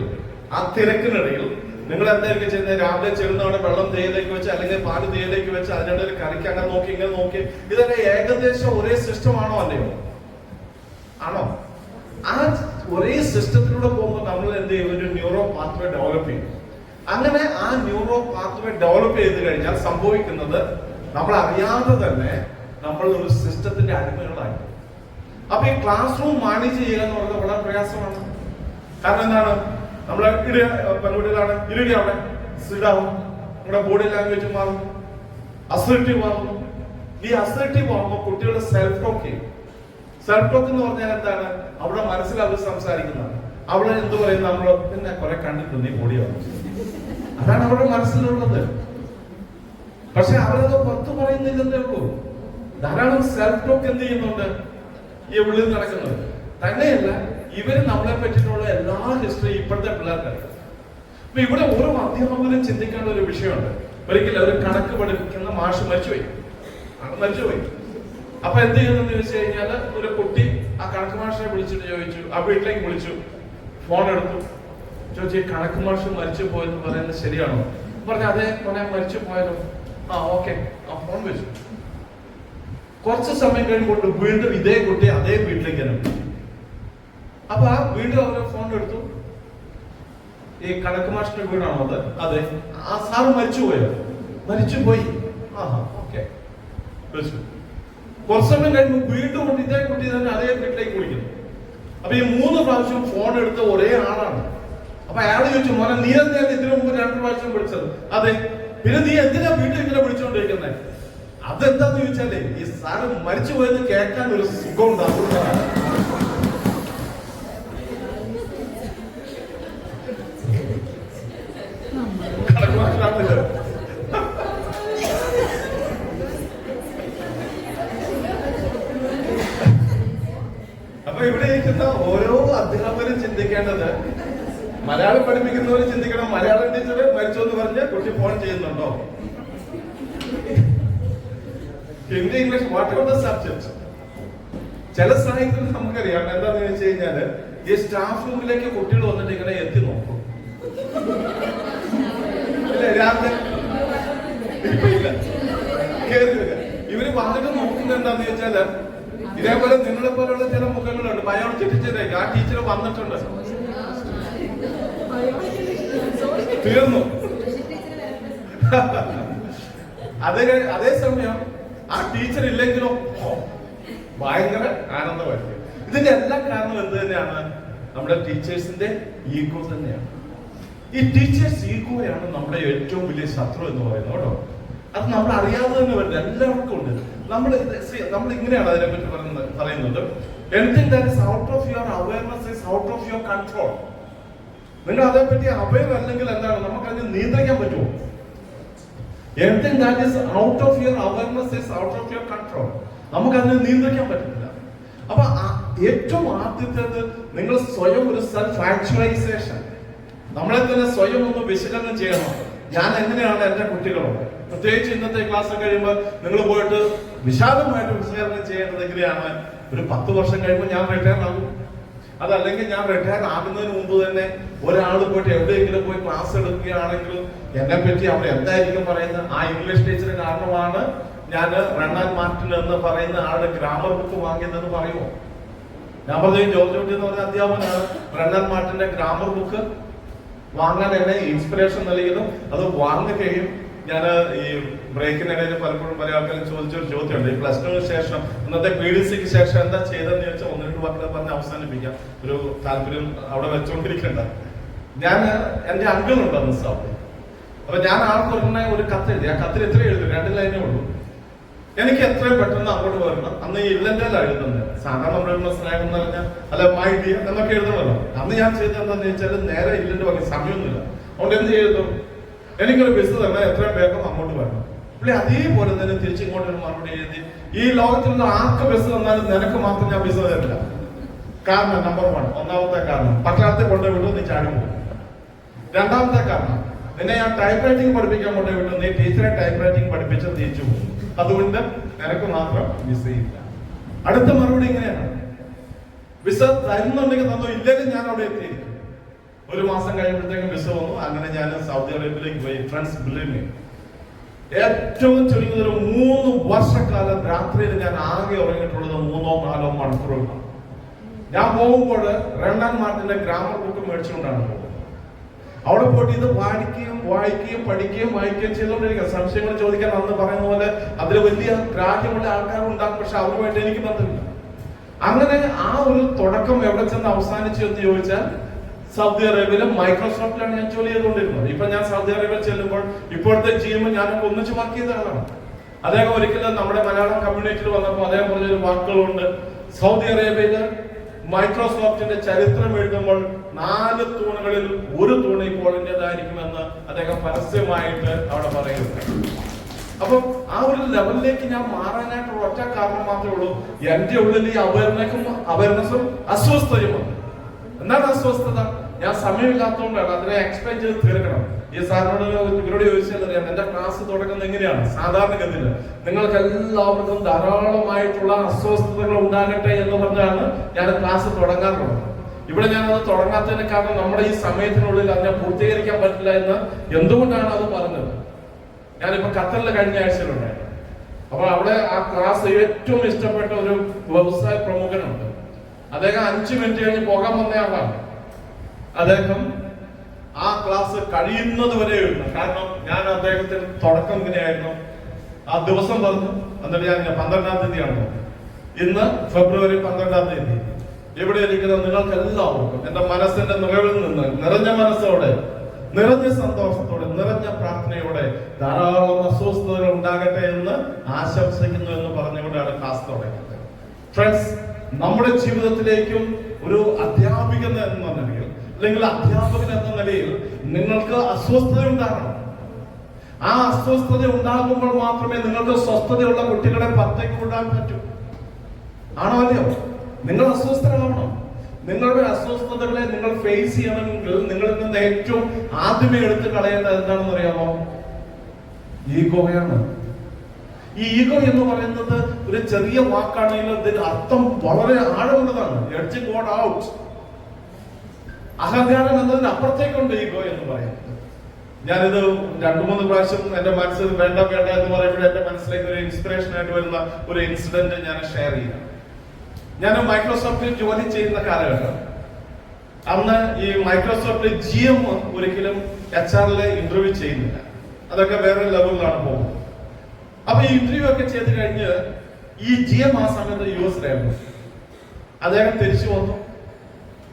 ആ തിരക്കിനിടയിൽ നിങ്ങൾ എന്തായിരിക്കും ചെയ്യുന്നത്? രാവിലെ ചെല്ലുന്നവിടെ വെള്ളം തേയിലേക്ക് വെച്ച് അല്ലെങ്കിൽ പാല് തേയിലേക്ക് വെച്ച് അതിനിടയിൽ കറിക്ക് അങ്ങനെ നോക്കി ഇങ്ങനെ നോക്കി, ഇതൊക്കെ ഏകദേശം ഒരേ സിസ്റ്റം ആണോ അല്ലയോ? ആണോ? ആ ഒരേ സിസ്റ്റത്തിലൂടെ പോകുമ്പോൾ നമ്മൾ എന്ത് ചെയ്യും? ഒരു ന്യൂറോ പാത്വേ ഡെവലപ്പ് ചെയ്യും. അങ്ങനെ ആ ന്യൂറോ പാത്വേ ഡെവലപ്പ് ചെയ്ത് കഴിഞ്ഞാൽ സംഭവിക്കുന്നത് നമ്മൾ അറിയാതെ തന്നെ നമ്മൾ ഒരു സിസ്റ്റത്തിന്റെ അടിമകളായി. അപ്പൊ ഈ ക്ലാസ് റൂം മാനേജ് ചെയ്യുക എന്ന് പറയുന്നത് വളരെ പ്രയാസമാണ്. കാരണം എന്താണ്? നമ്മളെ പെൺകുട്ടികളാണ് ഇരുടി അവിടെ സിഡാവും, നമ്മുടെ ബോഡി ലാംഗ്വേജ് മാറും, അസർട്ടീവ് ആവുന്നു. ഈ അസർട്ടീവ് ആവുമ്പോൾ കുട്ടികൾ സെൽഫ് ടോക്ക് ചെയ്യും. സെൽഫ് ടോക്ക് എന്ന് പറഞ്ഞാൽ എന്താണ്? അവിടെ മനസ്സിൽ അവർ സംസാരിക്കുന്നത്. അവിടെ എന്ത് പറയും? നമ്മൾ പിന്നെ കുറെ കണ്ടിട്ടുണ്ട് നീ ബോഡി വന്നു, അതാണ് അവരുടെ മനസ്സിലുള്ളത്. പക്ഷെ അവരത് പുറത്ത് പറയുന്നില്ലെന്നേ ഉള്ളൂ. ധാരാളം സെൽഫ് ടോക്ക് എന്ത് ചെയ്യുന്നുണ്ട് ഈ ഉള്ളിൽ നടക്കുന്നത്. തന്നെയല്ല, ഇവര് നമ്മളെ പറ്റിയിട്ടുള്ള എല്ലാ ഹിസ്റ്ററി ഇപ്പോഴത്തെ പിള്ളേർക്കറിയാം. അപ്പൊ ഇവിടെ ഓരോ അധ്യാപകനും ചിന്തിക്കേണ്ട ഒരു വിഷയമുണ്ട്. ഒരിക്കലും ഒരു കണക്ക് പഠിപ്പിക്കുന്ന മാഷ് മരിച്ചുപോയി. അപ്പൊ എന്ത് ചെയ്യുന്നെന്ന് ചോദിച്ചു കഴിഞ്ഞാല് ഒരു കുട്ടി ആ കണക്ക് മാഷിനെ വിളിച്ചിട്ട് ചോദിച്ചു, ആ വീട്ടിലേക്ക് വിളിച്ചു, ഫോൺ എടുത്തു, ചോദിച്ചു ഈ കണക്ക് മാഷ് മരിച്ചു പോയെന്ന് പറയുന്നത് ശരിയാണോ? പറഞ്ഞു അതെ മോനെ മരിച്ചു പോയാലോ. ആ ഓക്കെ, ആ ഫോൺ വെച്ചു. കുറച്ച് സമയം കഴിയുമ്പോൾ വീണ്ടും ഇതേ കുട്ടി അതേ വീട്ടിലേക്ക് തന്നെ വിളിച്ചു. അപ്പൊ ആ വീണ്ടും അവരെ ഫോൺ എടുത്തു, ഈ കണക്ക് മാഷിന്റെ വീടാണോ അത്? അതെ. ആ സാറ് മരിച്ചു പോയോ? മരിച്ചുപോയി. ഓക്കെ, കുറച്ച് സമയം കഴിയുമ്പോൾ വീണ്ടും കൊണ്ട് ഇതേ കുട്ടി തന്നെ അതേ വീട്ടിലേക്ക് വിളിക്കുന്നു. അപ്പൊ ഈ 3 പ്രാവശ്യം ഫോൺ എടുത്ത ഒരേ ആളാണ്. അപ്പൊ അയാൾ ചോദിച്ചു, മോനെ നീ എന്തിനാണ് ഇതിനു മുമ്പ് 2 പ്രാവശ്യം വിളിച്ചത്? അതെ. പിന്നെ നീ എന്തിനാ വീട്ടിൽ ഇങ്ങനെ വിളിച്ചുകൊണ്ടിരിക്കുന്നത്? അതെന്താന്ന് ചോദിച്ചാലേ, ഈ സാറ് മരിച്ചു പോയെന്ന് കേൾക്കാൻ ഒരു സുഖം ഉണ്ടാകും. അപ്പൊ ഇവിടെ ഇരിക്കുന്ന ഓരോ അധ്യാപകരും ചിന്തിക്കേണ്ടത്, മലയാളം പഠിപ്പിക്കുന്നവര് ചിന്തിക്കണം, മലയാളം ടീച്ചർ മരിച്ചു എന്ന് പറഞ്ഞ് കുട്ടി ഫോൺ ചെയ്യുന്നുണ്ടോ? Hindi, English, what ever the subject. ചില സാഹിത്യത്തിൽ നമുക്കറിയാം എന്താണെന്ന് വെച്ച് കഴിഞ്ഞാല്, ഈ സ്റ്റാഫ് റൂമിലേക്ക് കുട്ടികൾ വന്നിട്ട് ഇങ്ങനെ എത്തി നോക്കും. രാവിലെ ഇവര് വന്നിട്ട് നോക്കുന്നത് എന്താന്ന് ചോദിച്ചാല്, ഇതേപോലെ നിങ്ങളെ പോലുള്ള ചില മുഖങ്ങളുണ്ട്, ബയോളജി ടീച്ചറേക്ക് ആ ടീച്ചർ വന്നിട്ടുണ്ട്, തീർന്നു. അതേസമയം ആ ടീച്ചർ ഇല്ലെങ്കിലോ ഭയങ്കര ആനന്ദമായിരിക്കും. ഇതിന്റെ എല്ലാ കാരണം എന്ത് തന്നെയാണ്? നമ്മുടെ ടീച്ചേഴ്സിന്റെ ഈഗോ തന്നെയാണ്. ഈ ടീച്ചേഴ്സ് ഈഗോയാണ് നമ്മുടെ ഏറ്റവും വലിയ ശത്രു എന്ന് പറയുന്നത് കേട്ടോ. അത് നമ്മൾ അറിയാതെ തന്നെ വരുന്നത് എല്ലാവർക്കും ഉണ്ട്. നമ്മൾ ഇങ്ങനെയാണ് അതിനെപ്പറ്റി പറയുന്നത്, anything that is out of your awareness is out of your control. നിങ്ങൾ അതേപ്പറ്റി അവയർ അല്ലെങ്കിൽ എന്താണ്, നമുക്ക് അതിനെ നിയന്ത്രിക്കാൻ പറ്റുമോ? Anything that is out of your awareness is out of your control. നമുക്ക് അതിനെ നിയന്ത്രിക്കാൻ പറ്റുന്നില്ല. അപ്പൊ ഏറ്റവും ആദ്യത്തേത്, നിങ്ങൾ സ്വയം ഒരു സെൽഫ് ആക്ച്വലൈസേഷൻ, നമ്മളെ തന്നെ സ്വയം ഒന്ന് വിശകലനം ചെയ്യണം. ഞാൻ എങ്ങനെയാണ് എന്റെ കുട്ടികളോട്, പ്രത്യേകിച്ച് ഇന്നത്തെ ക്ലാസ് കഴിയുമ്പോൾ നിങ്ങൾ പോയിട്ട് വിശാലമായിട്ട് വിശകലനം ചെയ്യേണ്ടത് എങ്ങനെയാണ്. ഒരു 10 വർഷം കഴിയുമ്പോൾ ഞാൻ റിട്ടയർ ആകും, അതല്ലെങ്കിൽ ഞാൻ റിട്ടയർ ആകുന്നതിന് മുമ്പ് തന്നെ ഒരാൾ പോയിട്ട് എവിടെയെങ്കിലും പോയി ക്ലാസ് എടുക്കുകയാണെങ്കിലും എന്നെ പറ്റി അവിടെ എന്തായിരിക്കും പറയുന്നത്? ആ ഇംഗ്ലീഷ് ടീച്ചർ കാരണമാണ് ഞാൻ റണ്ണാൻ മാർട്ടിൻ എന്ന് പറയുന്ന ആളുടെ ഗ്രാമർ ബുക്ക് വാങ്ങിയതെന്ന് പറയുമോ? ഞാൻ പറഞ്ഞു, ജോർജ് കുട്ടി എന്ന് പറഞ്ഞ അധ്യാപകനാണ് റണ്ണാൻ മാർട്ടിന്റെ ഗ്രാമർ ബുക്ക് വാങ്ങാൻ എന്നെ ഇൻസ്പിറേഷൻ നൽകിയതും അത് വാങ്ങുകയും. ഞാൻ ഈ ബ്രേക്കിനിടയിൽ പലപ്പോഴും പല ആൾക്കാരും ചോദിച്ചൊരു ചോദ്യമുണ്ട്, ഈ +2 ശേഷം ഇന്നത്തെ PDCക്ക് ശേഷം എന്താ ചെയ്തെന്ന് ചോദിച്ചാൽ 1-2 വാക്കുകൾ പറഞ്ഞ് അവസാനിപ്പിക്കാം. ഒരു താല്പര്യം അവിടെ വെച്ചോണ്ടിരിക്കണ്ട. ഞാൻ എന്റെ അങ്കിളുണ്ട് അന്ന് സൗത്ത്. അപ്പൊ ഞാൻ ആൾക്ക് ഒരു കത്ത് എഴുതി. ആ കത്തിൽ എത്ര എഴുതും? 2 ലൈനേ ഉള്ളൂ. എനിക്ക് എത്രയും പെട്ടെന്ന് അങ്ങോട്ട് വരണം. അന്ന് ഇല്ലന്റെ എഴുതുന്നത്, സാധാരണ നമ്മൾ സ്നേഹം എന്ന് പറഞ്ഞാൽ അല്ല മൈ ഡിയർ എന്നൊക്കെ എഴുതണമല്ലോ. അന്ന് ഞാൻ ചെയ്തത് എന്താന്ന് വെച്ചാൽ, നേരെ ഇല്ലന്റെ പറഞ്ഞ സമയമൊന്നുമില്ല. അതുകൊണ്ട് എന്ത് ചെയ്തു, എനിക്കൊരു ബസ് തന്നെ എത്രയും വേഗം അങ്ങോട്ട് വരണം. പുള്ളി അതേപോലെ തന്നെ തിരിച്ചിങ്ങോട്ട് ഒരു മറുപടി എഴുതി, ഈ ലോകത്തിലുള്ള ആർക്ക് ബസ് തന്നാലും നിനക്ക് മാത്രം ഞാൻ ബസ് തരില്ല. കാരണം നമ്പർ 1, ഒന്നാമത്തെ കാരണം പട്ടാളത്തെ കൊണ്ടുപോയിട്ട് നീ ചാടി പോകും. 2ാമത്തെ കാരണം, നിന്നെ ഞാൻ ടൈപ്പ് റൈറ്റിംഗ് പഠിപ്പിക്കാൻ കൊണ്ടുപോയിട്ട് നീ ടീച്ചറെ ടൈപ്പ് റൈറ്റിംഗ് പഠിപ്പിച്ച് തിരിച്ചു പോകും. അതുകൊണ്ട് നിനക്ക് മാത്രം വിസ ഇല്ല. അടുത്ത മറുപടി ഇങ്ങനെയാണ്, വിസ തരുന്നുണ്ടെങ്കിൽ തന്നോ, ഇല്ലെങ്കിൽ ഞാൻ അവിടെ എത്തിയിരിക്കും. 1 മാസം കഴിയുമ്പോഴത്തേക്കും വിസ വന്നു. അങ്ങനെ ഞാൻ സൗദി അറേബ്യയിലേക്ക് പോയി. ഫ്രണ്ട്സ് ബിലീവ് മീ, ഏറ്റവും ചുരുങ്ങിയത് ഒരു 3 വർഷക്കാലം രാത്രിയിൽ ഞാൻ ആകെ ഉറങ്ങിയിട്ടുള്ളത് 3-4 മണിക്കൂറുകളാണ്. ഞാൻ പോകുമ്പോൾ റണ്ണാൻ മാർട്ടിന്റെ ഗ്രാമർ ബുക്ക് മേടിച്ചുകൊണ്ടാണ് പോകുന്നത്. അവിടെ പോയിട്ട് ഇത് വായിക്കുകയും പഠിക്കുകയും വായിക്കുകയും ചെയ്തുകൊണ്ടിരിക്കുക. സംശയങ്ങൾ ചോദിക്കാൻ അന്ന് പറയുന്ന പോലെ അതിൽ വലിയ ഗ്രാഹ്യമുള്ള ആൾക്കാരുണ്ടാകും, പക്ഷെ അവരുമായിട്ട് എനിക്ക് ബന്ധമില്ല. അങ്ങനെ ആ ഒരു തുടക്കം എവിടെ ചെന്ന് അവസാനിച്ചു എന്ന് ചോദിച്ചാൽ, സൗദി അറേബ്യയിലെ മൈക്രോസോഫ്റ്റിലാണ് ഞാൻ ജോലി ചെയ്തുകൊണ്ടിരുന്നത്. ഇപ്പൊ ഞാൻ സൗദി അറേബ്യയിൽ ചെല്ലുമ്പോൾ ഇപ്പോഴത്തെ GM ഞാനൊക്കെ ഒന്നിച്ച് വർക്ക് ചെയ്ത ആളാണ്. അദ്ദേഹം ഒരിക്കലും നമ്മുടെ മലയാളം കമ്മ്യൂണിറ്റിയിൽ വന്നപ്പോൾ അദ്ദേഹം പറഞ്ഞൊരു വാക്കുകളുണ്ട്, സൗദി അറേബ്യയില് മൈക്രോസോഫ്റ്റിന്റെ ചരിത്രം എഴുതുമ്പോൾ 4 തൂണുകളിൽ 1 തൂണ് ഇപ്പോൾ എന്റേതായിരിക്കുമെന്ന് അദ്ദേഹം പരസ്യമായിട്ട് അവിടെ പറയുന്നു. അപ്പൊ ആ ഒരു ലെവലിലേക്ക് ഞാൻ മാറാനായിട്ടുള്ള ഒറ്റ കാരണം മാത്രമേ ഉള്ളൂ, എന്റെ ഉള്ളിൽ ഈ അവയർനെസ്സും അസ്വസ്ഥതയും. എന്താണ് അസ്വസ്ഥത? ഞാൻ സമയമില്ലാത്തതുകൊണ്ടാണ്. അതിനെ എക്സ്പ്ലെയിൻ ചെയ്ത് തീർക്കണം. ഈ സാറിനോട് ഇവരോട് ചോദിച്ചാൽ അറിയാം, എന്റെ ക്ലാസ് തുടങ്ങുന്നത് എങ്ങനെയാണ്? സാധാരണഗതിയിൽ നിങ്ങൾക്ക് എല്ലാവർക്കും ധാരാളമായിട്ടുള്ള അസ്വസ്ഥതകൾ ഉണ്ടാകട്ടെ എന്ന് പറഞ്ഞാണ് ഞാൻ ക്ലാസ് തുടങ്ങാറുള്ളത്. ഇവിടെ ഞാനത് തുടങ്ങാത്തതിന് കാരണം നമ്മുടെ ഈ സമയത്തിനുള്ളിൽ അതിനെ പൂർത്തീകരിക്കാൻ പറ്റില്ല എന്ന്. എന്തുകൊണ്ടാണ് അത് പറഞ്ഞത്? ഞാനിപ്പോ ഖത്തറിൽ കഴിഞ്ഞ ആഴ്ചയിലുണ്ടായിരുന്നു. അപ്പൊ അവിടെ ആ ക്ലാസ് ഏറ്റവും ഇഷ്ടപ്പെട്ട ഒരു വ്യവസായ പ്രമുഖനുണ്ട്. അദ്ദേഹം 5 മിനിറ്റ് കഴിഞ്ഞ് പോകാൻ വന്ന ആളാണ്. അദ്ദേഹം ആ ക്ലാസ് കഴിയുന്നത് വരെ എഴുതണം. കാരണം ഞാൻ അദ്ദേഹത്തിന് തുടക്കം ഇങ്ങനെയായിരുന്നു. ആ ദിവസം പറഞ്ഞു, എന്നിട്ട് ഞാൻ 12-ാം തീയതിയാണ്. ഇന്ന് ഫെബ്രുവരി 12-ാം തീയതി. ഇവിടെ ഇരിക്കുന്ന നിങ്ങൾക്ക് എല്ലാവർക്കും എന്റെ മനസ്സിന്റെ നിറവിൽ നിന്ന് നിറഞ്ഞ മനസ്സോടെ, നിറഞ്ഞ സന്തോഷത്തോടെ, നിറഞ്ഞ പ്രാർത്ഥനയോടെ ധാരാളം അസ്വസ്ഥതകൾ ഉണ്ടാകട്ടെ എന്ന് ആശംസിക്കുന്നു എന്ന് പറഞ്ഞുകൊണ്ടാണ് ക്ലാസ് തുടങ്ങിയത്. ഫ്രണ്ട്സ്, നമ്മുടെ ജീവിതത്തിലേക്കും ഒരു അധ്യാപികൻ എന്ന നിലയിൽ അല്ലെങ്കിൽ അധ്യാപകൻ എന്ന നിലയിൽ നിങ്ങൾക്ക് അസ്വസ്ഥത ഉണ്ടാകണം. ആ അസ്വസ്ഥത ഉണ്ടാകുമ്പോൾ മാത്രമേ നിങ്ങൾക്ക് സ്വസ്ഥതയുള്ള കുട്ടികളെ പുറത്തേക്ക് വിടാൻ പറ്റൂ. ആണോ അല്ലയോ? നിങ്ങൾ അസ്വസ്ഥരാവണം. നിങ്ങളുടെ അസ്വസ്ഥതകളെ നിങ്ങൾ ഫേസ് ചെയ്യണമെങ്കിൽ നിങ്ങളിൽ നിന്ന് ഏറ്റവും ആദ്യമേ എടുത്ത് കളയേണ്ടത് എന്താണെന്ന് അറിയാമോ? ഈഗോയാണ്. ഈ ഈഗോ എന്ന് പറയുന്നത് ഒരു ചെറിയ വാക്കാണെങ്കിലും ഇതിന്റെ അർത്ഥം വളരെ ആഴമുള്ളതാണ്. Edging God out. അഹങ്കാരം എന്നതിന് അപ്പുറത്തേക്കുണ്ട് ഈഗോ എന്ന് പറയുന്നത്. ഞാനിത് 2-3 പ്രാവശ്യം എന്റെ മനസ്സിൽ വേണ്ട എന്ന് പറയുമ്പോൾ എന്റെ മനസ്സിലേക്ക് ഒരു ഇൻസ്പിറേഷൻ ആയിട്ട് വരുന്ന ഒരു ഇൻസിഡന്റ് ഞാൻ ഷെയർ ചെയ്യാം. ഞാൻ മൈക്രോസോഫ്റ്റിൽ ജോലി ചെയ്യുന്ന കാലഘട്ടം. അന്ന് ഈ മൈക്രോസോഫ്റ്റിൽ GM ഒരിക്കലും HR-ലെ ഇന്റർവ്യൂ ചെയ്യുന്നില്ല. അതൊക്കെ വേറെ ലെവലിലാണ് പോകുന്നത്. അപ്പൊ ഈ ഇന്റർവ്യൂ ഒക്കെ ചെയ്ത് കഴിഞ്ഞ് ഈ GM ആ സമയത്ത് US-ലായിരുന്നു. അദ്ദേഹം തിരിച്ചു വന്നു.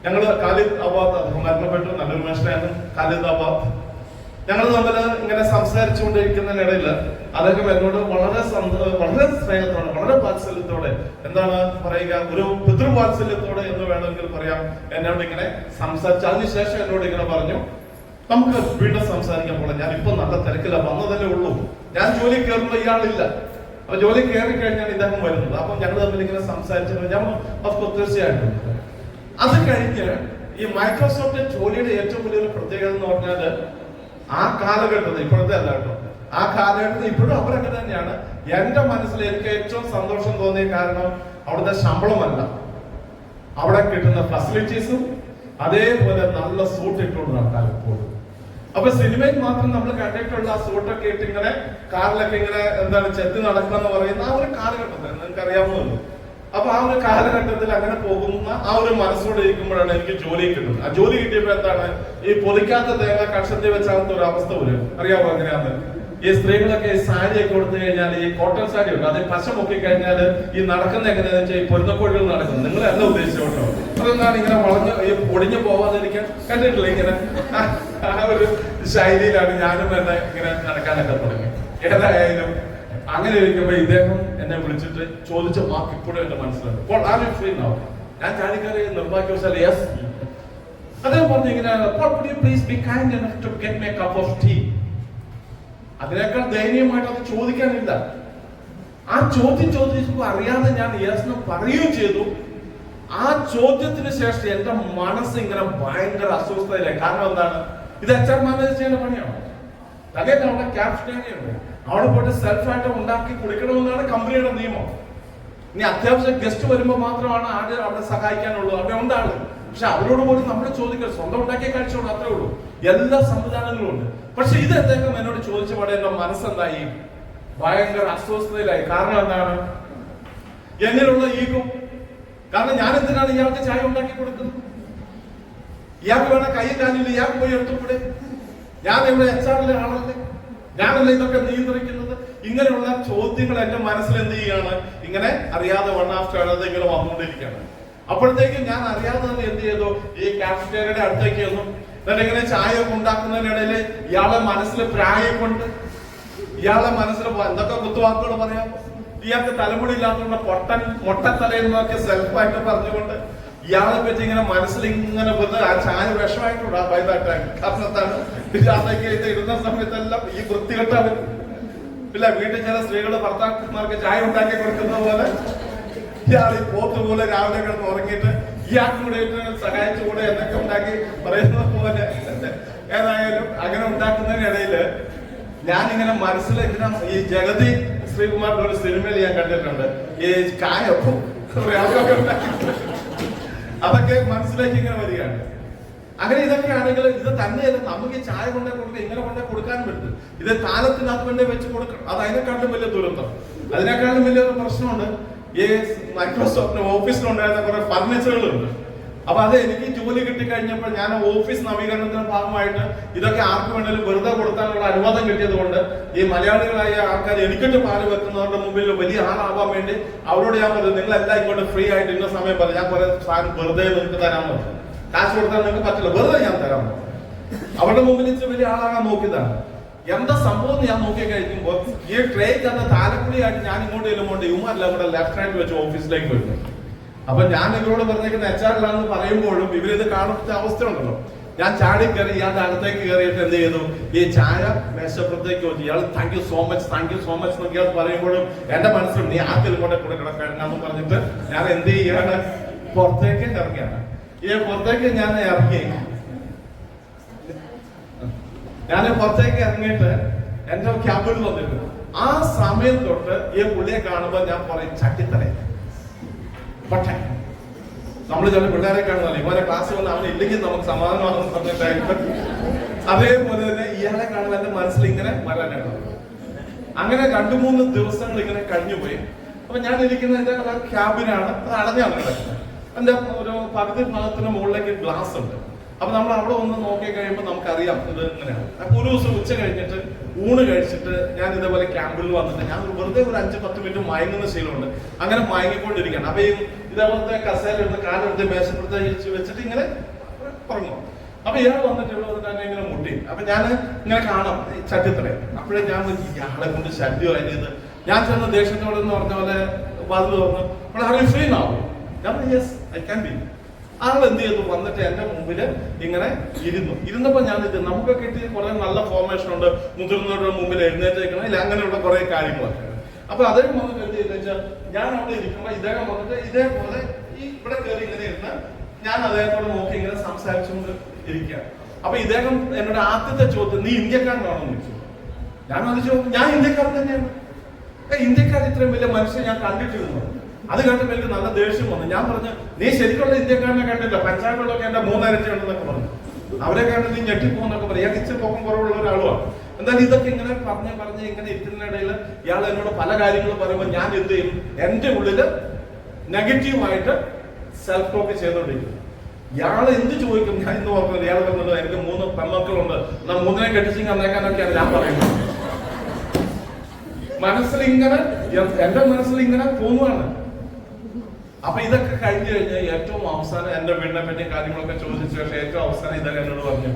ഞങ്ങള് ഖാലിദ് അബാദ് മരണപ്പെട്ടു, നല്ലൊരു മനുഷ്യനായിരുന്നു ഖാലിദ് അബാദ്. ഞങ്ങൾ തമ്മിൽ ഇങ്ങനെ സംസാരിച്ചുകൊണ്ടിരിക്കുന്നതിനിടയിൽ അദ്ദേഹം എന്നോട് വളരെ സ്നേഹത്തോടെ, വളരെ വാത്സല്യത്തോടെ, എന്താണ് പറയുക, ഒരു പിതൃവാത്സല്യത്തോടെ എന്ന് വേണമെങ്കിൽ പറയാം, എന്നോട് ഇങ്ങനെ സംസാരിച്ചു. അതിനുശേഷം എന്നോട് ഇങ്ങനെ പറഞ്ഞു, നമുക്ക് വീണ്ടും സംസാരിക്കാൻ പോലെ, ഞാൻ ഇപ്പൊ നല്ല തിരക്കില്ല, വന്നതല്ലേ ഉള്ളൂ, ഞാൻ ജോലി കയറുമ്പോൾ ഇയാളില്ല. അപ്പൊ ജോലി കയറി കഴിഞ്ഞാൽ ഇദ്ദേഹം വരുന്നത്. അപ്പൊ ഞങ്ങൾ തമ്മിൽ ഇങ്ങനെ സംസാരിച്ചു. ഞാൻ തീർച്ചയായിട്ടും അത് കഴിഞ്ഞ് ഈ മൈക്രോസോഫ്റ്റ് ജോലിയുടെ ഏറ്റവും വലിയൊരു പ്രത്യേകത എന്ന് പറഞ്ഞാല് ആ കാലഘട്ടത്തിൽ, ഇപ്പോഴത്തെ അല്ല കേട്ടോ, ആ കാലഘട്ടത്തിൽ ഇപ്പോഴും അവരൊക്കെ തന്നെയാണ്. എന്റെ മനസ്സിൽ എനിക്ക് ഏറ്റവും സന്തോഷം തോന്നിയ കാരണം അവിടുത്തെ ശമ്പളമല്ല, അവിടെ കിട്ടുന്ന ഫെസിലിറ്റീസും അതേപോലെ നല്ല സൂട്ട് ഇട്ടുകൊണ്ട് നടക്കാൻ എപ്പോഴും. അപ്പൊ സിനിമയിൽ മാത്രം നമ്മൾ കണ്ടിട്ടുള്ള ആ സൂട്ടൊക്കെ ഇട്ട് ഇങ്ങനെ കാറിലൊക്കെ ഇങ്ങനെ എന്താണ് ചെത്തി നടക്കുക എന്ന് പറയുന്ന ആ ഒരു കാലഘട്ടത്തിൽ നിങ്ങൾക്ക് അറിയാവുന്നല്ലോ. അപ്പൊ ആ ഒരു കാലഘട്ടത്തിൽ അങ്ങനെ പോകുന്ന ആ ഒരു മനസ്സോടെ ഇരിക്കുമ്പോഴാണ് എനിക്ക് ജോലി കിട്ടുന്നത്. ആ ജോലി കിട്ടിയപ്പോ എന്താണ്, ഈ പൊതിക്കാത്ത തേങ്ങ കഷത്തി വെച്ചാകുന്ന ഒരു അവസ്ഥ വരും. അറിയാമോ എങ്ങനെയാന്ന്? ഈ സ്ത്രീകളൊക്കെ ഈ സാരിയൊക്കെ കൊടുത്തു കഴിഞ്ഞാൽ, ഈ കോട്ടൺ സാരി ഉണ്ട്, അത് പശ മുക്കി കഴിഞ്ഞാൽ ഈ നടക്കുന്ന എങ്ങനെയാന്ന് വെച്ചാൽ ഈ പൊരുന്നക്കോഴികൾ നടക്കുന്നത്. നിങ്ങൾ എന്നെ ഉദ്ദേശിച്ചു കേട്ടോ. അതെന്താണ് ഇങ്ങനെ വളഞ്ഞ് ഈ പൊടിഞ്ഞു പോവാതിരിക്കാൻ കണ്ടിട്ടില്ല. ഇങ്ങനെ ആ ഒരു ശൈലിയിലാണ് ഞാനും എന്നെ ഇങ്ങനെ നടക്കാനൊക്കെ തുടങ്ങി. ഏതായാലും അങ്ങനെ ഇരിക്കുമ്പോ ഇദ്ദേഹം എന്നെ വിളിച്ചിട്ട് ചോദിച്ച വാക്ക് ഇപ്പോഴും എന്റെ മനസ്സിലുണ്ട്. അപ്പോൾ ഞാൻ ചാടിക്കറി നിർഭാഗ്യവശാൽ യെസ്. അദ്ദേഹം പറഞ്ഞു ഇങ്ങനെ, അതിനേക്കാൾ ദയനീയമായിട്ട് അത് ചോദിക്കാനില്ല. ആ ചോദ്യം ചോദിച്ചപ്പോൾ അറിയാതെ ഞാൻ യെസ് എന്ന് പറയുകയും ചെയ്തു. ആ ചോദ്യത്തിന് ശേഷം എന്റെ മനസ്സ് ഇങ്ങനെ ഭയങ്കര അസ്വസ്ഥതയിലായി. കാരണം എന്താണ്, ഇത് HR മാനേജർ ചെയ്യേണ്ട പണിയാണ്. തലേന്ന് അവിടെ ക്യാപ്റ്റേറിയുണ്ട്, അവിടെ പോയിട്ട് സെൽഫായിട്ട് ഉണ്ടാക്കി കുടിക്കണമെന്നാണ് കമ്പനിയുടെ നിയമം. ഇനി അത്യാവശ്യം ഗസ്റ്റ് വരുമ്പോൾ മാത്രമാണ് ആദ്യം അവിടെ സഹായിക്കാനുള്ളൂ. അവിടെ ഉണ്ടാള്, പക്ഷെ അവരോട് പോലും നമ്മൾ ചോദിക്കരുത്, സ്വന്തം ഉണ്ടാക്കിയ കഴിച്ചോളൂ, അത്രേ ഉള്ളൂ. എല്ലാ സംവിധാനങ്ങളും ഉണ്ട്. പക്ഷെ ഇത് അദ്ദേഹം എന്നോട് ചോദിച്ച പാടെ എന്റെ മനസ്സെന്തായി, ഭയങ്കര അസ്വസ്ഥതയിലായി. കാരണം എന്താണ്, എങ്ങനെയുള്ള ഈഗോ. കാരണം ഞാൻ എന്തിനാണ് ഇയാൾക്ക് ചായ ഉണ്ടാക്കി കൊടുക്കുന്നത്? ഇയാൾക്ക് വേണം കൈ കാലില്ല, ഇയാൾക്ക് പോയി എടുത്തുകൂടെ? ഞാൻ ഇവിടെ HR-ലെ ആളല്ലേ, ഞാനല്ലേ ഇതൊക്കെ നിയന്ത്രിക്കുന്നത്? ഇങ്ങനെയുള്ള ചോദ്യങ്ങൾ എന്റെ മനസ്സിൽ എന്ത് ചെയ്യാണ്, ഇങ്ങനെ അറിയാതെ വൺ ആഫ്റ്റർ അനദർ ഇങ്ങനെ വന്നുകൊണ്ടിരിക്കുകയാണ്. അപ്പോഴത്തേക്കും ഞാൻ അറിയാതെ തന്നെ എന്ത് ചെയ്തു, ഈ കാഫറ്റേറിയയുടെ അടുത്തേക്ക് വന്നു. എന്നിട്ട് ഇങ്ങനെ ചായ ഒക്കെ ഉണ്ടാക്കുന്നതിനിടയിൽ ഇയാളെ മനസ്സിൽ പ്രായം കൊണ്ട്, ഇയാളെ മനസ്സിൽ എന്തൊക്കെ കുത്തുവാക്കുകൾ പറയാം. ഇയാൾക്ക് തലമുടി ഇല്ലാത്തതുകൊണ്ട് മൊട്ടത്തലയെന്നൊക്കെ സെൽഫായിട്ട് പറഞ്ഞുകൊണ്ട് ഇയാളെ പറ്റി ഇങ്ങനെ മനസ്സിൽ ഇങ്ങനെ വന്ന് ആ ചായ വിഷമായിട്ടുണ്ട്. കാരണത്താണ് ഇയാളേക്ക് ഇത് ഇടുന്ന സമയത്തെല്ലാം ഈ വൃത്തികെട്ടവൻ ഇല്ല. വീട്ടിൽ ചില സ്ത്രീകള് ഭർത്താക്കന്മാർക്ക് ചായ ഉണ്ടാക്കി കൊടുക്കുന്ന പോലെ ഇയാൾ ഈ പോത്ത് പോലെ രാവിലെ കിടന്ന് ഉറങ്ങിയിട്ട് ഇയാൾക്ക് കൂടെ സഹായിച്ചുകൂടെ എന്നൊക്കെ ഉണ്ടാക്കി പറയുന്നത് പോലെ. ഏതായാലും അങ്ങനെ ഉണ്ടാക്കുന്നതിനിടയില് ഞാനിങ്ങനെ മനസ്സിൽ ഇങ്ങനെ ഈ ജഗതി ശ്രീകുമാറിന്റെ ഒരു സിനിമയിൽ ഞാൻ കണ്ടിട്ടുണ്ട്. ഈ കായപ്പും അതൊക്കെ മനസ്സിലേക്ക് ഇങ്ങനെ വരികയാണ്. അങ്ങനെ ഇതൊക്കെ ആണെങ്കിൽ ഇത് തന്നെയല്ല, നമുക്ക് ചായ കൊണ്ടേ കൊടുക്കുക, ഇങ്ങനെ കൊണ്ടേ കൊടുക്കാനും പറ്റും. ഇത് താലത്തിനകത്ത് വേണ്ടി വെച്ച് കൊടുക്കണം. അത് അതിനെക്കാളും വലിയ ദുരന്തം. അതിനേക്കാളും വലിയൊരു പ്രശ്നമുണ്ട്. ഈ മൈക്രോസോഫ്റ്റ് ഓഫീസിലുണ്ടായിരുന്ന കുറെ ഫർണിച്ചറുകളുണ്ട്. അപ്പൊ അത് എനിക്ക് ജോലി കിട്ടിക്കഴിഞ്ഞപ്പോൾ ഞാൻ ഓഫീസ് നവീകരണത്തിന്റെ ഭാഗമായിട്ട് ഇതൊക്കെ ആർക്ക് വേണമെങ്കിലും വെറുതെ കൊടുക്കാനുള്ള അനുവാദം കിട്ടിയത് കൊണ്ട് ഈ മലയാളികളായ ആൾക്കാർ എനിക്കിട്ട് പാല് വെക്കുന്നവരുടെ മുമ്പിൽ വലിയ ആളാവാൻ വേണ്ടി അവരോട് ഞാൻ പറഞ്ഞു, നിങ്ങളെല്ലാം ഇങ്ങോട്ട് ഫ്രീ ആയിട്ട് ഇന്ന സമയം പറഞ്ഞു, ഞാൻ കുറെ സാധനം വെറുതെ നിങ്ങൾക്ക് തരാൻ പറഞ്ഞു. കാശ് കൊടുത്താൽ നിങ്ങൾക്ക് പറ്റില്ല, വെറുതെ ഞാൻ തരാൻ പറഞ്ഞു. അവരുടെ മുമ്പിൽ വെച്ച് വലിയ ആളാകാൻ നോക്കിയതാണ്. എന്താ സംഭവം ഞാൻ നോക്കി കഴിക്കുമ്പോൾ ഈ ട്രേക്ക് അന്ന് താലക്കുടിയായിട്ട് ഞാൻ ഇങ്ങോട്ട് ചെല്ലുമ്പോൾ ഇവന്മാരെല്ലാം കൂടെ ലെഫ്റ്റ് ഹാൻഡ് വെച്ച് ഓഫീസിലേക്ക് വരുന്നു. അപ്പൊ ഞാൻ ഇവരോട് പറഞ്ഞേക്കുന്ന HR-ലാണെന്ന് പറയുമ്പോഴും ഇവരിത് കാണുന്ന അവസ്ഥ ഉണ്ടല്ലോ. ഞാൻ ചാടി കയറി ഇയാളുടെ അകത്തേക്ക് കയറിയിട്ട് എന്ത് ചെയ്തു, ഈ ചായ മേശപ്പുറത്തേക്ക് വെച്ചു. ഇയാൾ താങ്ക് യു സോ മച്ച് എന്നൊക്കെ ഇയാൾ പറയുമ്പോഴും എന്റെ മനസ്സിൽ നീ ആദ്യം കൂടെ കൂടെ കിടക്കാണെന്ന് പറഞ്ഞിട്ട് ഞാൻ എന്ത് ചെയ്യാണ്, പുറത്തേക്ക് ഇറങ്ങിയാണ്. ഈ പുറത്തേക്ക് ഞാൻ പുറത്തേക്ക് ഇറങ്ങിയിട്ട് എന്റെ ക്യാബിൽ വന്നിരുന്നു. ആ സമയം തൊട്ട് ഈ പുള്ളിയെ കാണുമ്പോൾ ഞാൻ പറയും ചട്ടിത്തലേ. പക്ഷേ നമ്മൾ ചില പിള്ളേരെ കാണുന്നല്ലേ ഇവരെ ക്ലാസ്സുകളിൽ അവൻ ഇല്ലെങ്കിൽ നമുക്ക് സമാധാനമാണെന്ന് പറഞ്ഞിട്ടായിട്ട് അതേപോലെ തന്നെ ഇയാളെ കാണുമ്പോൾ എന്റെ മനസ്സിൽ ഇങ്ങനെ വരാനാണ്. അങ്ങനെ 2-3 ദിവസങ്ങൾ ഇങ്ങനെ കഴിഞ്ഞുപോയി. അപ്പൊ ഞാൻ ഇരിക്കുന്ന എന്റെ ക്യാബിനാണ്, അത് അടഞ്ഞാണ് കിടക്കുന്നത്. എന്റെ ഒരു പകുതി ഭാഗത്തിന് മുകളിലേക്ക് ഗ്ലാസ് ഉണ്ട്. അപ്പൊ നമ്മൾ അവിടെ ഒന്ന് നോക്കി കഴിയുമ്പോൾ നമുക്കറിയാം ഇത് ഇങ്ങനെയാണ്. അപ്പൊ ഒരു ദിവസം ഉച്ച കഴിഞ്ഞിട്ട് ഊണ് കഴിച്ചിട്ട് ഞാൻ ഇതേപോലെ ക്യാമ്പിൽ വന്നിട്ട് ഞാൻ വെറുതെ ഒരു 5-10 മിനിറ്റ് മയങ്ങുന്ന ശീലമുണ്ട്. അങ്ങനെ മയങ്ങിക്കൊണ്ടിരിക്കുകയാണ്. അപ്പൊ ഈ ഇതേപോലത്തെ കസേരയെടുത്ത് കാലെടുത്ത് മേശപ്പുറത്ത് വെച്ചിട്ട് ഇങ്ങനെ ഉറങ്ങും. അപ്പൊ ഇയാൾ വന്നിട്ട് ഇവിടെ വന്നിട്ട് എന്നെ ഇങ്ങനെ മുട്ടി. അപ്പൊ ഞാൻ ഇങ്ങനെ കാണാം ചട്ടിത്തറ. അപ്പോഴേ ഞാൻ ഇയാളെ കൊണ്ട് ശല്യമായത്. ഞാൻ ചെന്ന ദേഷ്യത്തോടെ എന്ന് പറഞ്ഞ പോലെ വാതിൽ തുറന്നു, അവിടെ ഫ്രീ ആവും. ഞാൻ യെസ് ഐ ക്യാൻ ബി. ആൾ എന്ത് ചെയ്തു, വന്നിട്ട് എന്റെ മുമ്പിൽ ഇങ്ങനെ ഇരുന്നപ്പോ ഞാൻ ഇത് നമുക്കൊക്കെ കിട്ടി കുറെ നല്ല ഫോർമേഷൻ ഉണ്ട്, മുതിർന്നവരുടെ മുമ്പിൽ എഴുന്നേറ്റേക്കണം ഇല്ല, അങ്ങനെയുള്ള കുറെ കാര്യങ്ങളൊക്കെ. അപ്പൊ അദ്ദേഹം വന്നിട്ട് എന്ത് ചെയ്തെന്ന് വെച്ചാൽ ഞാൻ അവിടെ ഇരിക്കുമ്പോ ഇദ്ദേഹം വന്നിട്ട് ഇതേപോലെ ഈ ഇവിടെ കയറി ഇങ്ങനെ ഇരുന്ന് ഞാൻ അദ്ദേഹത്തോട് നോക്കി ഇങ്ങനെ സംസാരിച്ചുകൊണ്ട് ഇരിക്കുകയാണ്. അപ്പൊ ഇദ്ദേഹം എന്നോട് ആദ്യത്തെ ചോദ്യം, നീ ഇന്ത്യക്കാരനാണോ എന്ന് ചോദിച്ചു. ഞാൻ ചോദിച്ചു, ഞാൻ ഇന്ത്യക്കാരൻ തന്നെയാണ്. ഇന്ത്യക്കാർ ഇത്രയും വലിയ മനുഷ്യൻ ഞാൻ കണ്ടിട്ടിരുന്നു. അത് കണ്ടപ്പോൾ എനിക്ക് നല്ല ദേഷ്യം വന്നു. ഞാൻ പറഞ്ഞു, നീ ശരിക്കുള്ള ഇന്ത്യക്കാരനെ കണ്ടില്ല, പഞ്ചാബിലൊക്കെ എന്റെ 3 ഇരട്ടി ഉണ്ടെന്നൊക്കെ പറഞ്ഞു. അവരെ കണ്ട് നീ ഞെട്ടിപ്പോന്നൊക്കെ പറയും. ഇയാൾക്ക് ഇച്ചിരി പൊക്കം കുറവുള്ള ഒരാളുമാണ്. എന്തായാലും ഇതൊക്കെ ഇങ്ങനെ പറഞ്ഞ് ഇങ്ങനെ ഇരിക്കുന്നതിനിടയിൽ ഇയാൾ എന്നോട് പല കാര്യങ്ങളും പറയുമ്പോൾ ഞാൻ എന്ത് ചെയ്യും, എന്റെ ഉള്ളില് നെഗറ്റീവായിട്ട് സെൽഫ് ടോക്ക് ചെയ്തോണ്ടിരിക്കും. ഇയാൾ എന്ത് ചോദിക്കും, ഞാൻ ഇന്ന് ഓർക്കുന്നത് ഇയാൾ പറഞ്ഞത് എനിക്ക് 3 പെൺമക്കളുണ്ട്, എന്നാൽ 3നെ കെട്ടിച്ചിങ് അന്നേക്കാനൊക്കെയാണ് ഞാൻ പറയുന്നത്. മനസ്സിലിങ്ങനെ എന്റെ മനസ്സിലിങ്ങനെ തോന്നുവാണ്. അപ്പൊ ഇതൊക്കെ കഴിഞ്ഞു കഴിഞ്ഞാൽ ഏറ്റവും അവസാനം എന്റെ വീടിനെ പറ്റി കാര്യങ്ങളൊക്കെ ചോദിച്ചു. പക്ഷെ ഏറ്റവും അവസാനം ഇതൊക്കെ എന്നോട് പറഞ്ഞു,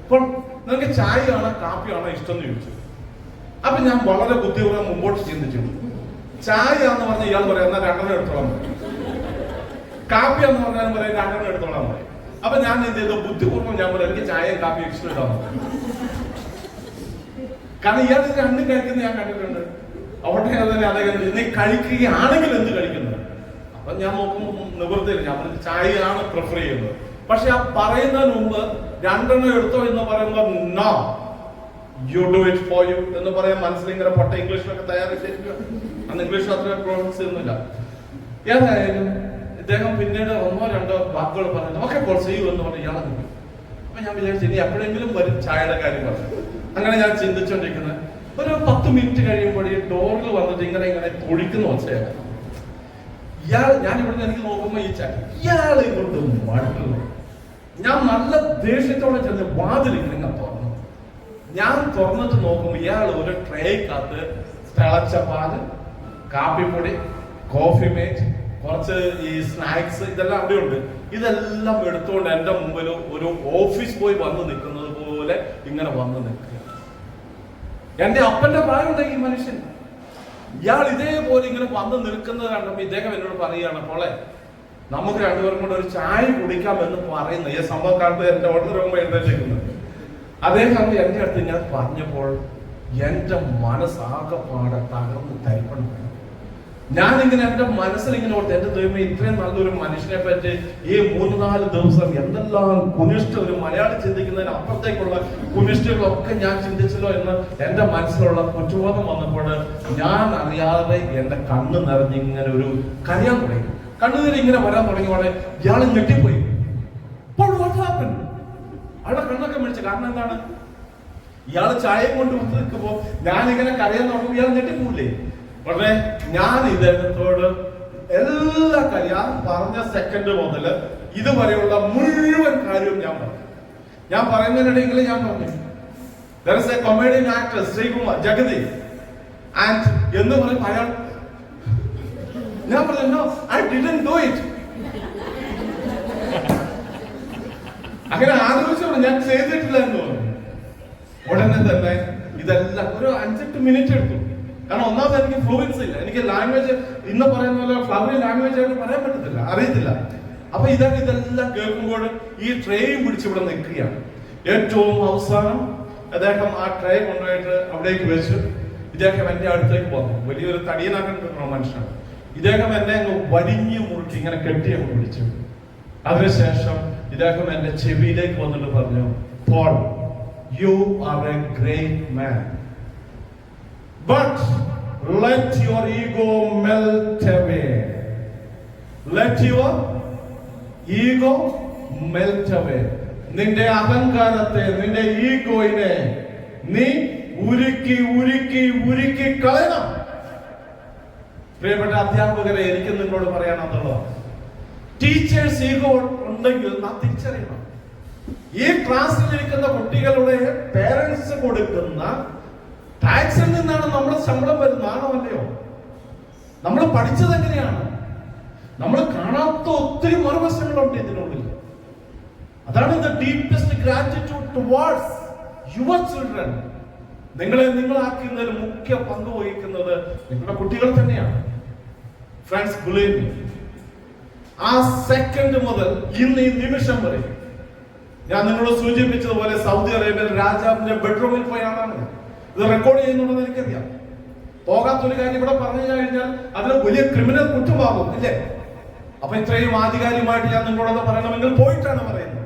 അപ്പോൾ നിനക്ക് ചായയാണോ കാപ്പിയാണോ ഇഷ്ടം എന്ന് ചോദിച്ചു. അപ്പൊ ഞാൻ വളരെ ബുദ്ധിപൂർവ്വം മുമ്പോട്ട് ചിന്തിച്ചു. ചായ എന്ന് പറഞ്ഞാൽ ഇയാൾ പറയാം എന്നാൽ 2 എടുത്തോളാം പറയും, കാപ്പി എന്ന് പറഞ്ഞാലും പറയാം 2 എടുത്തോളാം പറയും. അപ്പൊ ഞാൻ എന്ത് ചെയ്തു, ബുദ്ധിപൂർവ്വം ഞാൻ പറയാം എനിക്ക് ചായയും കാപ്പിയും ഇഷ്ടമില്ലാന്ന്. കാരണം ഇയാൾ 2 കഴിക്കുന്നത് ഞാൻ കണ്ടിട്ടുണ്ട്. അവിടെ അതേ നീ കഴിക്കുകയാണെങ്കിൽ എന്ത് കഴിക്കുന്നത്. അപ്പൊ ഞാൻ നോക്കുമ്പോൾ നിവൃത്തിയില്ല. ഞാൻ പറഞ്ഞു ചായയാണ് പ്രിഫർ ചെയ്യുന്നത്. പക്ഷെ ആ പറയുന്നതിന് മുമ്പ് 2 എടുത്തോ എന്ന് പറയുമ്പോൾ no you do it for you എന്ന് പറയാൻ മനസ്സിൽ ഇങ്ങനെ പൊട്ട ഇംഗ്ലീഷിലൊക്കെ തയ്യാറാക്കിയിരിക്കുക. അന്ന് ഇംഗ്ലീഷ് അത്ര പ്രൊണൗൺസ് ചെയ്യുന്നില്ല. ഏതായാലും ഇദ്ദേഹം പിന്നീട് 1-2 വാക്കുകൾ പറഞ്ഞു, ഓക്കെ പോൾ ചെയ്യൂ എന്ന് പറഞ്ഞ് ഇയാളെ നോക്കി. അപ്പൊ ഞാൻ വിചാരിച്ചു ഇനി എപ്പോഴെങ്കിലും വരും ചായയുടെ കാര്യം പറഞ്ഞു. അങ്ങനെ ഞാൻ ചിന്തിച്ചോണ്ടിരിക്കുന്നത് ഒരു 10 മിനിറ്റ് കഴിയുമ്പോൾ ഈ ഡോറിൽ വന്നിട്ട് ഇങ്ങനെ പൊഴിക്കുന്ന ഒച്ചയാണ്. ഞാൻ ഇവിടെ എനിക്ക് നോക്കുമ്പോ ഇയാളെ കൊണ്ട് മടുക്കുന്നു. ഞാൻ നല്ല ദേഷ്യത്തോടെ ചെന്ന് വാതിലിങ്ങനെ തുറന്നു. ഞാൻ തുറന്നിട്ട് നോക്കുമ്പോ ഇയാൾ ഒരു ട്രേക്കകത്ത് തിളച്ച പാല്, കാപ്പിപ്പൊടി, കോഫി മേറ്റ്, കുറച്ച് ഈ സ്നാക്സ് ഇതെല്ലാം അവിടെ ഉണ്ട്. ഇതെല്ലാം എടുത്തുകൊണ്ട് എന്റെ മുമ്പിൽ ഒരു ഓഫീസ് ബോയ് വന്ന് നിൽക്കുന്നത് പോലെ ഇങ്ങനെ വന്ന് നിൽക്കുക. എന്റെ അപ്പന്റെ പ്രായമുണ്ട് ഈ മനുഷ്യൻ. ഇയാൾ ഇതേപോലെ ഇങ്ങനെ വന്ന് നിൽക്കുന്നത് കണ്ടപ്പോ ഇദ്ദേഹം എന്നോട് പറയുകയാണ്, പോളെ നമുക്ക് 2 പേരും കൂടെ ഒരു ചായ കുടിക്കാം എന്ന് പറയുന്നത്. ഈ സംഭവം കാലത്ത് എന്റെ ഓർഡർ ആകുമ്പോൾ എഴുന്നേറ്റിരിക്കുന്നത് അദ്ദേഹം എന്റെ അടുത്ത് ഞാൻ പറഞ്ഞപ്പോൾ എന്റെ മനസ്സാകെപ്പാടെ തകർന്ന് തരിപ്പണം. ഞാനിങ്ങനെ എന്റെ മനസ്സിലിങ്ങനെ ഓർത്ത് എന്റെ ദൈവമേ ഇത്രയും നല്ലൊരു മനുഷ്യനെ പറ്റി ഈ 3-4 ദിവസം എന്തെല്ലാം കുനിഷ്ഠ, ഒരു മലയാളി ചിന്തിക്കുന്നതിന് അപ്പുറത്തേക്കുള്ള കുനിഷ്ഠകളൊക്കെ ഞാൻ ചിന്തിച്ചല്ലോ എന്ന് എന്റെ മനസ്സിലുള്ള കുറ്റബോധം വന്നപ്പോൾ ഞാൻ അറിയാതെ എന്റെ കണ്ണ് നിറഞ്ഞിങ്ങനെ ഒരു കരയാൻ തുടങ്ങി. കണ്ണുനീര് ഇങ്ങനെ വരാൻ തുടങ്ങിയോടെ ഇയാൾ ഞെട്ടിപ്പോയി. അവിടെ കണ്ണൊക്കെ മേടിച്ചു. കാരണം എന്താണ്, ഇയാൾ ചായയും കൊണ്ട് നിൽക്കുമ്പോ ഞാനിങ്ങനെ കരയാൻ തുടങ്ങുമ്പോൾ ഇയാൾ ഞെട്ടിപ്പോയില്ലേ. പക്ഷേ ഞാൻ ഇദ്ദേഹത്തോട് എല്ലാ കാര്യം പറഞ്ഞ സെക്കൻഡ് മുതൽ ഇതുവരെയുള്ള മുഴുവൻ കാര്യവും ഞാൻ പറയുന്നതിനിടയിൽ ഞാൻ പറഞ്ഞു, there is a comedian actor Sreekumar Jagathy and എന്ന് പറയും അയാൾ, ഞാൻ പറഞ്ഞു no, I didn't do it. അങ്ങനെ ആലോചിച്ചു ഞാൻ ചെയ്തിട്ടില്ല എന്ന് പറഞ്ഞു. ഉടനെ തന്നെ ഇതെല്ലാം ഒരു 5-8 മിനിറ്റ് എടുത്തു. കാരണം ഒന്നാമത് എനിക്ക് ഫ്ലുവൻസ് ഇല്ല, എനിക്ക് ലാംഗ്വേജ് ഇന്ന് പറയുന്ന പോലെ ഫ്ലവറി ലാംഗ്വേജ് ആയിട്ട് പറയാൻ പറ്റത്തില്ല, അറിയത്തില്ല. അപ്പൊ ഇതെല്ലാം കേൾക്കുമ്പോൾ ഈ ട്രേയും പിടിച്ച് ഇവിടെ നിൽക്കുകയാണ്. ഏറ്റവും അവസാനം അദ്ദേഹം ആ ട്രേ കൊണ്ടുപോയിട്ട് അവിടേക്ക് വെച്ചു. ഇദ്ദേഹം എന്റെ അടുത്തേക്ക് വന്നു. വലിയൊരു തടിയനാക്കാൻ കിട്ടുന്ന മനുഷ്യനാണ്. ഇദ്ദേഹം എന്നെ അങ്ങ് വടിഞ്ഞു മുറുക്കി ഇങ്ങനെ കെട്ടി അങ്ങ് പിടിച്ചു. അതിനുശേഷം ഇദ്ദേഹം എന്റെ ചെവിയിലേക്ക് വന്നിട്ട് പറഞ്ഞു, Paul, you are a great man, but let your ego melt away. Let your ego melt away. നിന്റെ അഹങ്കാരത്തെ, നിന്റെ ഈഗോയിനെ നീ ഉരുക്കി ഉരുക്കി ഉരുക്കി കളയണം. പ്രിയപ്പെട്ട അധ്യാപകരെ, എനിക്ക് നിങ്ങളോട് പറയാനുള്ളതാണ്, ടീച്ചേഴ്സ് ഈഗോ ഉണ്ടെങ്കിൽ നാം തിരിച്ചറിയണം. ഈ ക്ലാസ്സിലിരിക്കുന്ന കുട്ടികളുടെ പേരൻസ് കൊടുക്കുന്ന ടാക്സിൽ നിന്നാണ് നമ്മുടെ ശമ്പളം വരുന്നത്, ആണോ അല്ലയോ? നമ്മൾ പഠിച്ചത് എങ്ങനെയാണ്? നമ്മൾ കാണാത്ത ഒത്തിരി മറുവശങ്ങളുണ്ട് ഇതിനുള്ളിൽ. അതാണ് the deepest gratitude towards your children. നിങ്ങളെ നിങ്ങളാക്കുന്നതിൽ മുഖ്യ പങ്ക് വഹിക്കുന്നത് നിങ്ങളുടെ കുട്ടികൾ തന്നെയാണ്. ഫ്രണ്ട്സ്, believe me, ആ സെക്കൻഡ് മുതൽ ഇന്ന് ഈ നിമിഷം വരെ ഞാൻ നിങ്ങളോട് സൂചിപ്പിച്ചതുപോലെ സൗദി അറേബ്യയിൽ രാജാവിന്റെ ബെഡ്റൂമിൽ പോയാണ് ഇത് റെക്കോർഡ് ചെയ്യുന്നുണ്ടെന്ന് എനിക്കറിയാം. പോകാത്തൊരു കാര്യം ഇവിടെ പറഞ്ഞു കഴിഞ്ഞാൽ അതിന് വലിയ ക്രിമിനൽ കുറ്റമാകും, ഇല്ലേ? അപ്പൊ ഇത്രയും ആധികാരികമായിട്ട് ഞാൻ നിങ്ങളോട് പറയണമെങ്കിൽ പോയിട്ടാണ് പറയുന്നത്.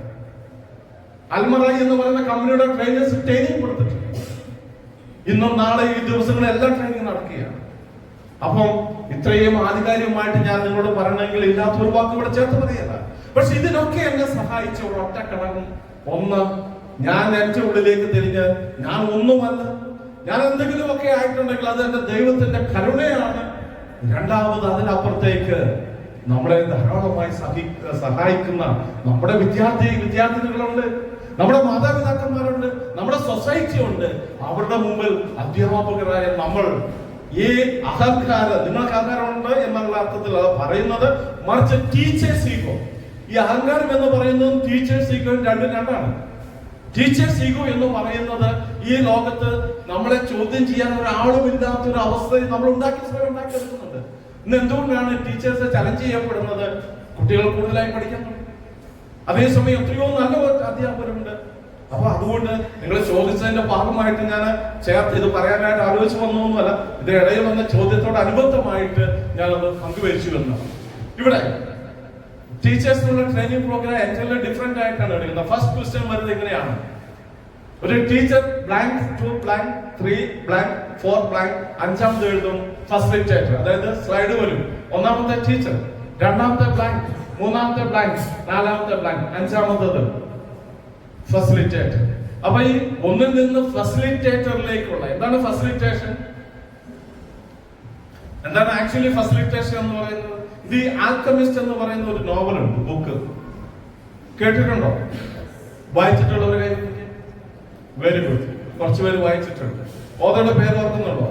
അൽമറായി എന്ന് പറയുന്ന കമ്പനിയുടെ ട്രെയിനേഴ്സ് ട്രെയിനിങ് കൊടുത്തിട്ടുണ്ട്. ഇന്നും നാളെ ഈ ദിവസങ്ങളെല്ലാം ട്രെയിനിങ് നടക്കുകയാണ്. അപ്പം ഇത്രയും ആധികാരികമായിട്ട് ഞാൻ നിങ്ങളോട് പറയണമെങ്കിൽ ഇല്ലാത്ത ഒരു വാക്ക് ഇവിടെ ചേർത്ത് പറയല്ല. പക്ഷെ ഇതിനൊക്കെ എന്നെ സഹായിച്ച ഒരു ഒറ്റ ഘടകം, ഒന്ന്, ഞാൻ എന്റെ ഉള്ളിലേക്ക് തിരിഞ്ഞ് ഞാൻ ഒന്നുമല്ല, ഞാൻ എന്തെങ്കിലുമൊക്കെ ആയിട്ടുണ്ടെങ്കിൽ അത് എന്റെ ദൈവത്തിന്റെ കരുണയാണ്. രണ്ടാമത്, അതിനപ്പുറത്തേക്ക് നമ്മളെ ധാരാളമായി സഹായിക്കുന്ന നമ്മുടെ വിദ്യാർത്ഥിനികളുണ്ട്, നമ്മുടെ മാതാപിതാക്കന്മാരുണ്ട്, നമ്മുടെ സൊസൈറ്റി ഉണ്ട്. അവരുടെ മുമ്പിൽ അധ്യാപകരായ നമ്മൾ ഈ അഹങ്കാരം, നിങ്ങൾക്ക് അഹങ്കാരമുണ്ട് എന്നുള്ള അർത്ഥത്തിൽ അത് പറയുന്നത്, മറിച്ച് ടീച്ചേഴ്സ് ഈഗോ. ഈ അഹങ്കാരം എന്ന് പറയുന്നതും ടീച്ചേഴ്സ് ഈഗോയും രണ്ടാണ്. ടീച്ചേഴ്സ് ഈഗോ എന്ന് പറയുന്നത് ഈ ലോകത്ത് നമ്മളെ ചോദ്യം ചെയ്യാൻ ഒരാളുമില്ലാത്ത ഒരു അവസ്ഥ നമ്മൾ ഉണ്ടാക്കിയെടുക്കുന്നുണ്ട്. ഇന്ന് എന്തുകൊണ്ടാണ് ടീച്ചേഴ്സ് ചലഞ്ച് ചെയ്യപ്പെടുന്നത്? കുട്ടികൾ കൂടുതലായി പഠിക്കുന്നുണ്ട്, അതേസമയം എത്രയോ നല്ല അധ്യാപകരുണ്ട്. അപ്പൊ അതുകൊണ്ട് നിങ്ങൾ ചോദിച്ചതിന്റെ ഭാഗമായിട്ട് ഞാൻ ചേർത്ത് ഇത് പറയാനായിട്ട് ആലോചിച്ച് വന്നൊന്നുമല്ല, ഇതിനിടയിൽ വന്ന ചോദ്യത്തോട് അനുബന്ധമായിട്ട് ഞാനത് പങ്കുവച്ചു എന്നാണ്. ഇവിടെ ടീച്ചേഴ്സിനുള്ള ട്രെയിനിങ് പ്രോഗ്രാം ഏറ്റവും ഡിഫറെന്റ് ആയിട്ടാണ് എടുക്കുന്നത്. ഫസ്റ്റ് ക്വസ്റ്റ്യൻ വരുന്നത് ഇങ്ങനെയാണ്: ഒരു teacher blank 2 blank 3 blank 4 blank, അഞ്ചാമത് എഴുതും ഫെസിലിറ്റേറ്റർ, അതായത് സ്ലൈഡ് വരും. ഒന്നാമത്തെ ടീച്ചർ, രണ്ടാമത്തെ ബ്ലാങ്ക്, മൂന്നാമത്തെ ബ്ലാങ്ക്, നാലാമത്തെ ബ്ലാങ്ക്, അഞ്ചാമത്തത് ഫെസിലിറ്റേറ്റർ. അപ്പൊ ഈ ഒന്നിൽ നിന്ന് ഫെസിലിറ്റേറ്ററിലേക്കുള്ള, എന്താണ് ഫെസിലിറ്റേഷൻ? എന്താണ് ആക്ച്വലി ഫെസിലിറ്റേഷൻ എന്ന് പറയുന്നത്? ദി ആൽക്കമിസ്റ്റ് എന്ന് പറയുന്ന ഒരു നോവലുണ്ട്, ബുക്ക് കേട്ടിട്ടുണ്ടോ? വായിച്ചിട്ടുള്ളവർ കൈ? വെരി ഗുഡ്, കുറച്ച് പേര് വായിച്ചിട്ടുണ്ട്. ഓതയുടെ പേര് ഓർക്കുന്നുണ്ടോ?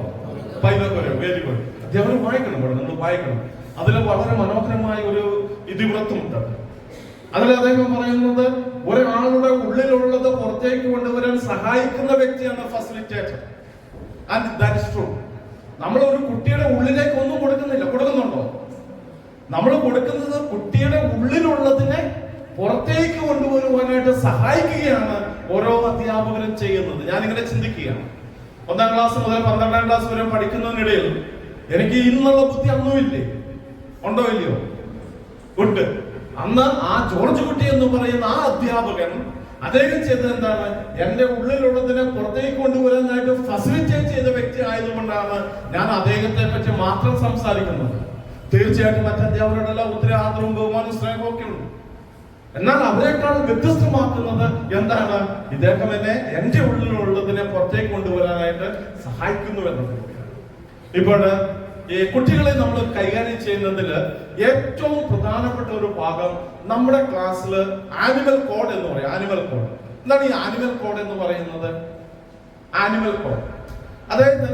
Very good. അധ്യാപനം വായിക്കണം, നിങ്ങൾ വായിക്കണം. അതിൽ വളരെ മനോഹരമായ ഒരു ഇതിവൃത്തമുണ്ട്. അതിൽ അദ്ദേഹം പറയുന്നത്, ഒരാളുടെ ഉള്ളിലുള്ളത് പുറത്തേക്ക് കൊണ്ടുവരാൻ സഹായിക്കുന്ന വ്യക്തിയാണ് facilitator. And that is true. നമ്മൾ ഒരു കുട്ടിയുടെ ഉള്ളിലേക്ക് ഒന്നും കൊടുക്കുന്നുണ്ടോ? നമ്മൾ കൊടുക്കുന്നത് കുട്ടിയുടെ ഉള്ളിലുള്ളതിനെ പുറത്തേക്ക് കൊണ്ടുവരുവാനായിട്ട് സഹായിക്കുകയാണ് ഓരോ അധ്യാപകരും ചെയ്യുന്നത്. ഞാനിങ്ങനെ ചിന്തിക്കുകയാണ്, 1ാം ക്ലാസ് മുതൽ 12ാം ക്ലാസ് വരെ പഠിക്കുന്നതിനിടയിൽ എനിക്ക് ഇന്നുള്ള ബുദ്ധി അന്നുമില്ലേ? ഉണ്ടോ ഇല്ലയോ? ഉണ്ട്. അന്ന് ആ ജോർജ് കുട്ടി എന്ന് പറയുന്ന ആ അധ്യാപകൻ അദ്ദേഹം ചെയ്തത് എന്താണ്? എന്റെ ഉള്ളിലുള്ളതിനെ പുറത്തേക്ക് കൊണ്ടുവരാനായിട്ട് ഫെസിലിറ്റേറ്റ് ചെയ്ത വ്യക്തി ആയതുകൊണ്ടാണ് ഞാൻ അദ്ദേഹത്തെ പറ്റി മാത്രം സംസാരിക്കുന്നത്. തീർച്ചയായിട്ടും മറ്റ് അധ്യാപകരോടെല്ലാം ഒത്തിരി ആദരവും ബഹുമാനവും സ്നേഹവും ഒക്കെ ഉണ്ട്. എന്നാൽ അവരെക്കാൾ വ്യത്യസ്തമാക്കുന്നത് എന്താണ്? ഇദ്ദേഹം എന്നെ എന്റെ ഉള്ളിലുള്ളതിനെ പുറത്തേക്ക് കൊണ്ടുവരാനായിട്ട് സഹായിക്കുന്നു എന്നത്. ഇപ്പോൾ ഈ കുട്ടികളെ നമ്മൾ കൈകാര്യം ചെയ്യുന്നതിൽ ഏറ്റവും പ്രധാനപ്പെട്ട ഒരു ഭാഗം നമ്മുടെ ക്ലാസ്സിൽ ആനിമൽ കോഡ് എന്ന് പറയും. ആനിമൽ കോഡ് എന്താണ് ഈ ആനിമൽ കോഡ് എന്ന് പറയുന്നത്? ആനിമൽ കോഡ് അതായത്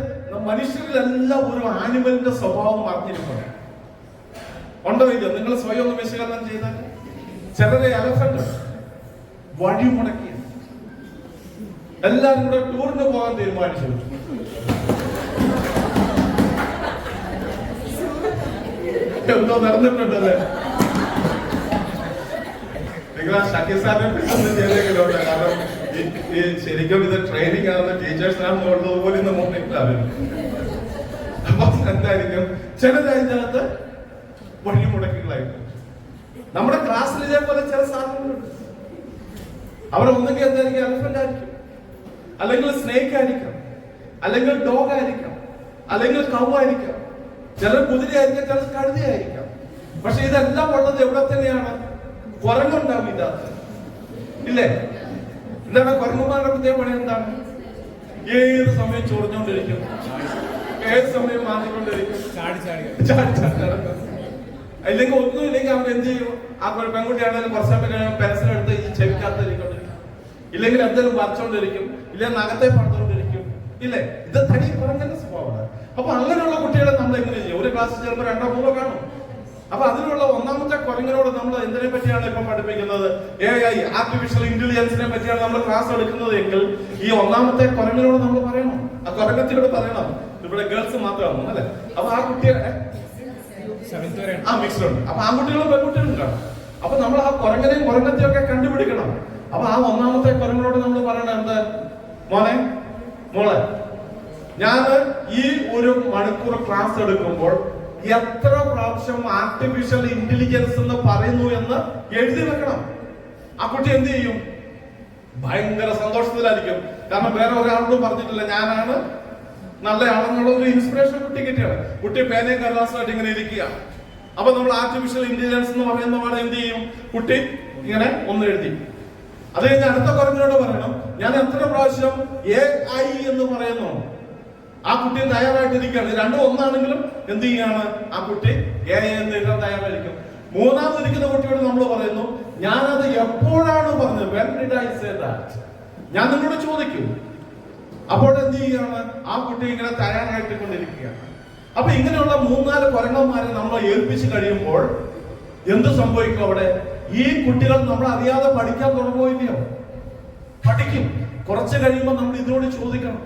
മനുഷ്യരിലെല്ലാം ഒരു ആനിമലിന്റെ സ്വഭാവം അറിഞ്ഞിരിക്കണം. ഉണ്ടോ ഇല്ല? നിങ്ങൾ സ്വയം ഒന്ന് വിശകലനം ചെയ്താൽ ചിലരെ എലഫന്റ് വഴി മുടക്കി എല്ലാവരും കൂടെ ടൂറിന് പോകാൻ തീരുമാനിച്ചു. എന്തോ നടന്നിട്ടുണ്ടല്ലേ? നിങ്ങൾ ആ ഷക്കീസാറിനെ ചെയ്തെങ്കിലുണ്ട്. കാരണം ഈ ശരിക്കും ഇത് ട്രെയിനിങ് ആണെന്ന് ടീച്ചേഴ്സിനാണെന്ന് ഉള്ളതുപോലെ ഇന്ന് മോണിക്ലാവില്ല. അപ്പൊ എന്തായിരിക്കും ചിലതിനകത്ത് വഴി മുടക്കികളായിരിക്കും. നമ്മുടെ ക്ലാസ്സിൽ ഇതേപോലെ ചില സാധനങ്ങളുണ്ട്. അവരൊന്നെങ്കിൽ എന്തായിരിക്കും? എലഫന്റ് ആയിരിക്കും, അല്ലെങ്കിൽ സ്നേക്ക് ആയിരിക്കാം, അല്ലെങ്കിൽ ഡോഗ് ആയിരിക്കാം, അല്ലെങ്കിൽ കൗ ആയിരിക്കാം, ചിലർ കുതിരയായിരിക്കാം, ചിലർ കഴുതയായിരിക്കാം. പക്ഷെ ഇതെല്ലാം ഉള്ളത് എവിടെ തന്നെയാണ്? കുരങ്ങുണ്ടാവും ഇതിനകത്ത്, ഇല്ലേ? എന്താണ് കുരങ്ങന്മാരുടെ പ്രത്യേക പണി? എന്താണ്? ഏത് സമയം ചൊറിഞ്ഞുകൊണ്ടിരിക്കും, ഏത് സമയം മാറിക്കൊണ്ടിരിക്കും, അല്ലെങ്കിൽ ഒന്നും ഇല്ലെങ്കിൽ അവൻ എന്ത് ചെയ്യും? ആ പെൺകുട്ടിയാണെങ്കിലും കുറച്ച് സമയം കഴിയുമ്പോൾ പെൻസിലെടുത്ത് ഈ ചെവിക്കകത്തിരിക്കൊണ്ടിരിക്കും, ഇല്ലെങ്കിൽ എന്തെങ്കിലും വരച്ചോണ്ടിരിക്കും, ഇല്ലെങ്കിൽ നഖത്തെ പറഞ്ഞുകൊണ്ടിരിക്കും, ഇല്ലേ? ഇത് തനി കുരങ്ങന്റെ സ്വഭാവമാണ്. അപ്പൊ അങ്ങനെയുള്ള കുട്ടികളെ നമ്മൾ എങ്ങനെ ചെയ്യും? ഒരു ക്ലാസ് ചിലപ്പോൾ 2 or 3 കാണും. അപ്പൊ അതിനുള്ള ഒന്നാമത്തെ കുരങ്ങിനോട് നമ്മൾ എന്തിനെ പറ്റിയാണ് ഇപ്പൊ പഠിപ്പിക്കുന്നത്? AI ആർട്ടിഫിഷ്യൽ ഇന്റലിജൻസിനെ പറ്റിയാണ് നമ്മൾ ക്ലാസ് എടുക്കുന്നത് എങ്കിൽ ഈ ഒന്നാമത്തെ കുരങ്ങിനോട് നമ്മൾ പറയണം, ആ കുരങ്ങത്തിനോട് പറയണം. ഇവിടെ ഗേൾസ് മാത്രമാണ് അല്ലെ? അപ്പൊ ആ കുട്ടികളെ മിക്സ്ഡ് ഉണ്ട്. അപ്പൊ ആൺകുട്ടികളും പെൺകുട്ടികളും കാണും. അപ്പൊ നമ്മൾ ആ കുരങ്ങനെയും കുരങ്ങത്തെയും ഒക്കെ കണ്ടുപിടിക്കണം. അപ്പൊ ആ ഒന്നാമത്തെ കുരങ്ങിനോട് നമ്മൾ പറയണം, എന്ത് മോനെ മോളെ, ഞാൻ ഈ 1 മണിക്കൂർ ക്ലാസ് എടുക്കുമ്പോൾ എത്ര പ്രാവശ്യം ആർട്ടിഫിഷ്യൽ ഇന്റലിജൻസ് എന്ന് പറയുന്നു എന്ന് എഴുതി വെക്കണം. ആ കുട്ടി എന്ത് ചെയ്യും? ഭയങ്കര സന്തോഷത്തിലായിരിക്കും. കാരണം വേറെ ഒരാളോടും പറഞ്ഞിട്ടില്ല ഞാനാണ് നല്ലയാളെന്നുള്ള ഒരു ഇൻസ്പിറേഷൻ കുട്ടി കിട്ടിയാണ്. കുട്ടി പേനയും കടലാസുമായിട്ട് ഇങ്ങനെ ഇരിക്കുക. അപ്പൊ നമ്മൾ ആർട്ടിഫിഷ്യൽ ഇന്റലിജൻസ് എന്ന് പറയുന്ന പാടെ എന്ത് ചെയ്യും? കുട്ടി ഇങ്ങനെ ഒന്ന് എഴുതി. അത് കഴിഞ്ഞ് അടുത്ത കുരങ്ങിനോട് പറയണം, ഞാൻ എത്ര പ്രാവശ്യം AI എന്ന് പറയുന്നു. ആ കുട്ടി തയ്യാറായിട്ടിരിക്കുകയാണ്. രണ്ടും ഒന്നാണെങ്കിലും എന്ത് ചെയ്യാണ്? ആ കുട്ടി AI എന്ന് എഴുതാൻ തയ്യാറായിരിക്കും. മൂന്നാമതിരിക്കുന്ന കുട്ടിയോട് നമ്മൾ പറയുന്നു, ഞാനത് എപ്പോഴാണ് പറഞ്ഞത്? When did I say that? ഞാൻ നിങ്ങളോട് ചോദിക്കും. അപ്പോൾ എന്ത് ചെയ്യാണ്? ആ കുട്ടി ഇങ്ങനെ തയ്യാറായിട്ട് കൊണ്ടിരിക്കുകയാണ്. അപ്പൊ ഇങ്ങനെയുള്ള 3-4 കുരങ്ങന്മാരെ നമ്മൾ ഏൽപ്പിച്ച് കഴിയുമ്പോൾ എന്ത് സംഭവിക്കും? അവിടെ ഈ കുട്ടികൾ നമ്മൾ അറിയാതെ പഠിക്കാൻ തുടങ്ങുകയോ? പഠിക്കും. കുറച്ച് കഴിയുമ്പോൾ നമ്മൾ ഇതിനോട് ചോദിക്കണം,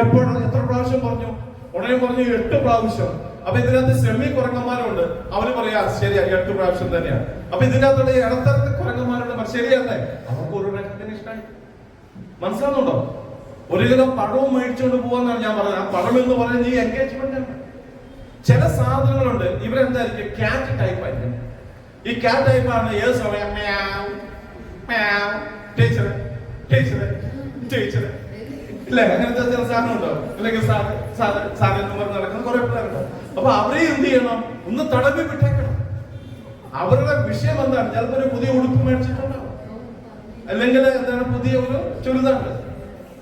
എപ്പോഴാണ് എത്ര പ്രാവശ്യം പറഞ്ഞു? ഉടനെ പറഞ്ഞു 8 പ്രാവശ്യം. അപ്പൊ ഇതിനകത്ത് സെമി കുരങ്ങന്മാരുണ്ട്, അവര് പറയാ ശരിയാ 8 പ്രാവശ്യം തന്നെയാണ്. അപ്പൊ ഇതിനകത്തുള്ള ഇടത്തരത്തെ കുരങ്ങന്മാരുണ്ട്, ശരിയല്ലേ? അവർക്ക് ഒരു റെക്കഗ്നേഷനായി. മനസ്സിലാവുന്നുണ്ടോ? 1 കിലോ പഴവും മേടിച്ചുകൊണ്ട് പോവാന്നാണ് ഞാൻ പറഞ്ഞത്. ആ പഴം എന്ന് പറയുന്നത് ഈ എൻഗേജ്മെന്റ് ആണ്. ചില സാധനങ്ങളുണ്ട്, ഇവരെന്തായിരിക്കും? ക്യാറ്റ് ടൈപ്പ് ആയിരിക്കും. ഈ ക്യാറ്റ് ടൈപ്പ് ആണ് ഏത് സമയം ടീച്ചർ ടീച്ചർ ടീച്ചർ ഇല്ലേ? അങ്ങനത്തെ ചില സാധനം ഉണ്ടോ? അല്ലെങ്കിൽ സാധനം എന്ന് പറഞ്ഞ് നടക്കുന്ന കുറെ പിള്ളേരുണ്ടോ? അപ്പൊ അവരെ എന്ത് ചെയ്യണം? ഒന്ന് തടവി വിട്ടേക്കണം. അവരുടെ വിഷയം എന്താണ്? ചിലപ്പോൾ ഒരു പുതിയ ഉടുപ്പ് മേടിച്ചിട്ടുണ്ടാവും, അല്ലെങ്കിൽ എന്താണ് പുതിയ ഒരു ചുരിദാറ്.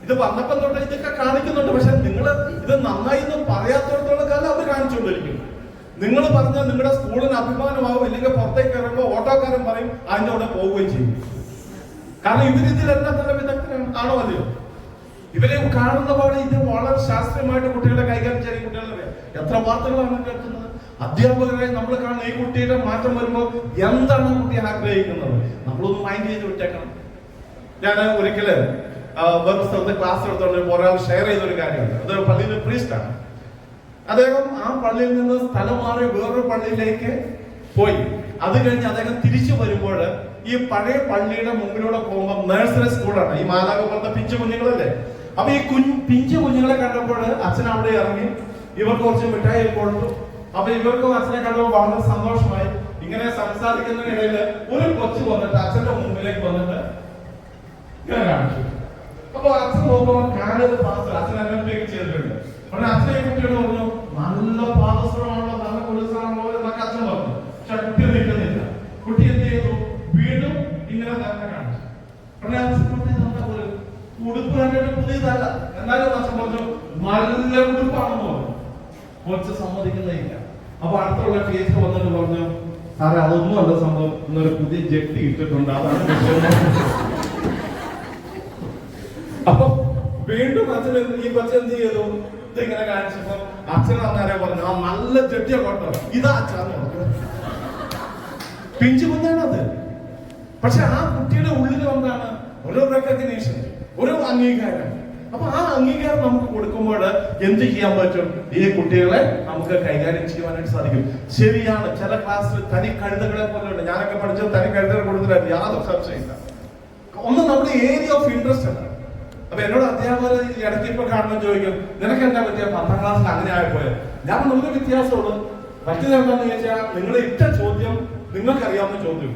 ഇത് വന്നപ്പം തൊട്ട് ഇതൊക്കെ കാണിക്കുന്നുണ്ട്. പക്ഷെ നിങ്ങൾ ഇത് നന്നായി ഒന്നും പറയാത്തോടത്തോളം കാലം അവർ കാണിച്ചുകൊണ്ടിരിക്കും. നിങ്ങൾ പറഞ്ഞാൽ നിങ്ങളുടെ സ്കൂളിന് അഭിമാനമാവും, ഇല്ലെങ്കിൽ പുറത്തേക്ക് ഇറങ്ങുമ്പോൾ ഓട്ടോക്കാരൻ പറയും അതിന്റെ കൂടെ പോവുകയും ചെയ്യും. കാരണം ഇവരിതിലെല്ലാം തന്നെ വിദഗ്ധരാണ്, ആണോ അല്ലയോ? ഇവരെ കാണുന്ന പാടെ ഇത് വളരെ ശാസ്ത്രീയമായിട്ട് കുട്ടികളെ കൈകാര്യം ചെയ്യുന്ന കുട്ടികളെ എത്ര വാർത്തകളാണ് കേൾക്കുന്നത്. അധ്യാപകരെ നമ്മൾ കാണുന്ന ഈ കുട്ടിയുടെ മാറ്റം വരുമ്പോൾ എന്താണ് കുട്ടി ആഗ്രഹിക്കുന്നത്? നമ്മളൊന്ന് മൈൻഡ് ചെയ്ത് വിട്ടേക്കണം. ഞാൻ ഒരിക്കല് വേറെ സ്ഥലത്ത് ക്ലാസ് എടുത്തോണ്ട് ഒരാൾ ഷെയർ ചെയ്തൊരു കാര്യമുണ്ട്. അത് പള്ളിയിലെ പ്രീസ്റ്റാണ്. അദ്ദേഹം ആ പള്ളിയിൽ നിന്ന് സ്ഥലം മാറി വേറൊരു പള്ളിയിലേക്ക് പോയി. അത് കഴിഞ്ഞ് അദ്ദേഹം തിരിച്ചു വരുമ്പോൾ ഈ പഴയ പള്ളിയുടെ മുമ്പിലൂടെ പോകുമ്പോൾ നഴ്സറി സ്കൂളാണ്. ഈ മാലാക പോലത്തെ പിഞ്ചു കുഞ്ഞുങ്ങളല്ലേ? അപ്പൊ ഈ പിഞ്ചു കുഞ്ഞുങ്ങളെ കണ്ടപ്പോൾ അച്ഛൻ അവിടെ ഇറങ്ങി ഇവർക്ക് കുറച്ച് മിഠായി കൊടുത്തു. അപ്പൊ ഇവർക്കും അച്ഛനെ കണ്ടപ്പോൾ വളരെ സന്തോഷമായി. ഇങ്ങനെ സംസാരിക്കുന്നതിനിടയിൽ ഒരു കൊച്ചു വന്നിട്ട് അച്ഛന്റെ മുമ്പിലേക്ക് വന്നിട്ട് ഇങ്ങനെ കാണിച്ചു. അപ്പൊ അച്ഛൻ നോക്കുമ്പോൾ കാലത് പാസ് അച്ഛൻ അങ്ങനത്തേക്ക് ചെയ്തിട്ടുണ്ട്. ഉടനെ അച്ഛൻ ഈ കുട്ടിയോട് പറഞ്ഞു, നല്ല പാദസ്വരമാണല്ലോ, നല്ല കുലസ്വരമാണല്ലോ എന്നൊക്കെ അച്ഛൻ പറഞ്ഞു. പക്ഷെ കുട്ടി നിൽക്കുന്നില്ല. കുട്ടി എന്ത് ചെയ്തു? വീണ്ടും ഇങ്ങനെ തന്നെ കാണിച്ചു. ഉടനെ അച്ഛൻ ഒരു ഉടുപ്പ് കണ്ടിട്ട് പുതിയതല്ല, എന്നാലും അച്ഛൻ പറഞ്ഞു നല്ല ഉടുപ്പാണെന്ന് പറഞ്ഞു. കൊച്ചു സമ്മതിക്കുന്നില്ല. അപ്പൊ അടുത്തുള്ള ടീച്ചർ വന്നിട്ട് പറഞ്ഞു, സാറേ അതൊന്നും അല്ല സംഭവം, ഇന്നൊരു പുതിയ ജെട്ടി ഇട്ടിട്ടുണ്ട്, അതാണ് വിഷയം. അപ്പൊ വീണ്ടും അച്ഛൻ ഈ കൊച്ചെന്ത് ചെയ്തു, ഇതിങ്ങനെ കാണിച്ചപ്പോ അച്ഛൻ അന്നേരം പറഞ്ഞു, ആ നല്ല ജെട്ടിയെ കൊണ്ടോ, ഇതാ അച്ഛാന്ന് പറഞ്ഞു. പിഞ്ചു കുഞ്ഞാണത്. പക്ഷെ ആ കുട്ടിയുടെ ഉള്ളിൽ എന്താണ്, ഒരു റെക്കഗ്നീഷൻ, ഒരു അംഗീകാരം. അപ്പൊ ആ അംഗീകാരം നമുക്ക് കൊടുക്കുമ്പോൾ എന്ത് ചെയ്യാൻ പറ്റും, ഈ കുട്ടികളെ നമുക്ക് കൈകാര്യം ചെയ്യുവാനായിട്ട് സാധിക്കും. ശരിയാണ്, ചില ക്ലാസ്സിൽ തനി കഴുതകളെ പോലെയുണ്ട്. ഞാനൊക്കെ പഠിച്ചത് തനി കഴുതകൾ കൊടുത്തിട്ടായിരുന്നു, യാതൊരു സംശയമില്ല. ഒന്ന് നമ്മുടെ ഏരിയ ഓഫ് ഇൻട്രസ്റ്റ് ആണ്. അപ്പൊ എന്നോട് അധ്യാപകർ ഇടയ്ക്ക് ഇപ്പൊ കാണുമ്പോൾ ചോദിക്കും, നിനക്ക് എന്താ പറ്റിയ 10ാം ക്ലാസ്സിൽ അങ്ങനെ ആയിപ്പോയത്? ഞാൻ നമുക്ക് വ്യത്യാസമുള്ളൂ. പറ്റിയത് എന്താണെന്ന് ചോദിച്ചാൽ, നിങ്ങൾ ഇട്ട ചോദ്യം നിങ്ങൾക്കറിയാവുന്ന ചോദ്യം,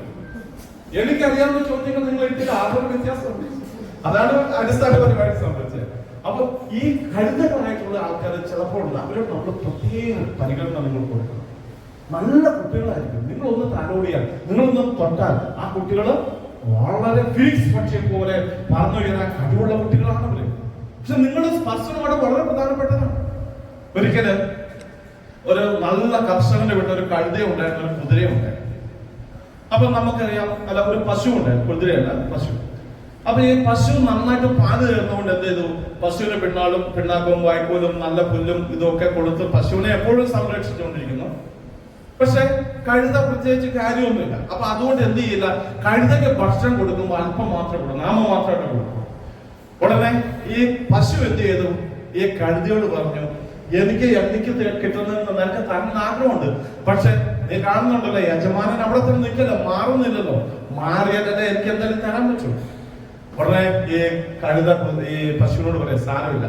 എനിക്കറിയാവുന്ന ചോദ്യങ്ങൾ നിങ്ങൾ ഇട്ടിട്ട് ആർക്കൊരു വ്യത്യാസമുണ്ട്. അതാണ് അടിസ്ഥാനപരമായിട്ട് സംഭവിച്ചത്. അപ്പൊ ഈ കഴുതകളായിട്ടുള്ള ആൾക്കാർ ചിലപ്പോൾ അവരോട് നമ്മൾ പ്രത്യേക പരിഗണന നിങ്ങൾ കൊടുക്കണം. നല്ല കുട്ടികളായിരിക്കും. നിങ്ങളൊന്ന് തലോടിയാൽ, നിങ്ങളൊന്ന് തൊട്ടാൽ ആ കുട്ടികൾ വളരെ ഫിനിക്സ് പക്ഷിയെ പോലെ പറന്നുയരാൻ കഴിവുള്ള കുട്ടികളാണ് അവര്. പക്ഷെ നിങ്ങളുടെ സ്പർശനം അവിടെ വളരെ പ്രധാനപ്പെട്ടതാണ്. ഒരിക്കല് ഒരു നല്ല കർഷകന്റെ വീട്ടിൽ ഒരു കഴുത ഉണ്ടായിരുന്നു, ഒരു കുതിര ഉണ്ടായിരുന്നു. അപ്പൊ നമുക്കറിയാം, അല്ല ഒരു പശു ഉണ്ടായിരുന്നു, കുതിരയല്ല പശു. അപ്പൊ ഈ പശു നന്നായിട്ട് പാല് തരുന്നതുകൊണ്ട് എന്ത് ചെയ്തു, പശുവിന് പിണ്ണാക്കും വൈക്കോലും നല്ല പുല്ലും ഇതൊക്കെ കൊടുത്ത് പശുവിനെ എപ്പോഴും സംരക്ഷിച്ചുകൊണ്ടിരിക്കുന്നു. പക്ഷെ കഴുത പ്രത്യേകിച്ച് കാര്യമൊന്നുമില്ല. അപ്പൊ അതുകൊണ്ട് എന്ത് ചെയ്യില്ല, കഴുതയ്ക്ക് ഭക്ഷണം കൊടുക്കുമ്പോൾ അല്പം മാത്രമേ കൊടുക്കും, നാമ മാത്രമായിട്ട് കൊടുക്കും. ഉടനെ ഈ പശു എന്ത് ചെയ്തു, ഈ കഴുതയോട് പറഞ്ഞു, എനിക്ക് കിട്ടുന്നത് നിനക്ക് തരാൻ ആഗ്രഹമുണ്ട്, പക്ഷെ നീ കാണുന്നുണ്ടല്ലോ യജമാനൻ അവിടെ തന്നെ നിൽക്കല്ലോ, മാറുന്നില്ലല്ലോ, മാറിയാലല്ലേ എനിക്ക് എന്തായാലും തരാൻ പറ്റൂ. ഉടനെ ഈ കഴുത ഈ പശുവിനോട് പറയാം, സാരമില്ല.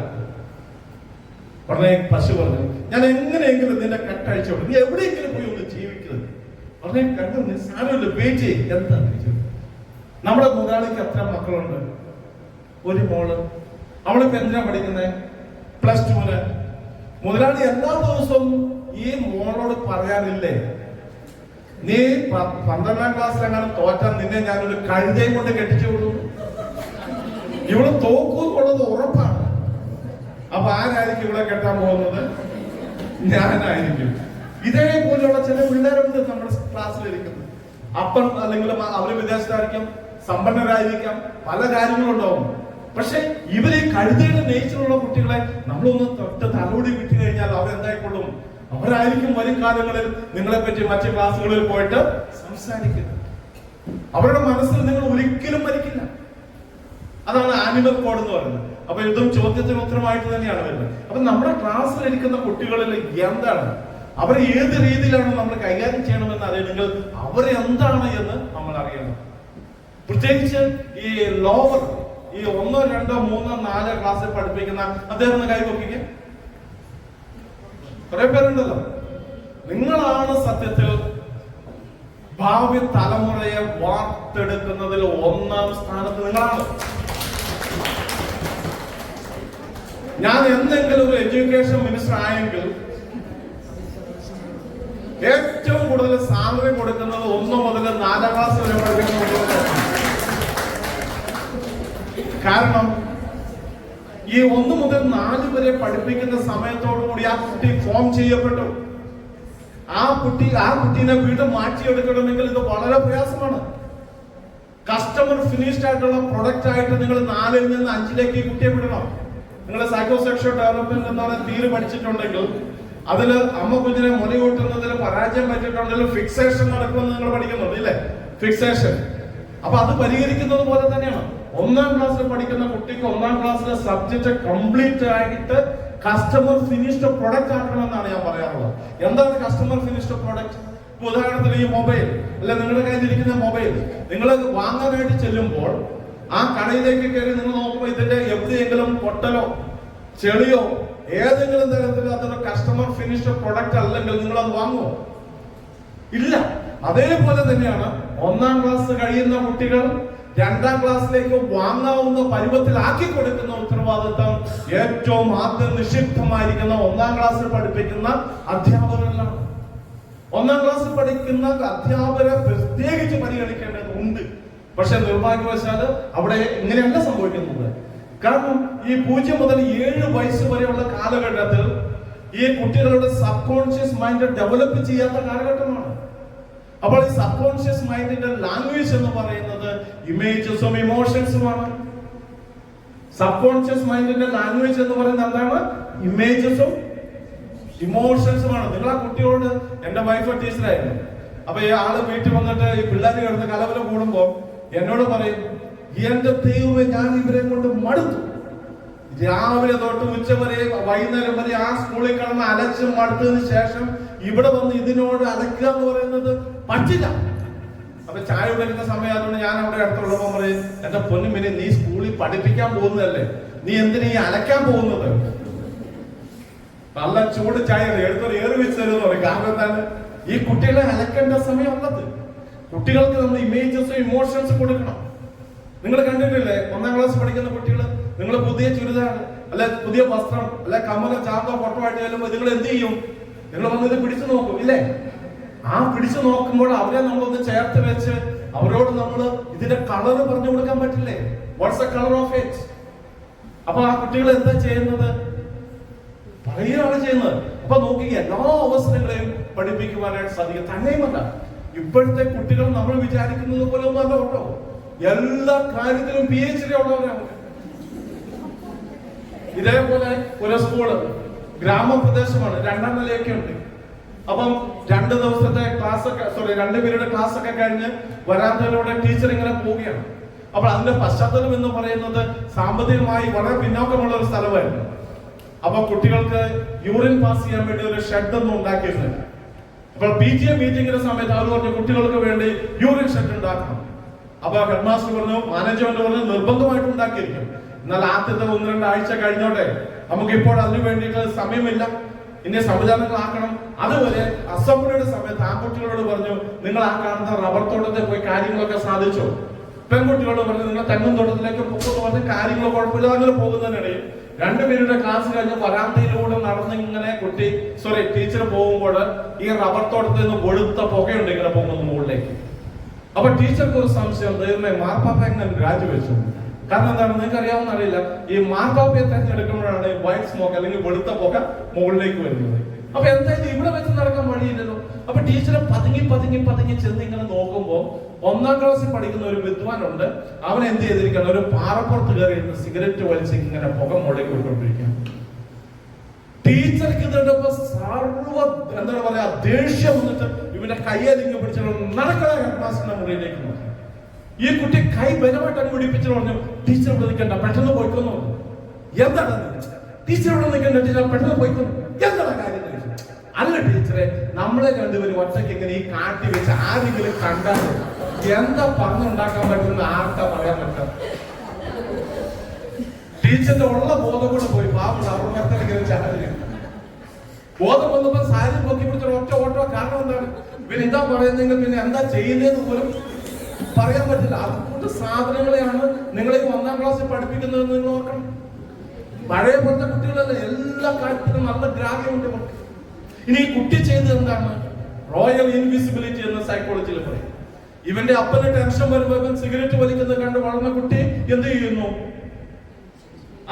ഉടനെ പശു പറഞ്ഞു, ഞാൻ എങ്ങനെയെങ്കിലും നിന്റെ കെട്ടഴിച്ചോളൂ, നീ എവിടെയെങ്കിലും പോയി ഒന്ന് ജീവിക്കുന്നത്. ഉടനെ കണ്ടു, സാരമില്ല, വെയിറ്റ് ചെയ്യും. എന്താ നമ്മുടെ മുതലാളിക്ക് എത്ര മക്കളുണ്ട്? ഒരു മോള്. അവളിപ്പോ എന്തിനാ പഠിക്കുന്നത്? +2. മുതലാളി എല്ലാ ദിവസവും ഈ മോളോട് പറയാറില്ലേ, നീ 12ാം ക്ലാസ്സിൽ അങ്ങനെ തോറ്റാൻ നിന്നെ ഞാനൊരു കഴുതയും കൊണ്ട് കെട്ടിച്ചു കൊടുക്കും, ഇവള് തോക്കുന്നുള്ളത് ഉറപ്പാണ്. അപ്പൊ ആരായിരിക്കും ഇവിടെ കെട്ടാൻ പോകുന്നത്? ഞാനായിരിക്കും. ഇതേപോലെയുള്ള ചില പിള്ളേരുണ്ട് നമ്മുടെ ക്ലാസ്സിലിരിക്കുന്നത്. അപ്പം അല്ലെങ്കിൽ അവര് വിദേശത്തായിരിക്കാം, സമ്പന്നരായിരിക്കാം, പല കാര്യങ്ങളുണ്ടാവും. പക്ഷെ ഇവര് ഈ കഴുതയുടെ നേച്ചറുള്ള കുട്ടികളെ നമ്മളൊന്ന് തൊട്ട് തലോടി വിട്ടു കഴിഞ്ഞാൽ അവരെന്തായിക്കൊള്ളും? അവരായിരിക്കും വരും കാലങ്ങളിൽ നിങ്ങളെ പറ്റി മറ്റു ക്ലാസ്സുകളിൽ പോയിട്ട് സംസാരിക്കുന്നത്. അവരുടെ മനസ്സിൽ നിങ്ങൾ ഒരിക്കലും മരിക്കില്ല. അതാണ് ആനിമൽ കോഡ് എന്ന് പറയുന്നത്. അപ്പൊ ഇതും ചോദ്യത്തിന് ഉത്തരമായിട്ട് തന്നെയാണ് വരുന്നത്. അപ്പൊ നമ്മുടെ ക്ലാസ്സിൽ ഇരിക്കുന്ന കുട്ടികളിൽ എന്താണ്, അവരെ ഏത് രീതിയിലാണ് നമ്മൾ കൈകാര്യം ചെയ്യണമെന്ന് അറിയണമെങ്കിൽ അവരെന്താണ് എന്ന് നമ്മൾ അറിയണം. പ്രത്യേകിച്ച് ഈ ലോവർ, ഈ 1, 2, 3, 4 ക്ലാസ്സിൽ പഠിപ്പിക്കുന്ന അദ്ദേഹം ഒന്ന് കൈവക്കിക്ക്. കുറെ പേരുണ്ടല്ലോ. നിങ്ങളാണ് സത്യത്തിൽ ഭാവി തലമുറയെ വാർത്തെടുക്കുന്നതിൽ 1ാം സ്ഥാനത്ത് നിങ്ങളാണ്. ഞാൻ എന്തെങ്കിലും ഒരു എഡ്യൂക്കേഷൻ മിനിസ്റ്റർ ആയെങ്കിൽ ഏറ്റവും കൂടുതൽ സാലറി കൊടുക്കുന്നത് 1 മുതൽ 4ാം ക്ലാസ് വരെ പഠിപ്പിക്കുന്ന കുട്ടികൾക്കാണ്. കാരണം ഈ 1 മുതൽ 4 വരെ പഠിപ്പിക്കുന്ന സമയത്തോടു കൂടി ആ കുട്ടി ഫോം ചെയ്യപ്പെട്ടു. ആ കുട്ടീനെ വീണ്ടും മാറ്റിയെടുക്കണമെങ്കിൽ ഇത് വളരെ പ്രയാസമാണ്. കസ്റ്റമർ ഫിനിഷ്ഡ് ആയിട്ടുള്ള പ്രൊഡക്റ്റ് ആയിട്ട് നിങ്ങൾ 4ൽ നിന്ന് 5ലേക്ക് ഈ കുട്ടിയെ വിടണം. നിങ്ങൾ സൈക്കോസെക്ഷൽ ഡെവലപ്മെന്റ് എന്നാണ് തീരെ പഠിച്ചിട്ടുണ്ടെങ്കിൽ, അതില് അമ്മ കുഞ്ഞിനെ മുലയൂട്ടുന്നതിൽ പരാജയം പറ്റിയിട്ടുണ്ടെങ്കിൽ ഫിക്സേഷൻ നടക്കുമെന്ന് നിങ്ങൾ പഠിക്കുന്നുണ്ട് ഇല്ലേ? ഫിക്സേഷൻ. അപ്പൊ അത് പരിഹരിക്കുന്നത് പോലെ തന്നെയാണ് 1ാം ക്ലാസ്സിൽ പഠിക്കുന്ന കുട്ടിക്ക് 1ാം ക്ലാസ്സിലെ സബ്ജക്ട് കംപ്ലീറ്റ് ആയിട്ട് കസ്റ്റമർ ഫിനിഷ്ഡ് പ്രൊഡക്റ്റ് ആക്കണമെന്നാണ് ഞാൻ പറയാറുള്ളത്. എന്താണ് കസ്റ്റമർ ഫിനിഷ്ഡ് പ്രൊഡക്റ്റ്? ഉദാഹരണത്തിന് ഈ മൊബൈൽ, അല്ലെ നിങ്ങളുടെ കയ്യിലിരിക്കുന്ന മൊബൈൽ നിങ്ങൾ വാങ്ങാനായിട്ട് ചെല്ലുമ്പോൾ ആ കടയിലേക്ക് കയറി നിങ്ങൾ നോക്കുമ്പോൾ ഇതിന്റെ എവിടെയെങ്കിലും പൊട്ടലോ ചെളിയോ ഏതെങ്കിലും തരത്തിൽ അതൊരു കസ്റ്റമർ ഫിനിഷ്ഡ് പ്രൊഡക്റ്റ് അല്ലെങ്കിൽ നിങ്ങൾ അത് വാങ്ങുമോ? ഇല്ല. അതേപോലെ തന്നെയാണ് 1ാം ക്ലാസ് കഴിയുന്ന കുട്ടികൾ 2ാം ക്ലാസ്സിലേക്ക് വാങ്ങാവുന്ന പരുവത്തിലാക്കി കൊടുക്കുന്ന ഉത്തരവാദിത്വം ഏറ്റവും ആദ്യം നിഷിദ്ധമായിരിക്കുന്ന 1ാം ക്ലാസ്സിൽ പഠിപ്പിക്കുന്ന അധ്യാപകരിലാണ്. 1ാം ക്ലാസ്സിൽ പഠിക്കുന്ന അധ്യാപകരെ പ്രത്യേകിച്ച് പരിഗണിക്കേണ്ടതുണ്ട്. പക്ഷെ നിർഭാഗ്യവശാല് അവിടെ ഇങ്ങനെയല്ല സംഭവിക്കുന്നത്. കാരണം ഈ 0 മുതൽ 7 വയസ്സ് വരെയുള്ള കാലഘട്ടത്തിൽ ഈ കുട്ടികളുടെ സബ് കോൺഷ്യസ് മൈൻഡ് ഡെവലപ്പ് ചെയ്യാത്ത കാലഘട്ടമാണ്. അപ്പോൾ ഈ സബ് കോൺഷ്യസ് മൈൻഡിന്റെ ലാംഗ്വേജ് എന്ന് പറയുന്നത് ഇമേജസും ഇമോഷൻസുമാണ്. സബ് കോൺഷ്യസ് മൈൻഡിന്റെ ലാംഗ്വേജ് എന്ന് പറയുന്നത് എന്താണ്? ഇമേജസും ഇമോഷൻസുമാണ്. നിങ്ങൾ ആ കുട്ടിയോട്, എന്റെ വൈഫ് ടീച്ചറായിരുന്നു, അപ്പൊ ഈ ആള് വീട്ടിൽ വന്നിട്ട് ഈ പിള്ളേർ കിടന്ന് കലവല കൂടുമ്പോ എന്നോട് പറയും, എന്റെ ദൈവമേ ഞാൻ ഇവരെ കൊണ്ട് മടുത്തു. രാവിലെ തൊട്ട് ഉച്ച വരെ വൈകുന്നേരം വരെ ആ സ്കൂളിൽ കിടന്ന് അലച്ച് മടുത്തതിന് ശേഷം ഇവിടെ വന്ന് ഇതിനോട് അലക്കുക എന്ന് പറയുന്നത് പറ്റില്ല. അപ്പൊ ചായ കുടിക്കുന്ന സമയമായതുകൊണ്ട് ഞാൻ അവിടെ അടുത്തുള്ളപ്പോ പറയും, എന്റെ പൊന്നും പിന്നെ നീ സ്കൂളിൽ പഠിപ്പിക്കാൻ പോകുന്നതല്ലേ, നീ എന്തിനാ ഈ അലക്കാൻ പോകുന്നത്? നല്ല ചൂട് ചായ എടുത്തൊരു ഏറി വെച്ച് തരുമെന്ന് പറയും. കാരണം എന്താണ്? ഈ കുട്ടികളെ അലക്കേണ്ട സമയമുള്ളത്. കുട്ടികൾക്ക് നമ്മൾ ഇമേജസും ഇമോഷൻസും കൊടുക്കണം. നിങ്ങൾ കണ്ടിട്ടില്ലേ 1ാം ക്ലാസ് പഠിക്കുന്ന കുട്ടികൾ, നിങ്ങൾ പുതിയ ചുരിദാർ അല്ലെ പുതിയ വസ്ത്രം അല്ലെ കമ്മലോ ചാന്തോ പൊട്ടോ ആയിട്ട് ചെല്ലുമ്പോൾ നിങ്ങൾ എന്ത് ചെയ്യും? നിങ്ങൾ വന്നത് പിടിച്ചു നോക്കും ഇല്ലേ? ആ പിടിച്ചു നോക്കുമ്പോൾ അവരെ നമ്മളൊന്ന് ചേർത്ത് വെച്ച് അവരോട് നമ്മൾ ഇതിന്റെ കളറ് പറഞ്ഞു കൊടുക്കാൻ പറ്റില്ലേ? What's the colour of it? അപ്പൊ ആ കുട്ടികൾ എന്താ ചെയ്യുന്നത്? പറയുകയാണ് ചെയ്യുന്നത്. അപ്പൊ നോക്കി എല്ലാ അവസരങ്ങളെയും പഠിപ്പിക്കുവാനായിട്ട് സാധിക്കും. തന്നെയുമല്ല, ഇപ്പോഴത്തെ കുട്ടികൾ നമ്മൾ വിചാരിക്കുന്നത് പോലെ ഒന്നും അല്ല കേട്ടോ. എല്ലാ കാര്യത്തിലും PhD ഉള്ളവരാണ്. ഇതേപോലെ ഒരു സ്കൂള് ഗ്രാമപ്രദേശമാണ്, 2ാം നിലയൊക്കെ ഉണ്ട്. അപ്പം 2 ദിവസത്തെ ക്ലാസ് ഒക്കെ 2 പീരീഡ് ക്ലാസ് ഒക്കെ കഴിഞ്ഞ് വരാന്തയിലൂടെ ടീച്ചർ ഇങ്ങനെ പോവുകയാണ്. അപ്പോൾ അതിന്റെ പശ്ചാത്തലം എന്ന് പറയുന്നത് സാമ്പത്തികമായി വളരെ പിന്നോക്കമുള്ള ഒരു സ്ഥലമായിരുന്നു. അപ്പൊ കുട്ടികൾക്ക് യൂറിൻ പാസ് ചെയ്യാൻ വേണ്ടി ഒരു ഷെഡ് ഒന്നും ഉണ്ടാക്കിയിരുന്നില്ല. അപ്പോൾ PTA മീറ്റിംഗിന്റെ സമയത്ത് അവർ പറഞ്ഞു കുട്ടികൾക്ക് വേണ്ടി യൂറിൻ ഷെഡ് ഉണ്ടാക്കണം. അപ്പൊ ഹെഡ് മാസ്റ്റർ പറഞ്ഞു, മാനേജ്മെന്റ് പറഞ്ഞു നിർബന്ധമായിട്ട് ഉണ്ടാക്കിയിരിക്കും. എന്നാൽ ആദ്യത്തെ 1-2 ആഴ്ച കഴിഞ്ഞോട്ടെ, നമുക്കിപ്പോൾ അതിനു വേണ്ടിയിട്ട് സമയമില്ല, ഇനി സംവിധാനങ്ങളാക്കണം. അതുവരെ അസംബ്ലിയുടെ സമയത്ത് ആൺകുട്ടികളോട് പറഞ്ഞു, നിങ്ങൾ ആ കാണുന്ന റബ്ബർ തോട്ടത്തിൽ പോയി കാര്യങ്ങളൊക്കെ സാധിച്ചോ? പെൺകുട്ടികളോട് പറഞ്ഞു, നിങ്ങൾ തെങ്ങും തോട്ടത്തിലേക്ക് പോകുന്നു പറഞ്ഞ കാര്യങ്ങൾ കുഴപ്പമില്ല. അങ്ങനെ പോകുന്നതിനിടയിൽ 2 പീരീഡ് ക്ലാസ് കഴിഞ്ഞ് വരാന്തയിലൂടെ നടന്ന് ഇങ്ങനെ ടീച്ചർ പോകുമ്പോൾ ഈ റബ്ബർ തോട്ടത്തിൽ നിന്ന് വെളുത്ത പുകയുണ്ട് ഇങ്ങനെ പോകുന്നത് മുകളിലേക്ക്. അപ്പൊ ടീച്ചർക്ക് ഒരു സംശയം, ദൈവമേ മാർപ്പാപ്പ എങ്ങനെ രാജിവെച്ചു? കാരണം എന്താണ് നിങ്ങൾക്ക് അറിയാവുന്ന അറിയില്ല, ഈ മാർപ്പാപ്പയെ തെരഞ്ഞെടുക്കുമ്പോഴാണ് വൈറ്റ് സ്മോക്ക് അല്ലെങ്കിൽ വെളുത്ത പുക മുകളിലേക്ക് വരുന്നത്. അപ്പൊ എന്തായാലും ഇവിടെ വെച്ച് നടക്കാൻ വഴിയില്ലല്ലോ. അപ്പൊ ടീച്ചറെ പതുങ്ങി ചെന്ന് ഇങ്ങനെ നോക്കുമ്പോ 1ാം ക്ലാസ്സിൽ പഠിക്കുന്ന ഒരു വിദ്വാനുണ്ട്. അവൻ എന്ത് ചെയ്തിരിക്കണം, ഒരു പാറപ്പുറത്ത് കയറി സിഗരറ്റ് വലിച്ച് ഇങ്ങനെ പുക മുകളിലേക്ക് വിട്ടുകൊണ്ടിരിക്കുകയാണ്. ടീച്ചർക്ക് ഇതിട്ടപ്പോ സർവ്വ എന്താണ് പറയാ ദേഷ്യം വന്നിട്ട് ഇവന്റെ കയ്യലിങ്ങ് പിടിച്ചിട്ട് നടക്കണ ക്ലാസ്സിന്റെ മുറിയിലേക്ക് നോക്കി. ഈ കുട്ടി കൈ ബലമായിട്ട് പിടിപ്പിച്ചു പറഞ്ഞു, ടീച്ചർ ഇവിടെ നിൽക്കണ്ട, പെട്ടെന്ന് പോയിക്കൊന്നു. എന്താണ് ടീച്ചർ ഇവിടെ നിൽക്കണ്ട, ടീച്ചർ പെട്ടെന്ന് പോയിക്കൊന്നു, എന്താണ് കാര്യം? അല്ല ടീച്ചറെ, നമ്മളെ രണ്ടുപേരും ഒറ്റയ്ക്ക് ഇങ്ങനെ ഈ കാട്ടി വെച്ച് ആരെങ്കിലും കണ്ടാൽ എന്താ പറഞ്ഞുണ്ടാക്കാൻ പറ്റുന്ന ആർക്കാ പറയാൻ പറ്റാം. ടീച്ചറിന്റെ ഉള്ള ബോധം കൊണ്ട് പോയി പാവം അവർക്ക് ചാനലിൽ ബോധം വന്നപ്പോ സാരി പൊക്കി പിടിച്ചൊരു ഒറ്റ ഓട്ടോ. കാരണം എന്താണ്, പിന്നെ എന്താ പറയുന്നെങ്കിൽ പിന്നെ എന്താ ചെയ്യുന്നതെന്ന് പോലും പറയാൻ പറ്റില്ല. അതുകൊണ്ട് സാധനങ്ങളെയാണ് നിങ്ങളെ 1ാം ക്ലാസ്സിൽ പഠിപ്പിക്കുന്നതെന്ന് നിങ്ങൾ നോക്കണം. പഴയ പോലത്തെ കുട്ടികളല്ല, എല്ലാ കാര്യത്തിലും നല്ല ഗ്രാഹ്യമുണ്ട്. ഇനി ഈ കുട്ടി ചെയ്തത് എന്താണ്? റോയൽ ഇൻവിസിബിലിറ്റി എന്ന സൈക്കോളജിയിൽ പറയും. ഇവന്റെ അപ്പന് ടെൻഷൻ വരുമ്പോ ഇവൻ സിഗരറ്റ് വലിക്കുന്നത് കണ്ട് വളർന്ന കുട്ടി എന്ത് ചെയ്യുന്നു?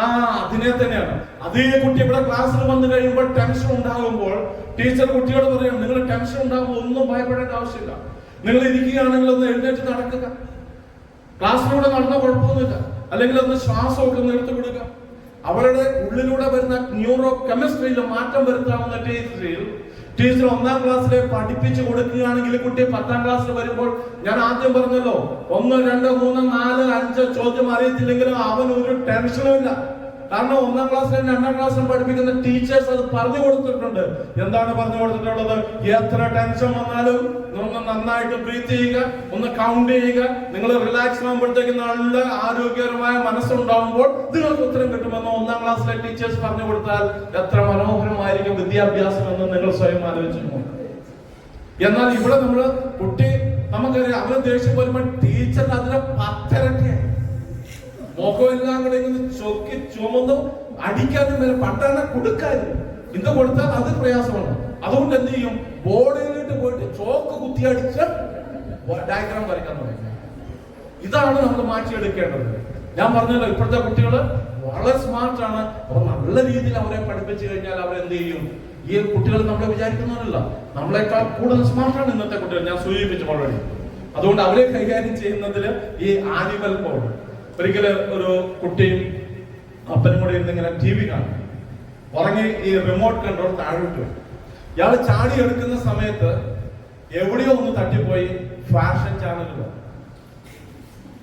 അതിനെ തന്നെയാണ്. അതേ കുട്ടി ഇവിടെ ക്ലാസ്സിൽ വന്നു കഴിയുമ്പോൾ ടെൻഷൻ ഉണ്ടാകുമ്പോൾ ടീച്ചർ കുട്ടിയോട് പറയും, നിങ്ങൾ ടെൻഷൻ ഉണ്ടാകുമ്പോൾ ഒന്നും ഭയപ്പെടേണ്ട ആവശ്യമില്ല, നിങ്ങൾ ഇരിക്കുകയാണെങ്കിൽ ഒന്ന് എഴുന്നേറ്റ് നടക്കുക, ക്ലാസ്സിലൂടെ നടന്ന കുഴപ്പമൊന്നുമില്ല, അല്ലെങ്കിൽ ഒന്ന് ശ്വാസമൊക്കെ ഒന്ന് എടുത്തു കൊടുക്കുക. അവരുടെ ഉള്ളിലൂടെ വരുന്ന ന്യൂറോ കെമിസ്ട്രിയിൽ മാറ്റം വരുത്താവുന്ന ടീച്ചർ 1ാം ക്ലാസ്സിലെ പഠിപ്പിച്ചു കൊടുക്കുകയാണെങ്കിൽ കുട്ടി 10ാം ക്ലാസ്സിൽ വരുമ്പോൾ, ഞാൻ ആദ്യം പറഞ്ഞല്ലോ 1, 2, 3, 4, 5 ചോദ്യം അറിയത്തില്ലെങ്കിലും അവൻ ഒരു ടെൻഷനും ഇല്ല. കാരണം 1ാം ക്ലാസ്സിലും 2ാം ക്ലാസ്സിലും പഠിപ്പിക്കുന്ന ടീച്ചേഴ്സ് അത് പറഞ്ഞു കൊടുത്തിട്ടുണ്ട്. എന്താണ് പറഞ്ഞു കൊടുത്തിട്ടുള്ളത്? എത്ര ടെൻഷൻ വന്നാലും ഒന്ന് നന്നായിട്ട് ബ്രീത്ത് ചെയ്യുക, ഒന്ന് കൗണ്ട് ചെയ്യുക. നിങ്ങൾ റിലാക്സ് ആകുമ്പോഴത്തേക്ക് നല്ല ആരോഗ്യകരമായ മനസ്സുണ്ടാകുമ്പോൾ നിങ്ങൾക്ക് ഉത്തരം കിട്ടുമെന്ന് 1ാം ക്ലാസ്സിലെ ടീച്ചേഴ്സ് പറഞ്ഞു കൊടുത്താൽ എത്ര മനോഹരമായിരിക്കും വിദ്യാഭ്യാസം എന്ന് നിങ്ങൾ സ്വയം ആലോചിച്ചു. എന്നാൽ ഇവിടെ നമ്മള് കുട്ടി നമുക്കറിയാം, അവന് ദേഷ്യം വരുമ്പോൾ ടീച്ചറിന് അതിനെ 10 ഇരട്ടിയായി മുഖമെല്ലാം കൂടെ ഇങ്ങനെ ചൊക്കി ചുമന്ന് അടിക്കാനും വരെ പണ്ടാണ് കൊടുക്കാനും. ഇത് കൊടുത്താൽ അത് പ്രയാസമാണ്. അതുകൊണ്ട് എന്ത് ചെയ്യും? ബോർഡിലിട്ട് പോയിട്ട് ചോക്ക് കുത്തി അടിച്ച് ഡയഗ്രാം വരയ്ക്കാൻ തുടങ്ങി. ഇതാണ് നമ്മൾ മാറ്റിയെടുക്കേണ്ടത്. ഞാൻ പറഞ്ഞല്ലോ, ഇപ്പോഴത്തെ കുട്ടികള് വളരെ സ്മാർട്ടാണ്. അപ്പൊ നല്ല രീതിയിൽ അവരെ പഠിപ്പിച്ചു കഴിഞ്ഞാൽ അവരെന്ത് ചെയ്യും? ഈ കുട്ടികൾ നമ്മളെ വിചാരിക്കുന്നവരല്ല, നമ്മളെക്കാൾ കൂടുതൽ സ്മാർട്ടാണ് ഇന്നത്തെ കുട്ടികൾ. ഞാൻ സൂചിപ്പിച്ചു ഓൾറെഡി. അതുകൊണ്ട് അവരെ കൈകാര്യം ചെയ്യുന്നതിൽ ഈ ആനിമൽ മോഡ്. ഒരിക്കല് ഒരു കുട്ടിയും അപ്പനും കൂടെ ഇരുന്നിങ്ങനെ TV കാണും. ഉറങ്ങി ഈ റിമോട്ട് കൺട്രോൾ താഴോട്ട്. ഇയാള് ചാടി എടുക്കുന്ന സമയത്ത് എവിടെയോ ഒന്ന് തട്ടിപ്പോയി ഫാഷൻ ചാനലിലോ.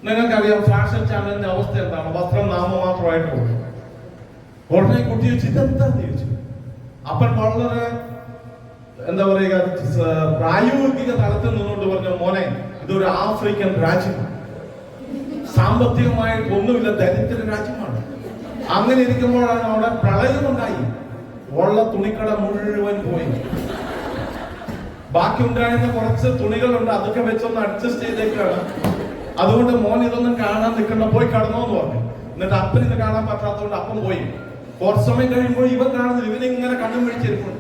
നിങ്ങൾക്കറിയാം ഫാഷൻ ചാനലിന്റെ അവസ്ഥ എന്താണ്? വസ്ത്രം നാമമാത്രമായിട്ട് പോകും. ഉടനെ കുട്ടി വെച്ച് ഇതെന്താന്ന് ചോദിച്ചു. അപ്പൻ വളരെ എന്താ പറയുക പ്രായോഗിക തലത്തിൽ നിന്നുകൊണ്ട് പറഞ്ഞു, മോനെ ഇതൊരു ആഫ്രിക്കൻ രാജ്യമാണ്, സാമ്പത്തികമായിട്ട് ഒന്നുമില്ല, ദരിദ്ര രാജ്യമാണ്. അങ്ങനെ ഇരിക്കുമ്പോഴാണ് അവിടെ പ്രളയമുണ്ടായി, ഉള്ള തുണിക്കട മുഴുവൻ പോയി. ബാക്കി ഉണ്ടായിരുന്ന കുറച്ച് തുണികളുണ്ട്, അതൊക്കെ വെച്ചൊന്ന് അഡ്ജസ്റ്റ് ചെയ്തേക്കാണ്. അതുകൊണ്ട് മോൻ ഇതൊന്നും കാണാൻ നിൽക്കണ്ട, പോയി കടന്നോ എന്ന് പറഞ്ഞു. എന്നിട്ട് അപ്പൻ ഇത് കാണാൻ പറ്റാത്തതുകൊണ്ട് അപ്പൻ പോയി. കുറച്ച് സമയം കഴിയുമ്പോൾ ഇവൻ കാണുന്നില്ല, ഇവനിങ്ങനെ കണ്ണും പിടിച്ചിരിക്കുന്നു.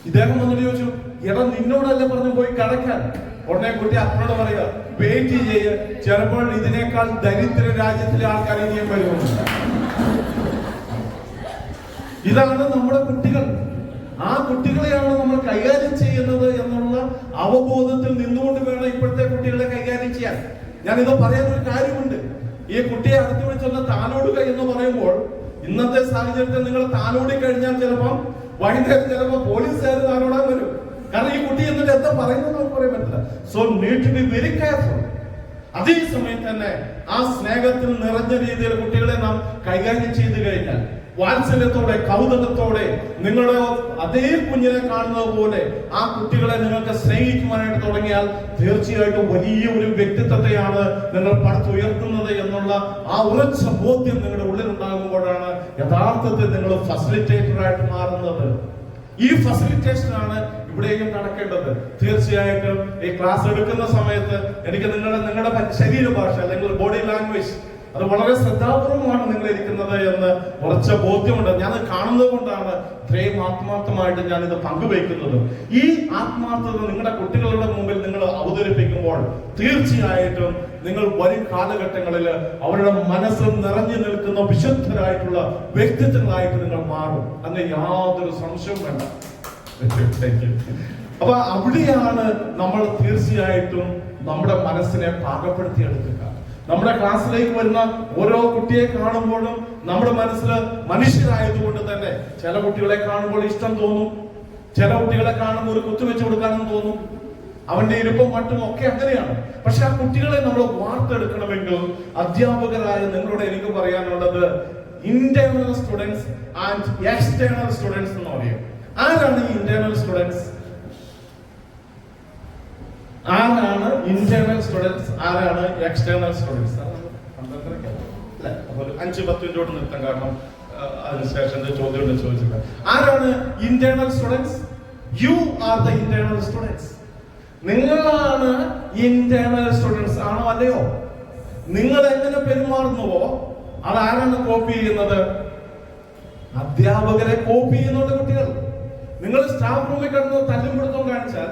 ഇദ്ദേഹം വന്നിട്ട് ചോദിച്ചു, എടാ നിന്നോടല്ലേ പറഞ്ഞു പോയി കടക്കാൻ? ഉടനെ കുട്ടി അപ്പനോട് പറയുക, വെയിറ്റ് ചെയ്യ്, ചിലപ്പോൾ ഇതിനേക്കാൾ ദരിദ്ര രാജ്യത്തിലെ ആൾക്കാർ ഇനിയും വരുന്നു. ഇതാണ് നമ്മുടെ കുട്ടികൾ. ആ കുട്ടികളെയാണ് നമ്മൾ കൈകാര്യം ചെയ്യുന്നത് എന്നുള്ള അവബോധത്തിൽ നിന്നുകൊണ്ട് വേണം ഇപ്പോഴത്തെ കുട്ടികളെ കൈകാര്യം ചെയ്യാൻ. ഞാൻ ഇത് പറയാൻ ഒരു കാര്യമുണ്ട്. ഈ കുട്ടിയെ അടുത്ത് വിളിച്ചൊന്ന് താലോടുക എന്ന് പറയുമ്പോൾ ഇന്നത്തെ സാഹചര്യത്തിൽ നിങ്ങൾ താലോടി കഴിഞ്ഞാൽ ചിലപ്പം വൈകുന്നേരം ചിലപ്പോൾ പോലീസുകാർ താലോടാൻ വരും. കാരണം ഈ കുട്ടി എന്നിട്ട് എന്താ പറയുന്നത് നമുക്ക് പറയാൻ പറ്റില്ല. So need to be very careful. അതേ സമയത്ത് തന്നെ ആ സ്നേഹത്തിൽ നിറഞ്ഞ രീതിയിൽ കുട്ടികളെ നാം കൈകാര്യം ചെയ്തു കഴിഞ്ഞാൽ, വാത്സല്യത്തോടെ കൗതുകത്തോടെ നിങ്ങളുടെ അതേ കുഞ്ഞിനെ കാണുന്നത് പോലെ ആ കുട്ടികളെ നിങ്ങൾക്ക് സ്നേഹിക്കുവാനായിട്ട് തുടങ്ങിയാൽ തീർച്ചയായിട്ടും വലിയ ഒരു വ്യക്തിത്വത്തെയാണ് നിങ്ങൾ പടുത്തുയർത്തുന്നത് എന്നുള്ള ആ ഉറച്ച ബോധ്യം നിങ്ങളുടെ ഉള്ളിൽ ഉണ്ടാകുമ്പോഴാണ് യഥാർത്ഥത്തിൽ നിങ്ങൾ ഫെസിലിറ്റേറ്ററായിട്ട് മാറുന്നത്. ഈ ഫെസിലിറ്റേഷനാണ് ഇവിടെയും നടക്കേണ്ടത്. തീർച്ചയായിട്ടും ഈ ക്ലാസ് എടുക്കുന്ന സമയത്ത് എനിക്ക് നിങ്ങളുടെ ശരീരഭാഷ അല്ലെങ്കിൽ ബോഡി ലാംഗ്വേജ് അത് വളരെ ശ്രദ്ധാപൂർവമാണ് നിങ്ങൾ ഇരിക്കുന്നത് എന്ന് ഉറച്ച ബോധ്യമുണ്ട്. ഞാൻ കാണുന്നത് കൊണ്ടാണ് ഇത്രയും ആത്മാർത്ഥമായിട്ട് ഞാൻ ഇത് പങ്കുവയ്ക്കുന്നത്. ഈ ആത്മാർത്ഥത നിങ്ങളുടെ കുട്ടികളുടെ മുമ്പിൽ നിങ്ങൾ അവതരിപ്പിക്കുമ്പോൾ തീർച്ചയായിട്ടും നിങ്ങൾ വരും കാലഘട്ടങ്ങളിൽ അവരുടെ മനസ്സിൽ നിറഞ്ഞു നിൽക്കുന്ന വിശുദ്ധരായിട്ടുള്ള വ്യക്തിത്വങ്ങളായിട്ട് നിങ്ങൾ മാറും. അതിന് യാതൊരു സംശയവും വേണ്ട. അപ്പൊ അവിടെയാണ് നമ്മൾ തീർച്ചയായിട്ടും നമ്മുടെ മനസ്സിനെ പാകപ്പെടുത്തിയെടുക്കുക. നമ്മുടെ ക്ലാസ്സിലേക്ക് വരുന്ന ഓരോ കുട്ടിയെ കാണുമ്പോഴും നമ്മുടെ മനസ്സിൽ മനുഷ്യരായതുകൊണ്ട് തന്നെ ചില കുട്ടികളെ കാണുമ്പോൾ ഇഷ്ടം തോന്നും, ചില കുട്ടികളെ കാണുമ്പോൾ ഒരു കുത്തുവെച്ച് കൊടുക്കാനും തോന്നും. അവന്റെ ഇരുപ്പും മറ്റും ഒക്കെ അങ്ങനെയാണ്. പക്ഷെ ആ കുട്ടികളെ നമ്മൾ വാർത്തെടുക്കണമെങ്കിൽ അധ്യാപകരായ നിങ്ങളോട് എനിക്ക് പറയാനുള്ളത് internal students and external students എന്ന് പറയും. ആരാണ് ഈ ഇന്റേണൽ സ്റ്റുഡൻസ്? ആരാണ് ഇന്റേണൽ സ്റ്റുഡൻസ്? ആരാണ് എക്സ്റ്റേണൽ സ്റ്റുഡൻസ്? അപ്പൊ 5-10 മിനിറ്റോട് നിർത്താം, കാരണം അതിനുശേഷം ചോദ്യം ചോദിച്ചില്ല. ആരാണ് internal students? You are the internal students. നിങ്ങളാണ് ഇന്റേണൽ സ്റ്റുഡൻസ്, ആണോ അല്ലയോ? നിങ്ങൾ എങ്ങനെ പെരുമാറുന്നുവോ അതാരാണ് കോപ്പി ചെയ്യുന്നത്? അധ്യാപകരെ കോപ്പി ചെയ്യുന്നുണ്ട് കുട്ടികൾ. നിങ്ങൾ സ്റ്റാഫ് റൂമിൽ കിടന്ന് തല്ലും പിടുത്തവും കാണിച്ചാൽ,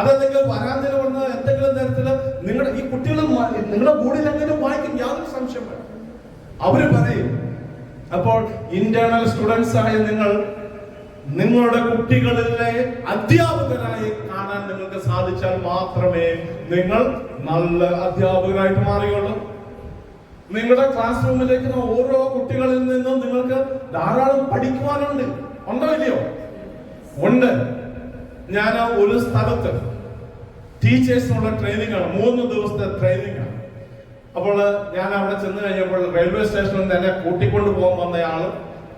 അതല്ലെങ്കിൽ വരാന്തയിൽ വന്ന് എന്തെങ്കിലും തരത്തില് നിങ്ങളുടെ ഈ കുട്ടികൾ നിങ്ങളുടെ ബോഡിയിൽ എന്തെങ്കിലും വായിക്കും, യാതൊരു സംശയം വേണം, അവര് പറയും. അപ്പോൾ ഇന്റേണൽ സ്റ്റുഡൻസ് ആയ നിങ്ങൾ നിങ്ങളുടെ കുട്ടികളിലെ അധ്യാപകരായി കാണാൻ നിങ്ങൾക്ക് സാധിച്ചാൽ മാത്രമേ നിങ്ങൾ നല്ല അധ്യാപകരായിട്ട് മാറുകയുള്ളൂ. നിങ്ങളുടെ ക്ലാസ് റൂമിലേക്ക് ഓരോ കുട്ടികളിൽ നിന്നും നിങ്ങൾക്ക് ധാരാളം പഠിക്കുവാനുണ്ട്. ഉണ്ടോ ഇല്ലയോ? ഉണ്ട്. ഞാൻ ഒരു സ്ഥലത്ത് ടീച്ചേഴ്സിനുള്ള ട്രെയിനിങ് ആണ്, 3 ദിവസത്തെ ട്രെയിനിങ് ആണ്. അപ്പോൾ ഞാൻ അവിടെ ചെന്ന് കഴിഞ്ഞപ്പോൾ റെയിൽവേ സ്റ്റേഷനിൽ തന്നെ കൂട്ടിക്കൊണ്ട് പോകാൻ വന്നയാള്,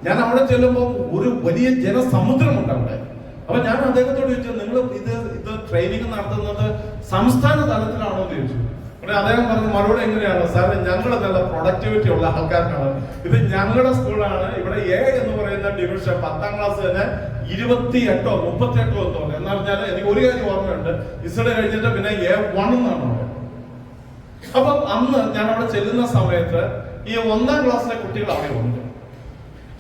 ഞാൻ അവിടെ ചെല്ലുമ്പോൾ ഒരു വലിയ ജനസമുദ്രമുണ്ട് അവിടെ. അപ്പൊ ഞാൻ അദ്ദേഹത്തോട് ചോദിച്ചു, നിങ്ങൾ ഇത് ട്രെയിനിങ് നടത്തുന്നത് സംസ്ഥാന തലത്തിലാണോ എന്ന് ചോദിച്ചു. അദ്ദേഹം പറഞ്ഞു മറുപടി എങ്ങനെയാണ് സാറേ, ഞങ്ങള് നല്ല പ്രൊഡക്ടിവിറ്റി ഉള്ള ആൾക്കാർക്കാണ്, ഇത് ഞങ്ങളുടെ സ്കൂളാണ്. ഇവിടെ A എന്ന് പറയുന്ന ഡിവിഷൻ 10ാം ക്ലാസ് തന്നെ 28 38 എന്ന് പറഞ്ഞാൽ എനിക്ക് ഒരു കാര്യം ഓർമ്മയുണ്ട്, ഇസഡ് കഴിഞ്ഞിട്ട് പിന്നെ A1 എന്നാണ്. അപ്പൊ അന്ന് ഞാൻ അവിടെ ചെല്ലുന്ന സമയത്ത് ഈ 1ാം ക്ലാസ്സിലെ കുട്ടികൾ അവിടെ ഉണ്ട്.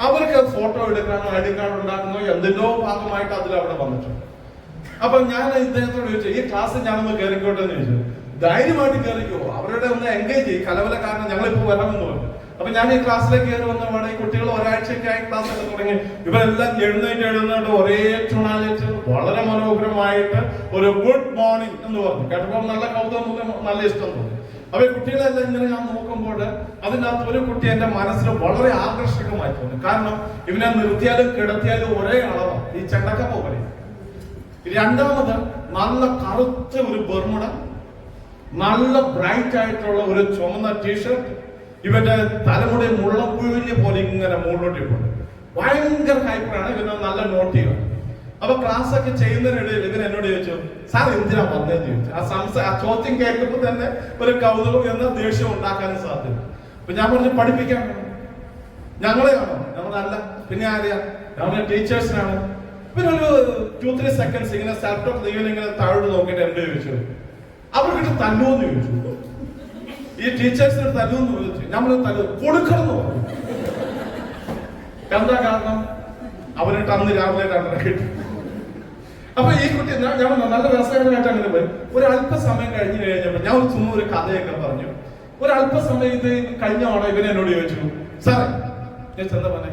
അവർക്ക് ഫോട്ടോ എടുക്കാനോ ഐഡി കാർഡ് ഉണ്ടാക്കുന്നോ എന്തിനോ ഭാഗമായിട്ട് അതിൽ അവിടെ വന്നിട്ടുണ്ട്. അപ്പൊ ഞാൻ ഇദ്ദേഹത്തോട് ചോദിച്ചു, ഈ ക്ലാസ്സിൽ ഞാനൊന്ന് കയറിക്കോട്ടെ എന്ന് ചോദിച്ചു. ധൈര്യമായിട്ട് കയറിക്കോ, അവരുടെ ഒന്ന് എൻഗേജ് ചെയ്യും, കലവല കാരണം ഞങ്ങളിപ്പോ വരാമെന്ന് പറഞ്ഞു. അപ്പൊ ഞാൻ ഈ ക്ലാസ്സിലേക്ക് കയറി വന്നപാടെ ഈ കുട്ടികൾ ഒരാഴ്ചയ്ക്കായി ക്ലാസ് ഒക്കെ തുടങ്ങി. ഇവരെല്ലാം എഴുന്നേറ്റ് ഒരേ ടൊണാലിറ്റി വളരെ മനോഹരമായിട്ട് ഒരു ഗുഡ് മോർണിംഗ് എന്ന് പറഞ്ഞു. കേട്ടപ്പോൾ നല്ല കൗതുകം തോന്നി, നല്ല ഇഷ്ടം തോന്നി. അപ്പൊ ഈ കുട്ടികളെല്ലാം ഇങ്ങനെ ഞാൻ നോക്കുമ്പോൾ അതിനകത്ത് ഒരു കുട്ടി എന്റെ മനസ്സിൽ വളരെ ആകർഷകമായി തോന്നി. കാരണം ഇവനെ നിർത്തിയാലും കിടത്തിയാലും ഒരേ അളവാണ്, ഈ ചെണ്ടക്കപ്പ പോലെ. രണ്ടാമത് നല്ല കറുത്ത ഒരു ബർമുട, നല്ല ബ്രൈറ്റ് ആയിട്ടുള്ള ഒരു ചുമന്ന ടീഷർട്ട്, ഇവന്റെ തലമുടി മുള്ളപ്പുഴിഞ്ഞ് പോലെ ഇങ്ങനെ മുകളിലോട്ട് കൊണ്ട് ഭയങ്കര ഹൈപ്പറാണ്. ഇവന് നല്ല നോട്ട് ചെയ്യുക. അപ്പൊ ക്ലാസ് ഒക്കെ ചെയ്യുന്നതിനിടയിൽ ഇവൻ എന്നോട് ചോദിച്ചു, സാർ എന്തിനാ വന്നതെന്ന് ചോദിച്ചു. ആ ചോദ്യം കേൾക്കുമ്പോൾ തന്നെ ഒരു കൗതുകം എന്ന ദേഷ്യം ഉണ്ടാക്കാനും സാധ്യത. അപ്പൊ ഞാൻ പറഞ്ഞു പഠിപ്പിക്കാൻ ഞങ്ങളെയാണോ? നമ്മളല്ല, പിന്നെ ആരെയാ? ഞങ്ങളുടെ ടീച്ചേഴ്സിനാണ്. പിന്നെ ഒരു 2-3 സെക്കൻഡ്സ് ഇങ്ങനെ സെൽഫ് ടോക്ക് ഇങ്ങനെ താഴോട്ട് നോക്കിയിട്ട് എന്നോട് ചോദിച്ചു, അവർക്കിട്ട് തല്ലുവെന്ന് ചോദിച്ചു. ഈ ടീച്ചേഴ്സിന് തല്ലുവെന്ന് ചോദിച്ചു. നമ്മൾ കൊടുക്കണം എന്ന് പറഞ്ഞു. എന്താ കാരണം? അവനിട്ട് അന്ന് രാവിലെ കിട്ടും. അപ്പൊ ഈ കുട്ടി ഞാൻ നല്ല രസകരമായിട്ട് അങ്ങനെ പോയി. ഒരു അല്പസമയം കഴിഞ്ഞപ്പോൾ ഞാൻ ചുമ്മാ ഒരു കഥയൊക്കെ പറഞ്ഞു. ഒരു അല്പസമയം ഇത് കഴിഞ്ഞ ഓണം ഇവനെ എന്നോട് ചോദിച്ചു, സാറേ എന്താ പറഞ്ഞേ?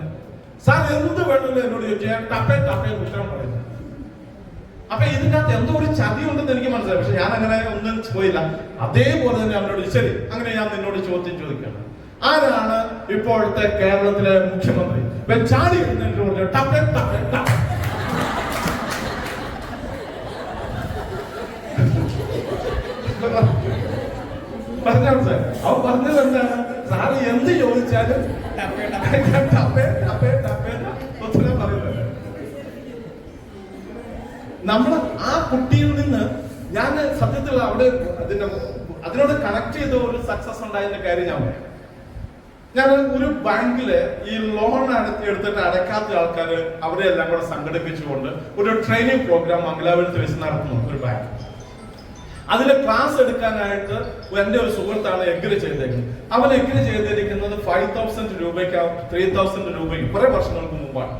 സാർ എന്ത് വേണമല്ലോ എന്നോട് ചോദിച്ചു. ഞാൻ ടപ്പേ കുറ്റം പറയുന്നു. അപ്പൊ ഇതിനകത്ത് എന്തോ ഒരു ചതി ഉണ്ടെന്ന് എനിക്ക് മനസ്സിലായി. പക്ഷെ ഞാൻ അങ്ങനെ ഒന്നും പോയില്ല. അതേപോലെ തന്നെ അവനോട് ശരി, അങ്ങനെ ഞാൻ നിന്നോട് ചോദ്യം ചോദിക്കണം, ആരാണ് ഇപ്പോഴത്തെ കേരളത്തിലെ മുഖ്യമന്ത്രി? ചാടി ടപ്പേ പറഞ്ഞാണ് സാർ. അവൻ പറഞ്ഞത് എന്താണ്? സാറ് എന്ത് ചോദിച്ചാലും ഉത്തരം പറയുന്നത്. നമ്മൾ ആ കുട്ടിയിൽ നിന്ന് ഞാൻ സത്യത്തിൽ അവിടെ അതിനോട് കണക്ട് ചെയ്ത ഒരു സക്സസ് ഉണ്ടായതിന്റെ കാര്യം ഞാൻ പറയാം. ഞാൻ ഒരു ബാങ്കില് ഈ ലോൺ എടുത്തിട്ട് അടയ്ക്കാത്ത ആൾക്കാർ അവരെ എല്ലാം കൂടെ സംഘടിപ്പിച്ചുകൊണ്ട് ഒരു ട്രെയിനിങ് പ്രോഗ്രാം മംഗലാപുരത്ത് വെച്ച് നടത്തുന്നു ഒരു ബാങ്ക്. അതിലെ ക്ലാസ് എടുക്കാനായിട്ട് എന്റെ ഒരു സുഹൃത്താണ് എഗ്രി ചെയ്തേക്കുന്നത്. അവൻ എഗ്രി ചെയ്തിരിക്കുന്നത് 5,000 രൂപയ്ക്ക് 3,000 രൂപയ്ക്ക് കുറെ വർഷങ്ങൾക്ക് മുമ്പാണ്.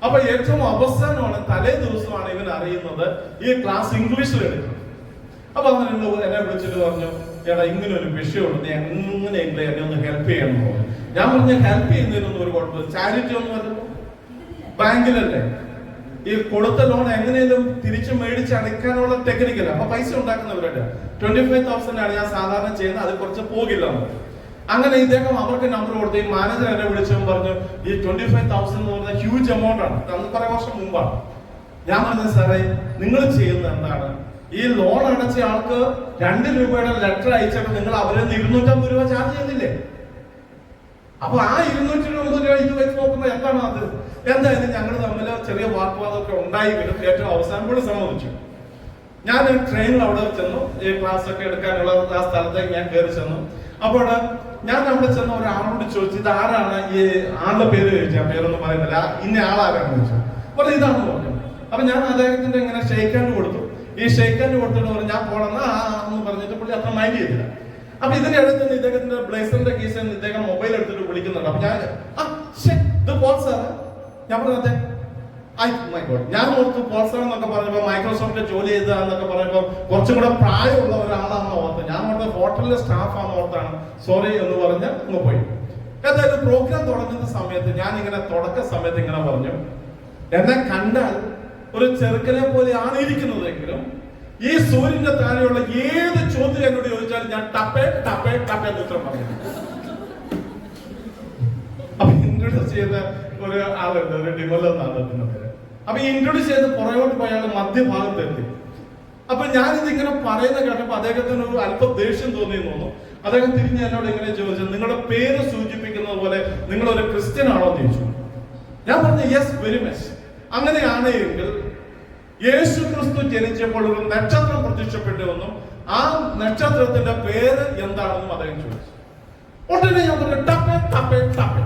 അപ്പൊ ഏറ്റവും അവസാനമാണ്, തലേ ദിവസമാണ് ഇവൻ അറിയുന്നത് ഈ ക്ലാസ് ഇംഗ്ലീഷിൽ എടുക്കണം. അപ്പൊ അവൻ എന്നെ വിളിച്ചിട്ട് പറഞ്ഞു, എടാ ഇങ്ങനെ ഒരു വിഷയമുണ്ട്, നീ എങ്ങനെയെങ്കിലും എന്നെ ഒന്ന് ഹെൽപ്പ് ചെയ്യണമെന്ന് പറഞ്ഞു. ഞാൻ പറഞ്ഞു ഹെൽപ്പ് ചെയ്യുന്നതിനൊന്നും ഒരു കുഴപ്പമില്ല, ചാരിറ്റി ഒന്നും അല്ലല്ലോ, ബാങ്കിലല്ലേ, ഈ കൊടുത്ത ലോൺ എങ്ങനെയും തിരിച്ചു മേടിച്ച് അടയ്ക്കാനുള്ള ടെക്നിക്കല്ല. അപ്പൊ പൈസ ഉണ്ടാക്കുന്നവരുടെ 25,000 ആണ് ഞാൻ സാധാരണ ചെയ്യുന്നത്, അത് കുറച്ച് പോകില്ല. അങ്ങനെ ഇദ്ദേഹം അവർക്ക് നമ്പർ കൊടുത്തു. ഈ മാനേജർ എന്നെ വിളിച്ചപ്പോൾ പറഞ്ഞു, ഈ 25,000 എന്ന് പറഞ്ഞാൽ ഹ്യൂജ് എമൗണ്ട് ആണ്, അന്ന് കുറെ വർഷം മുമ്പാണ്. ഞാൻ പറഞ്ഞത് സാറേ നിങ്ങൾ ചെയ്യുന്നത് എന്താണ്? ഈ ലോൺ അടച്ച ആൾക്ക് 2 രൂപയുടെ ലെറ്റർ അയച്ചിട്ട് നിങ്ങൾ അവരെ 250 രൂപ ചാർജ് ചെയ്യുന്നില്ലേ? അപ്പൊ ആ 220 രൂപ ഇത് വെച്ച് നോക്കുമ്പോൾ എന്താണ് അത്? എന്തായാലും ഞങ്ങൾ തമ്മിൽ ചെറിയ വാഗ്വാദമൊക്കെ ഉണ്ടായി. ഏറ്റവും അവസാനം കൂടി സമ്മതിച്ചു. ഞാൻ ട്രെയിനിൽ അവിടെ ചെന്നു, ഈ ക്ലാസ് ഒക്കെ എടുക്കാനുള്ള ആ സ്ഥലത്തേക്ക് ഞാൻ കയറി ചെന്നു. അപ്പോൾ ഞാൻ അവിടെ ചെന്ന ഒരാളോട് ചോദിച്ചു, ഇത് ആരാണ്? ഈ ആളുടെ പേര് ചോദിച്ചു. ആ പേരൊന്നും പറയുന്നില്ല. ഇന്ന ആളാരാന്ന് ചോദിച്ചു. അപ്പോൾ ഇതാണെന്ന് പറഞ്ഞു. അപ്പൊ ഞാൻ അദ്ദേഹത്തിന്റെ ഇങ്ങനെ ഷെയ്ക്ക് ഹാൻഡ് കൊടുത്തു. ഈ ഷെയ്ക്ക് ഹാൻഡ് കൊടുത്തിട്ട് പറഞ്ഞു ഞാൻ പോണെന്ന് എന്ന് പറഞ്ഞിട്ട് പുള്ളി അത്ര മൈൻഡ് ചെയ്തില്ല. അപ്പൊ ഇതിന്റെ അടുത്ത് ഇദ്ദേഹത്തിന്റെ ബ്ലേസറിന്റെ കേസിൽ ഇദ്ദേഹം മൊബൈൽ എടുത്തിട്ട് വിളിക്കുന്നുണ്ട്. അപ്പൊ ഞാൻ ഇത് പോൾ സാർ, ഞാൻ പറഞ്ഞത് ഞാൻ ഓർത്തു പോൾ സാർ എന്നൊക്കെ പറഞ്ഞപ്പോ മൈക്രോസോഫ്റ്റിൽ ജോലി ചെയ്തതാന്നൊക്കെ പറയുമ്പോൾ കുറച്ചും കൂടെ പ്രായമുള്ള ഒരാളാണെന്ന് ഓർത്ത്. ഞാൻ ഓർത്ത് ഹോട്ടലിലെ സ്റ്റാഫാണെന്ന് ഓർത്താണ് സോറി എന്ന് പറഞ്ഞ് അങ്ങ് പോയി. എന്തായാലും പ്രോഗ്രാം തുടങ്ങുന്ന സമയത്ത് ഞാൻ ഇങ്ങനെ തുടക്ക സമയത്ത് ഇങ്ങനെ പറഞ്ഞു, എന്നെ കണ്ടാൽ ഒരു ചെറുക്കനെ പോലെയാണ് ഇരിക്കുന്നതെങ്കിലും ഈ സൂര്യന്റെ താഴെയുള്ള ഏത് ചോദ്യം എന്നോട് ചോദിച്ചാലും ഞാൻ ടപ്പേ ടപ്പേ ടപ്പേ എന്ന് ഉത്തരം പറയുന്നു. അപ്പൊ ഇൻട്രൊഡ്യൂസ് ചെയ്ത ഒരു ആളുണ്ട്, ഒരു ഡിമൽ എന്നാണ് അതിന്റെ പേര്. അപ്പൊ ഇൻട്രൊഡ്യൂസ് ചെയ്ത് പുറകോട്ട് പോയ ആള് മധ്യഭാഗത്ത് എത്തി. അപ്പൊ ഞാനിത് ഇങ്ങനെ പറയുന്ന കേട്ടപ്പോ അദ്ദേഹത്തിന് ഒരു അല്പം ദേഷ്യം തോന്നിയെന്ന് തോന്നുന്നു. അദ്ദേഹം തിരിഞ്ഞ് എന്നോട് ഇങ്ങനെ ചോദിച്ചത്, നിങ്ങളുടെ പേര് സൂചിപ്പിക്കുന്നത് പോലെ നിങ്ങൾ ഒരു ക്രിസ്ത്യൻ ആണോ എന്ന് ചോദിച്ചു. ഞാൻ പറഞ്ഞു യെസ്, വെരി മച്ച്. അങ്ങനെയാണ് എങ്കിൽ യേശു ക്രിസ്തു ജനിച്ചപ്പോൾ ഒരു നക്ഷത്രം പ്രത്യക്ഷപ്പെട്ടുവെന്നും ആ നക്ഷത്രത്തിന്റെ പേര് എന്താണെന്നും അദ്ദേഹം ചോദിച്ചു. ഉടനെ ഞാൻ പറഞ്ഞു ടപ്പേ ടപ്പേ ടപ്പേ.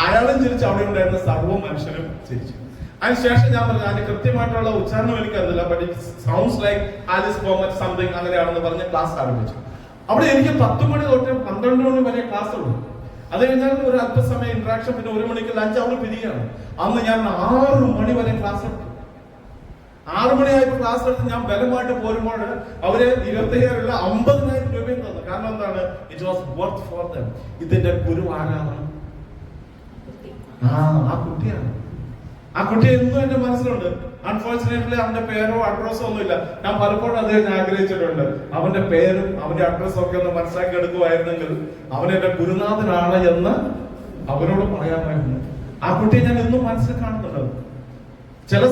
അയാളും ചിരിച്ചു, അവിടെ ഉണ്ടായിരുന്ന സർവ്വ മനുഷ്യരും ചിരിച്ചു. അതിനുശേഷം ഞാൻ പറഞ്ഞു, അതിന് കൃത്യമായിട്ടുള്ള ഉച്ചാരണം എനിക്കറിയില്ല, but it sounds like Alice Bomet something അങ്ങനെയാണെന്ന് പറഞ്ഞ് ക്ലാസ് ആരംഭിച്ചു. അവിടെ എനിക്ക് 10 മണി തൊട്ട് 12 മണി വരെ ക്ലാസ് ഉള്ളൂ. അത് കഴിഞ്ഞാൽ ഒരു അല്പസമയം ഇന്ററാക്ഷൻ, പിന്നെ 1 മണിക്ക് ലഞ്ച് അവർ പിരിയാണ്. അന്ന് ഞാൻ 6 മണി വരെ ക്ലാസ് എടുത്തു. 6 മണിയായപ്പോൾ ക്ലാസ് എടുത്ത് ഞാൻ ബലമായിട്ട് പോരുമ്പോൾ അവര് 27 50,000 രൂപയും തന്നു. കാരണം എന്താണ്? It was worth for them. ഇതിന്റെ ഗുരു ആരാണ്? ആ കുട്ടിയാണ്. ആ കുട്ടി എന്നും എന്റെ മനസ്സിലുണ്ട്. അൺഫോർച്ചുനേറ്റ്ലി അവന്റെ പേരോ അഡ്രസ്സോ ഒന്നുമില്ല. ഞാൻ പലപ്പോഴും അദ്ദേഹം ആഗ്രഹിച്ചിട്ടുണ്ട് അവന്റെ പേരും അവന്റെ അഡ്രസ്സും ഒക്കെ ഒന്ന് മനസ്സിലാക്കി എടുക്കുമായിരുന്നെങ്കിൽ അവൻ എന്റെ ഗുരുനാഥനാണ് എന്ന് അവരോട് പറയാമായിരുന്നു. ആ കുട്ടിയെ ഞാൻ എന്നും മനസ്സിൽ കാണുന്നുണ്ട്. ചില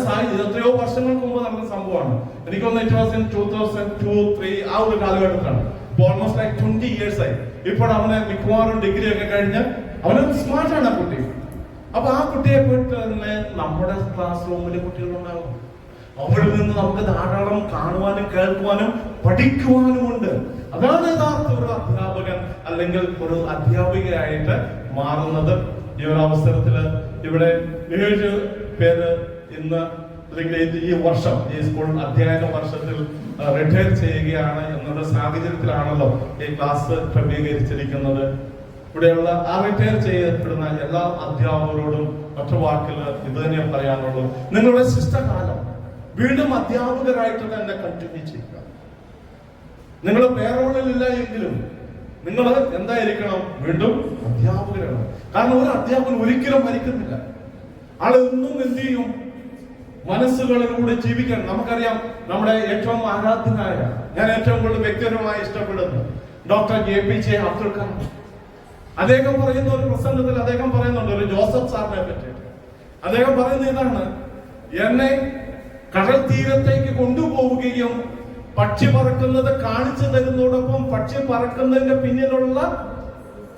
എത്രയോ വർഷങ്ങൾക്ക് മുമ്പ് നടന്ന സംഭവമാണ്. എനിക്കൊന്ന് 2002-2003 ആ ഒരു കാലഘട്ടത്തിലാണ്. ഓൾമോസ്റ്റ് ലൈക്ക് 20 years ആയി. ഇപ്പോൾ അവന് മിക്കവാറും ഡിഗ്രി ഒക്കെ കഴിഞ്ഞ് അവനൊരു സ്മാർട്ടാണ് ആ കുട്ടി. അപ്പൊ ആ കുട്ടിയെ പോയിട്ട് തന്നെ നമ്മുടെ ക്ലാസ് റൂമിലെ കുട്ടികളുണ്ടാവും. അവരിൽ നിന്ന് നമുക്ക് ധാരാളം കാണുവാനും കേൾക്കുവാനും പഠിക്കുവാനും ഉണ്ട്. അതാണ് യഥാർത്ഥ ഒരു അധ്യാപകൻ അല്ലെങ്കിൽ ഒരു അധ്യാപികയായിട്ട് മാറുന്നത്. ഈ ഒരു അവസരത്തില് ഇവിടെ 7 പേര് ഇന്ന് അല്ലെങ്കിൽ ഈ വർഷം ഈ സ്കൂൾ അധ്യയന വർഷത്തിൽ റിട്ടയർ ചെയ്യുകയാണ് എന്നുള്ള സാഹചര്യത്തിലാണല്ലോ ഈ ക്ലാസ് ക്രമീകരിച്ചിരിക്കുന്നത്. ഇവിടെയുള്ള ആ റിട്ടയർ ചെയ്യപ്പെടുന്ന എല്ലാ അധ്യാപകരോടും ഒറ്റ വാക്കിൽ ഇത് തന്നെ പറയാനുള്ളൂ. നിങ്ങളുടെ ശിഷ്ടകാലം വീണ്ടും അധ്യാപകരായിട്ട് തന്നെ കണ്ടിന്യൂ ചെയ്യുക. നിങ്ങൾ പേറോളിലില്ല എങ്കിലും നിങ്ങൾ എന്തായിരിക്കണം? വീണ്ടും അധ്യാപകരാണ്. കാരണം ഒരു അധ്യാപകൻ ഒരിക്കലും മരിക്കുന്നില്ല. ആളെന്നും എന്ത് ചെയ്യും? മനസ്സുകളിലൂടെ ജീവിക്കാൻ. നമുക്കറിയാം നമ്മുടെ ഏറ്റവും ആരാധ്യനായ, ഞാൻ ഏറ്റവും കൂടുതൽ വ്യക്തിപരമായി ഇഷ്ടപ്പെടുന്ന ഡോക്ടർ APJ അബ്ദുൽ കലാം. അദ്ദേഹം പറയുന്ന ഒരു പ്രസംഗത്തിൽ അദ്ദേഹം പറയുന്നുണ്ട് ഒരു ജോസഫ് സാറിനെ പറ്റിയിട്ട്. അദ്ദേഹം പറയുന്നത് ഇതാണ്: എന്നെ കടൽ തീരത്തേക്ക് കൊണ്ടുപോവുകയും പക്ഷി പറക്കുന്നത് കാണിച്ചു തരുന്നതോടൊപ്പം പക്ഷി പറക്കുന്നതിന്റെ പിന്നിലുള്ള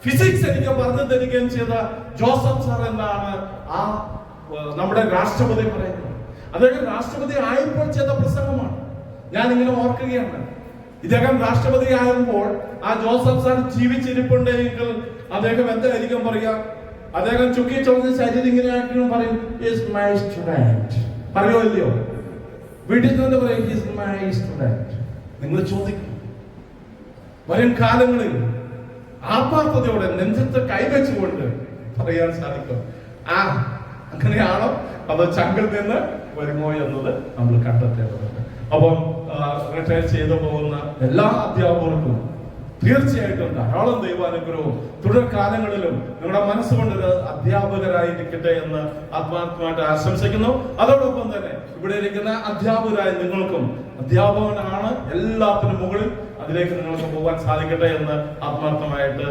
ഫിസിക്സ് എനിക്ക് പറഞ്ഞു തരികയും ചെയ്ത ജോസഫ് സാർ എന്നാണ് ആ നമ്മുടെ രാഷ്ട്രപതി പറയുന്നത്. അദ്ദേഹം രാഷ്ട്രപതി ആയപ്പോൾ ചെയ്ത പ്രസംഗമാണ്. ഞാൻ ഇങ്ങനെ ഓർക്കുകയാണ്. ഇദ്ദേഹം രാഷ്ട്രപതി ആകുമ്പോൾ ആ ജോസഫ് സാർ ജീവിച്ചിരിപ്പുണ്ടെങ്കിൽ അദ്ദേഹം എന്തായിരിക്കും പറയാ? അദ്ദേഹം ചുക്കി ചോദിച്ച ശരീരം ഇങ്ങനെ ആക്കിയും പറയും, ഈസ് മൈ സ്റ്റുഡന്റ്. പറയോ ഇല്ലയോ? വീട്ടിൽ നിന്ന് പറയും, ഈസ് മൈ സ്റ്റുഡന്റ്. നിങ്ങൾ ചോദിക്കും, വരും കാലങ്ങളിൽ ആത്മാർത്ഥതയോടെ നെഞ്ചത്ത് കൈവച്ചുകൊണ്ട് പറയാൻ സാധിക്കും. അങ്ങനെയാണോ അതോ ചങ്കിൽ നിന്ന് വരുമോ എന്നത് നമ്മൾ കണ്ടെത്തേണ്ടതുണ്ട്. അപ്പം റിട്ടയർ ചെയ്തു പോകുന്ന എല്ലാ അധ്യാപകർക്കും തീർച്ചയായിട്ടും ധാരാളം ദൈവാനുഗ്രഹവും തുടർകാലങ്ങളിലും നിങ്ങളുടെ മനസ്സുകൊണ്ടൊരു അധ്യാപകരായിരിക്കട്ടെ എന്ന് ആത്മാർത്ഥമായിട്ട് ആശംസിക്കുന്നു. അതോടൊപ്പം തന്നെ ഇവിടെ ഇരിക്കുന്ന അധ്യാപകരായ നിങ്ങൾക്കും അധ്യാപകനാണ് എല്ലാത്തിനും മുകളിൽ, അതിലേക്ക് നിങ്ങൾക്ക് പോകാൻ സാധിക്കട്ടെ എന്ന് ആത്മാർത്ഥമായിട്ട്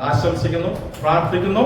ആശംസിക്കുന്നു, പ്രാർത്ഥിക്കുന്നു.